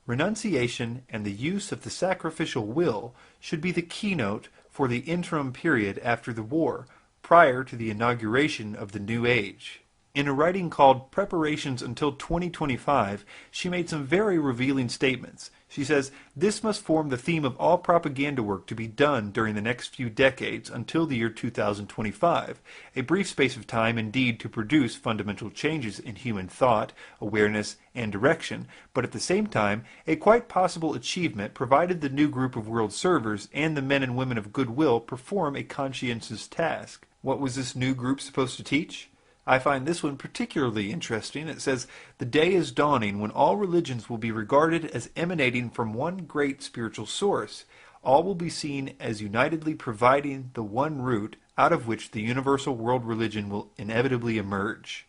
Renunciation and the use of the sacrificial will should be the keynote for the interim period after the war, prior to the inauguration of the new age." In a writing called Preparations Until 2025, she made some very revealing statements. She says, "This must form the theme of all propaganda work to be done during the next few decades until the year 2025, a brief space of time indeed to produce fundamental changes in human thought, awareness, and direction, but at the same time a quite possible achievement provided the new group of world servers and the men and women of goodwill perform a conscientious task." What was this new group supposed to teach? I find this one particularly interesting. It says, "The day is dawning when all religions will be regarded as emanating from one great spiritual source. All will be seen as unitedly providing the one root out of which the universal world religion will inevitably emerge."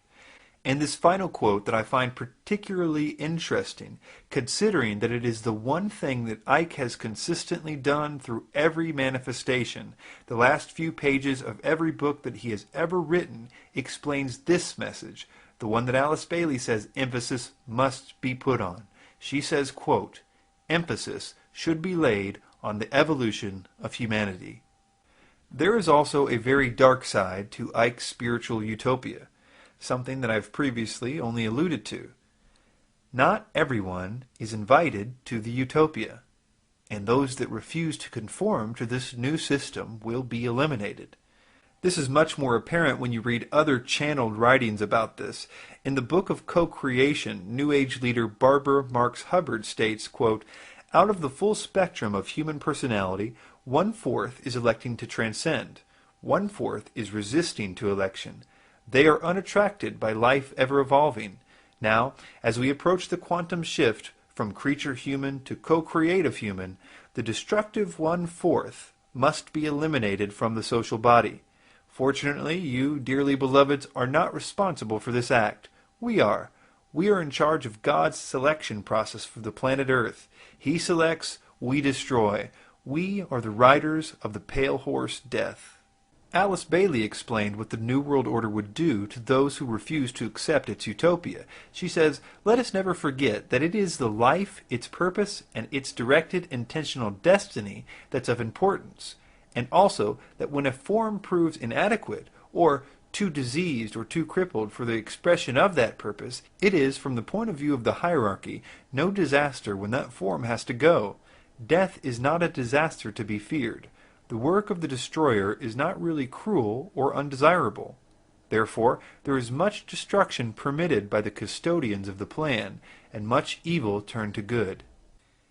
And this final quote that I find particularly interesting, considering that it is the one thing that Icke has consistently done through every manifestation. The last few pages of every book that he has ever written explains this message, the one that Alice Bailey says emphasis must be put on. She says, quote, "Emphasis should be laid on the evolution of humanity." There is also a very dark side to Icke's spiritual utopia, something that I've previously only alluded to. Not everyone is invited to the utopia, and those that refuse to conform to this new system will be eliminated. This is much more apparent when you read other channeled writings about this. In the Book of Co-Creation, New Age leader Barbara Marx Hubbard states, quote, "Out of the full spectrum of human personality, 1/4 is electing to transcend. 1/4 is resisting to election. They are unattracted by life ever evolving. Now, as we approach the quantum shift from creature human to co-creative human, the destructive 1/4 must be eliminated from the social body. Fortunately, you, dearly beloveds, are not responsible for this act. We are. We are in charge of God's selection process for the planet Earth. He selects, we destroy. We are the riders of the pale horse death." Alice Bailey explained what the New World Order would do to those who refuse to accept its utopia. She says, "Let us never forget that it is the life, its purpose, and its directed intentional destiny that's of importance, and also that when a form proves inadequate, or too diseased or too crippled for the expression of that purpose, it is, from the point of view of the hierarchy, no disaster when that form has to go. Death is not a disaster to be feared. The work of the destroyer is not really cruel or undesirable. Therefore, there is much destruction permitted by the custodians of the plan, and much evil turned to good."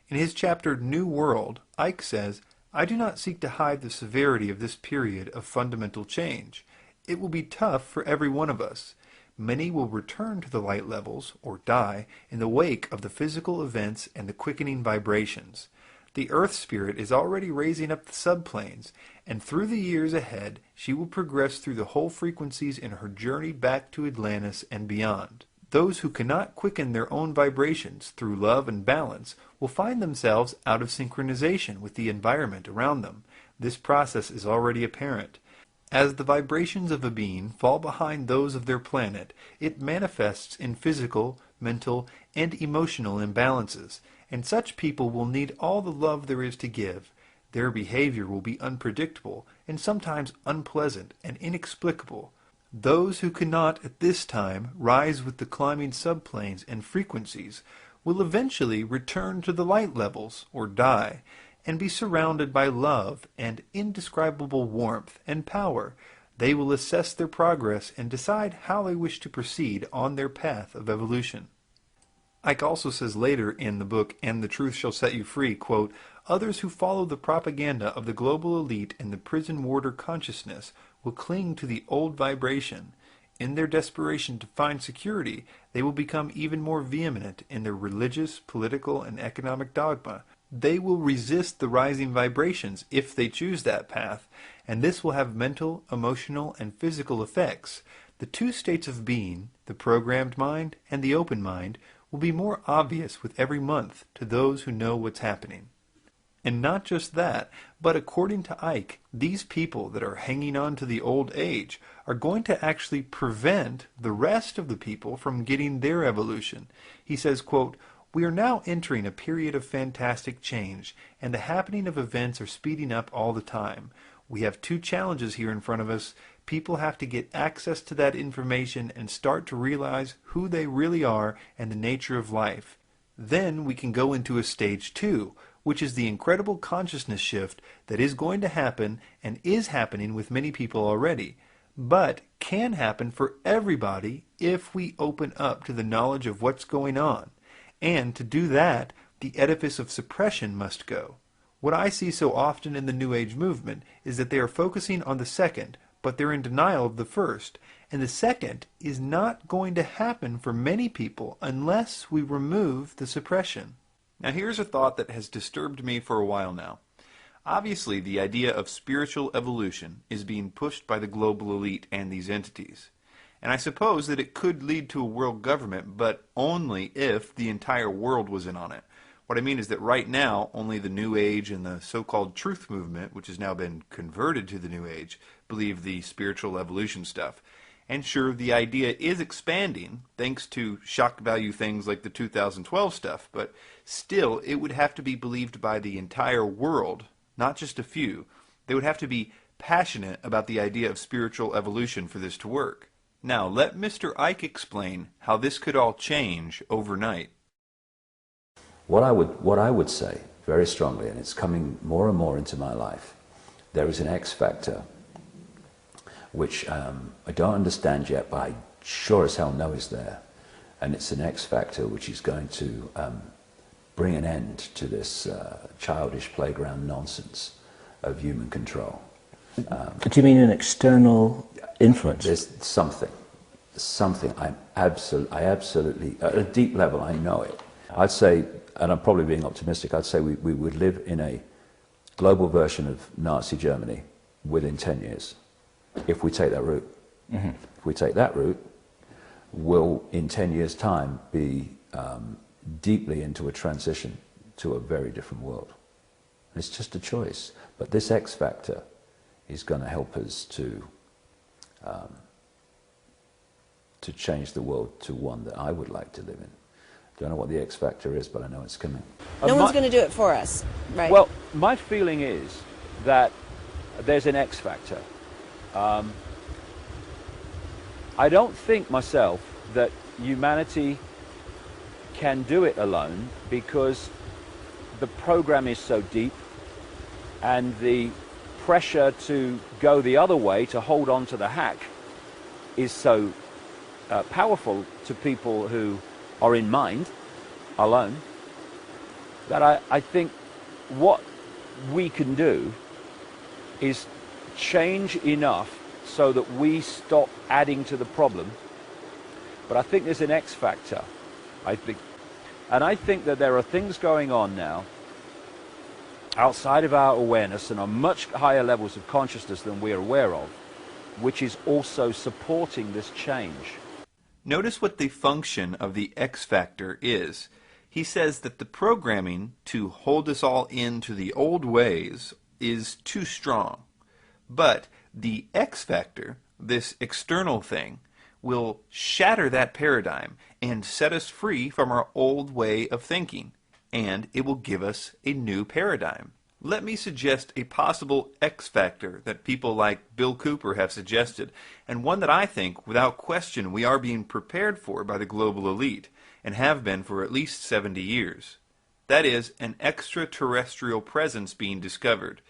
In his chapter New World, Icke says, "I do not seek to hide the severity of this period of fundamental change. It will be tough for every one of us. Many will return to the light levels, or die, in the wake of the physical events and the quickening vibrations. The Earth Spirit is already raising up the subplanes, and through the years ahead, she will progress through the whole frequencies in her journey back to Atlantis and beyond. Those who cannot quicken their own vibrations through love and balance will find themselves out of synchronization with the environment around them. This process is already apparent. As the vibrations of a being fall behind those of their planet, it manifests in physical, mental, and emotional imbalances, and such people will need all the love there is to give. Their behavior will be unpredictable and sometimes unpleasant and inexplicable. Those who cannot at this time rise with the climbing subplanes and frequencies will eventually return to the light levels or die, and be surrounded by love and indescribable warmth and power. They will assess their progress and decide how they wish to proceed on their path of evolution. Icke also says later in the book, "And the Truth Shall Set You Free," quote, "Others who follow the propaganda of the global elite and the prison warder consciousness will cling to the old vibration. In their desperation to find security, they will become even more vehement in their religious, political, and economic dogma. They will resist the rising vibrations if they choose that path, and this will have mental, emotional, and physical effects. The two states of being, the programmed mind and the open mind, will be more obvious with every month to those who know what's happening." And not just that, but according to Icke, these people that are hanging on to the old age are going to actually prevent the rest of the people from getting their evolution. He says, quote, "We are now entering a period of fantastic change, and the happening of events are speeding up all the time. We have two challenges here in front of us. People have to get access to that information and start to realize who they really are and the nature of life. Then we can go into a stage 2, which is the incredible consciousness shift that is going to happen and is happening with many people already, but can happen for everybody if we open up to the knowledge of what's going on. And to do that, the edifice of suppression must go. What I see so often in the New Age movement is that they are focusing on the second, but they're in denial of the first. And the second is not going to happen for many people unless we remove the suppression." Now here's a thought that has disturbed me for a while now. Obviously, the idea of spiritual evolution is being pushed by the global elite and these entities. And I suppose that it could lead to a world government, but only if the entire world was in on it. What I mean is that right now, only the New Age and the so-called truth movement, which has now been converted to the New Age, believe the spiritual evolution stuff. And sure, the idea is expanding, thanks to shock value things like the 2012 stuff, but still, it would have to be believed by the entire world, not just a few. They would have to be passionate about the idea of spiritual evolution for this to work. Now, let Mr. Icke explain how this could all change overnight. What I would say very strongly, and it's coming more and more into my life, there is an X factor which I don't understand yet, but I sure as hell know is there. And it's an X factor which is going to bring an end to this childish playground nonsense of human control. Do you mean an external influence? There's something. I absolutely, at a deep level, I know it. I'd say, and I'm probably being optimistic, I'd say we would live in a global version of Nazi Germany within 10 years, if we take that route. Mm-hmm. If we take that route, we'll, in 10 years' time, be deeply into a transition to a very different world. It's just a choice. But this X factor is going to help us to change the world to one that I would like to live in. Don't know what the X factor is, but I know it's coming. No one's going to do it for us, right? Well, my feeling is that there's an X factor. I don't think myself that humanity can do it alone, because the program is so deep and the pressure to go the other way, to hold on to the hack, is so powerful to people who are in mind alone, that I think what we can do is change enough so that we stop adding to the problem. But I think there's an X factor, I think. And I think that there are things going on now outside of our awareness and on much higher levels of consciousness than we are aware of, which is also supporting this change. Notice what the function of the X factor is. He says that the programming to hold us all into the old ways is too strong. But the X factor, this external thing, will shatter that paradigm and set us free from our old way of thinking, and it will give us a new paradigm. Let me suggest a possible X factor that people like Bill Cooper have suggested, and one that I think, without question, we are being prepared for by the global elite, and have been for at least 70 years. That is, an extraterrestrial presence being discovered.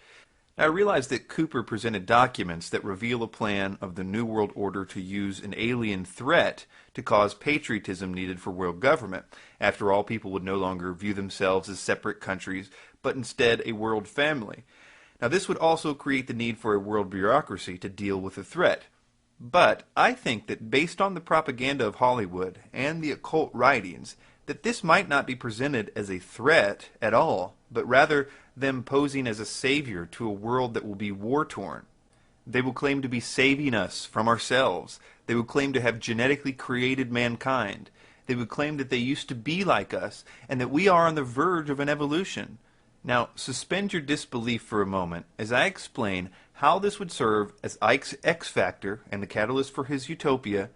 Now, I realize that Cooper presented documents that reveal a plan of the New World Order to use an alien threat to cause patriotism needed for world government. After all, people would no longer view themselves as separate countries, but instead a world family. Now, this would also create the need for a world bureaucracy to deal with the threat. But I think that based on the propaganda of Hollywood and the occult writings, that this might not be presented as a threat at all, but rather them posing as a savior to a world that will be war-torn. They will claim to be saving us from ourselves. They will claim to have genetically created mankind. They would claim that they used to be like us, and that we are on the verge of an evolution. Now, suspend your disbelief for a moment as I explain how this would serve as Icke's X factor and the catalyst for his utopia,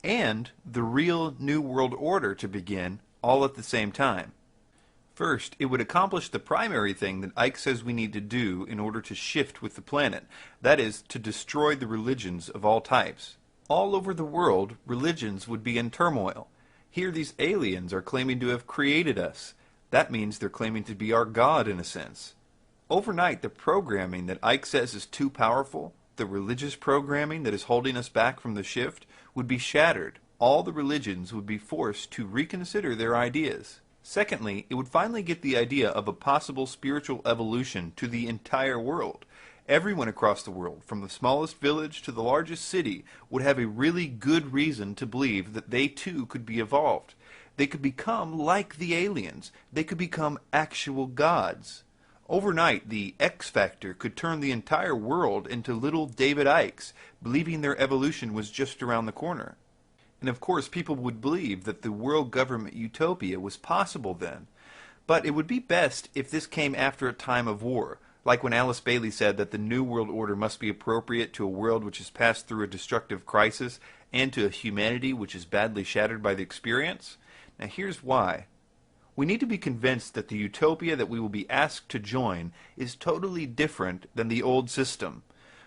and the real New World Order to begin, all at the same time. First, it would accomplish the primary thing that Icke says we need to do in order to shift with the planet. That is, to destroy the religions of all types. All over the world, religions would be in turmoil. Here these aliens are claiming to have created us. That means they're claiming to be our God in a sense. Overnight, the programming that Icke says is too powerful, the religious programming that is holding us back from the shift, would be shattered. All the religions would be forced to reconsider their ideas. Secondly, it would finally get the idea of a possible spiritual evolution to the entire world. Everyone across the world, from the smallest village to the largest city, would have a really good reason to believe that they too could be evolved. They could become like the aliens. They could become actual gods. Overnight, the X Factor could turn the entire world into little David Ickes, believing their evolution was just around the corner. And of course, people would believe that the world government utopia was possible then. But it would be best if this came after a time of war, like when Alice Bailey said that the New World Order must be appropriate to a world which has passed through a destructive crisis and to a humanity which is badly shattered by the experience. Now here's why. We need to be convinced that the utopia that we will be asked to join is totally different than the old system.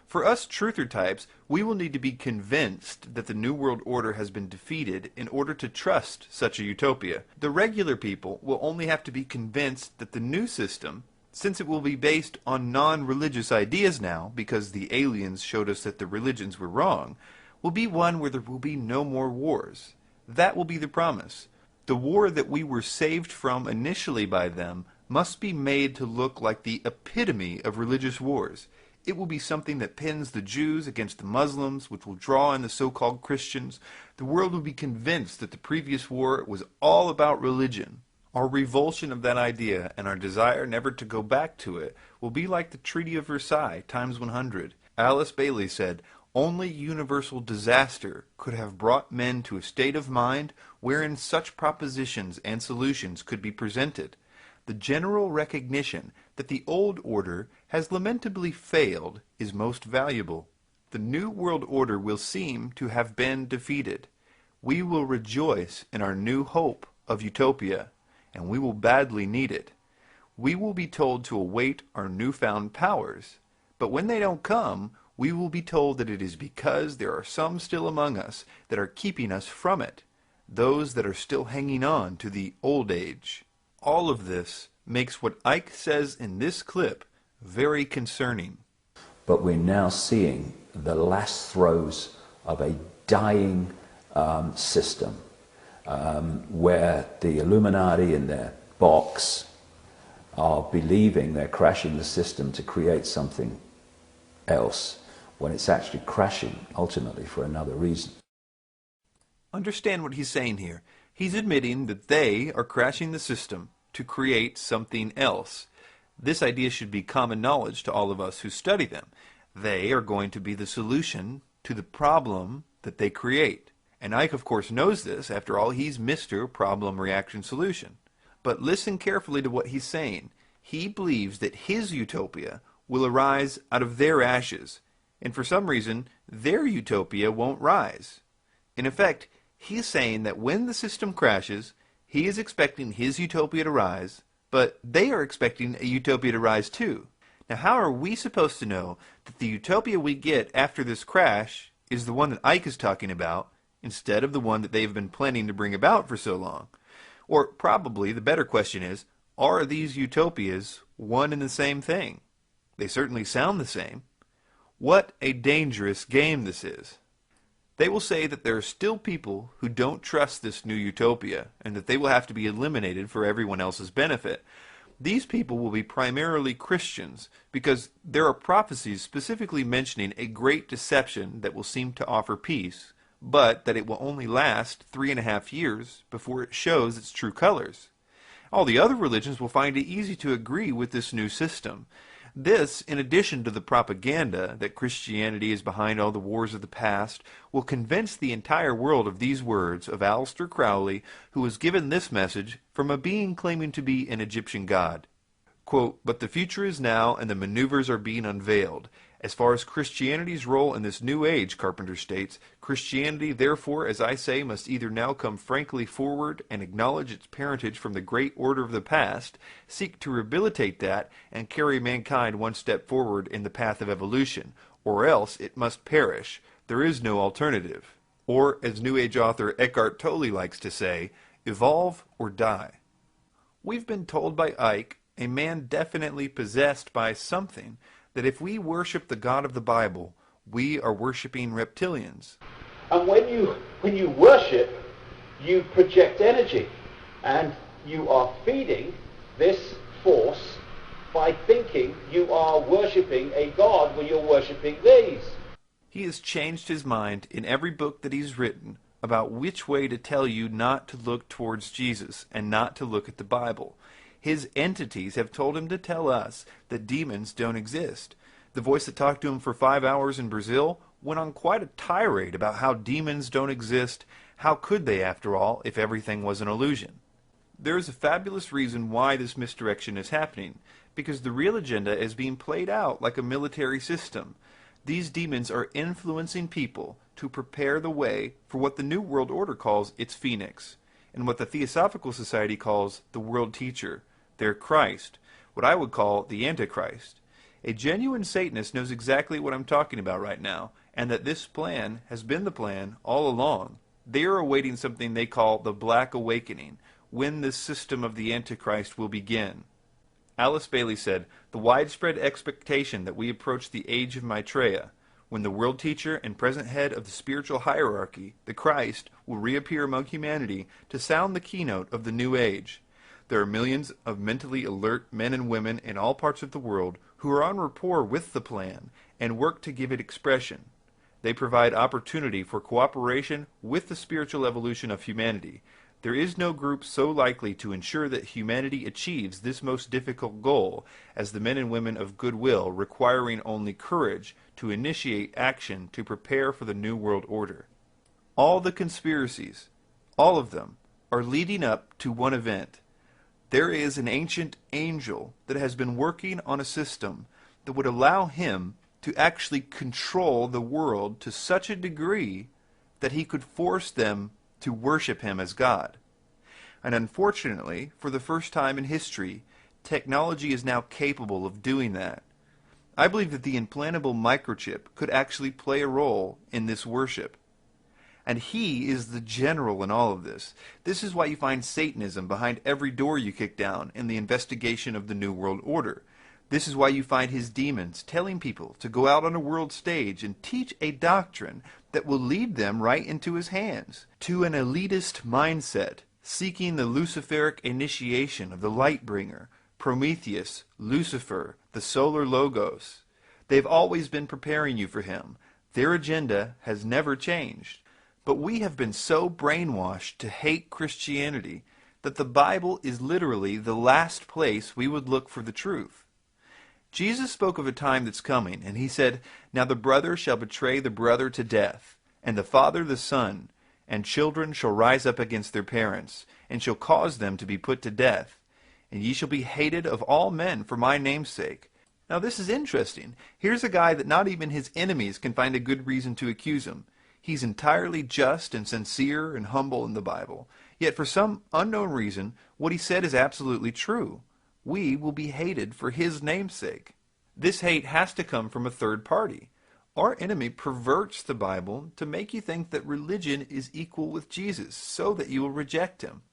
For us truther types, we will need to be convinced that the New World Order has been defeated in order to trust such a utopia. The regular people will only have to be convinced that the new system, since it will be based on non-religious ideas now, because the aliens showed us that the religions were wrong, will be one where there will be no more wars. That will be the promise. The war that we were saved from initially by them must be made to look like the epitome of religious wars. It will be something that pins the Jews against the Muslims, which will draw in the so-called Christians. The world will be convinced that the previous war was all about religion. Our revulsion of that idea and our desire never to go back to it will be like the Treaty of Versailles times 100. Alice Bailey said, "Only universal disaster could have brought men to a state of mind wherein such propositions and solutions could be presented. The general recognition that the old order has lamentably failed is most valuable. The New World Order will seem to have been defeated. We will rejoice in our new hope of utopia, and we will badly need it. We will be told to await our newfound powers, but when they don't come, we will be told that it is because there are some still among us that are keeping us from it, those that are still hanging on to the old age." All of this makes what Icke says in this clip very concerning. But we're now seeing the last throes of a dying system where the Illuminati in their box are believing they're crashing the system to create something else, when it's actually crashing ultimately for another reason. Understand what he's saying here. He's admitting that they are crashing the system to create something else. This idea should be common knowledge to all of us who study them. They are going to be the solution to the problem that they create. And Icke, of course, knows this. After all, he's Mr. Problem Reaction Solution. But listen carefully to what he's saying. He believes that his utopia will arise out of their ashes, and for some reason, their utopia won't rise. In effect, he's saying that when the system crashes, he is expecting his utopia to rise, but they are expecting a utopia to rise too. Now, how are we supposed to know that the utopia we get after this crash is the one that Icke is talking about, instead of the one that they've been planning to bring about for so long? Or probably the better question is, are these utopias one and the same thing? They certainly sound the same. What a dangerous game this is. They will say that there are still people who don't trust this new utopia, and that they will have to be eliminated for everyone else's benefit. These people will be primarily Christians, because there are prophecies specifically mentioning a great deception that will seem to offer peace, but that it will only last 3.5 years before it shows its true colors. All the other religions will find it easy to agree with this new system. This, in addition to the propaganda that Christianity is behind all the wars of the past, will convince the entire world of these words of Aleister Crowley, who was given this message from a being claiming to be an Egyptian god. Quote, "But the future is now, and the maneuvers are being unveiled. As far as Christianity's role in this new age," Carpenter states, "Christianity, therefore, as I say, must either now come frankly forward and acknowledge its parentage from the great order of the past, seek to rehabilitate that, and carry mankind one step forward in the path of evolution, or else it must perish. There is no alternative." Or, as New Age author Eckhart Tolle likes to say, evolve or die. We've been told by Icke, a man definitely possessed by something, that if we worship the God of the Bible, we are worshiping reptilians. And when you worship, you project energy, and you are feeding this force by thinking you are worshipping a God when you're worshipping these. He has changed his mind in every book that he's written about which way to tell you not to look towards Jesus and not to look at the Bible. His entities have told him to tell us that demons don't exist. The voice that talked to him for 5 hours in Brazil went on quite a tirade about how demons don't exist. How could they, after all, if everything was an illusion? There is a fabulous reason why this misdirection is happening, because the real agenda is being played out like a military system. These demons are influencing people to prepare the way for what the New World Order calls its Phoenix, and what the Theosophical Society calls the World Teacher, their Christ, what I would call the Antichrist. A genuine Satanist knows exactly what I'm talking about right now, and that this plan has been the plan all along. They are awaiting something they call the Black Awakening, when this system of the Antichrist will begin. Alice Bailey said, "The widespread expectation that we approach the age of Maitreya, when the world teacher and present head of the spiritual hierarchy, the Christ, will reappear among humanity to sound the keynote of the new age. There are millions of mentally alert men and women in all parts of the world who are on rapport with the plan and work to give it expression. They provide opportunity for cooperation with the spiritual evolution of humanity. There is no group so likely to ensure that humanity achieves this most difficult goal as the men and women of goodwill, requiring only courage to initiate action to prepare for the New World Order. All the conspiracies, all of them, are leading up to one event. There is an ancient angel that has been working on a system that would allow him to actually control the world to such a degree that he could force them to worship him as God. And unfortunately, for the first time in history, technology is now capable of doing that. I believe that the implantable microchip could actually play a role in this worship. And he is the general in all of this. This is why you find Satanism behind every door you kick down in the investigation of the New World Order. This is why you find his demons telling people to go out on a world stage and teach a doctrine that will lead them right into his hands, to an elitist mindset, seeking the Luciferic initiation of the Lightbringer, Prometheus, Lucifer, the Solar Logos. They've always been preparing you for him. Their agenda has never changed. But we have been so brainwashed to hate Christianity that the Bible is literally the last place we would look for the truth. Jesus spoke of a time that's coming, and he said, "Now the brother shall betray the brother to death, and the father the son, and children shall rise up against their parents, and shall cause them to be put to death. And ye shall be hated of all men for my name's sake." Now this is interesting. Here's a guy that not even his enemies can find a good reason to accuse him. He's entirely just and sincere and humble in the Bible. Yet for some unknown reason, what he said is absolutely true. We will be hated for his name's sake. This hate has to come from a third party. Our enemy perverts the Bible to make you think that religion is equal with Jesus, so that you will reject him.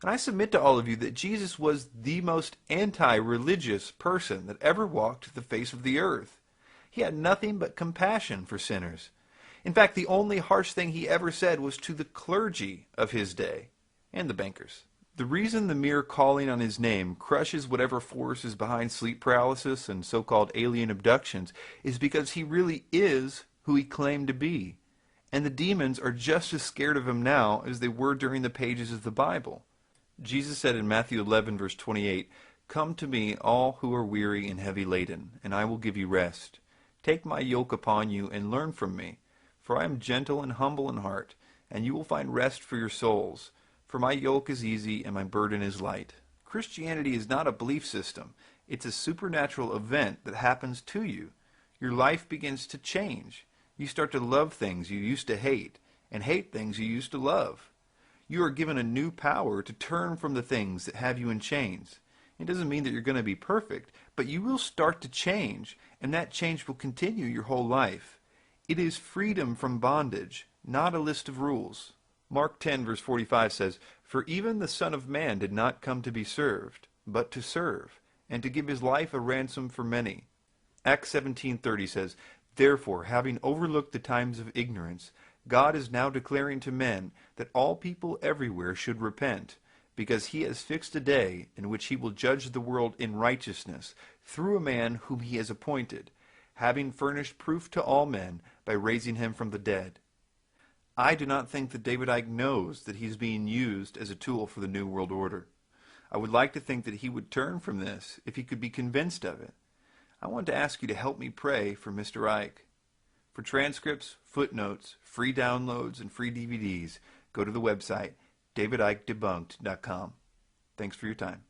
And I submit to all of you that Jesus was the most anti-religious person that ever walked the face of the earth. He had nothing but compassion for sinners. In fact, the only harsh thing he ever said was to the clergy of his day, and the bankers. The reason the mere calling on his name crushes whatever force is behind sleep paralysis and so-called alien abductions is because he really is who he claimed to be. And the demons are just as scared of him now as they were during the pages of the Bible. Jesus said in Matthew 11, verse 28, "Come to me, all who are weary and heavy laden, and I will give you rest. Take my yoke upon you and learn from me, for I am gentle and humble in heart, and you will find rest for your souls. For my yoke is easy and my burden is light." Christianity is not a belief system. It's a supernatural event that happens to you. Your life begins to change. You start to love things you used to hate, and hate things you used to love. You are given a new power to turn from the things that have you in chains. It doesn't mean that you're going to be perfect, but you will start to change, and that change will continue your whole life. It is freedom from bondage, not a list of rules. Mark 10, verse 45 says, "For even the Son of Man did not come to be served, but to serve, and to give his life a ransom for many." Acts 17:30 says, "Therefore, having overlooked the times of ignorance, God is now declaring to men that all people everywhere should repent, because he has fixed a day in which he will judge the world in righteousness through a man whom he has appointed, having furnished proof to all men by raising him from the dead." I do not think that David Icke knows that he's being used as a tool for the New World Order. I would like to think that he would turn from this if he could be convinced of it. I want to ask you to help me pray for Mr. Icke. For transcripts, footnotes, free downloads, and free DVDs, go to the website davidikedebunked.com. Thanks for your time.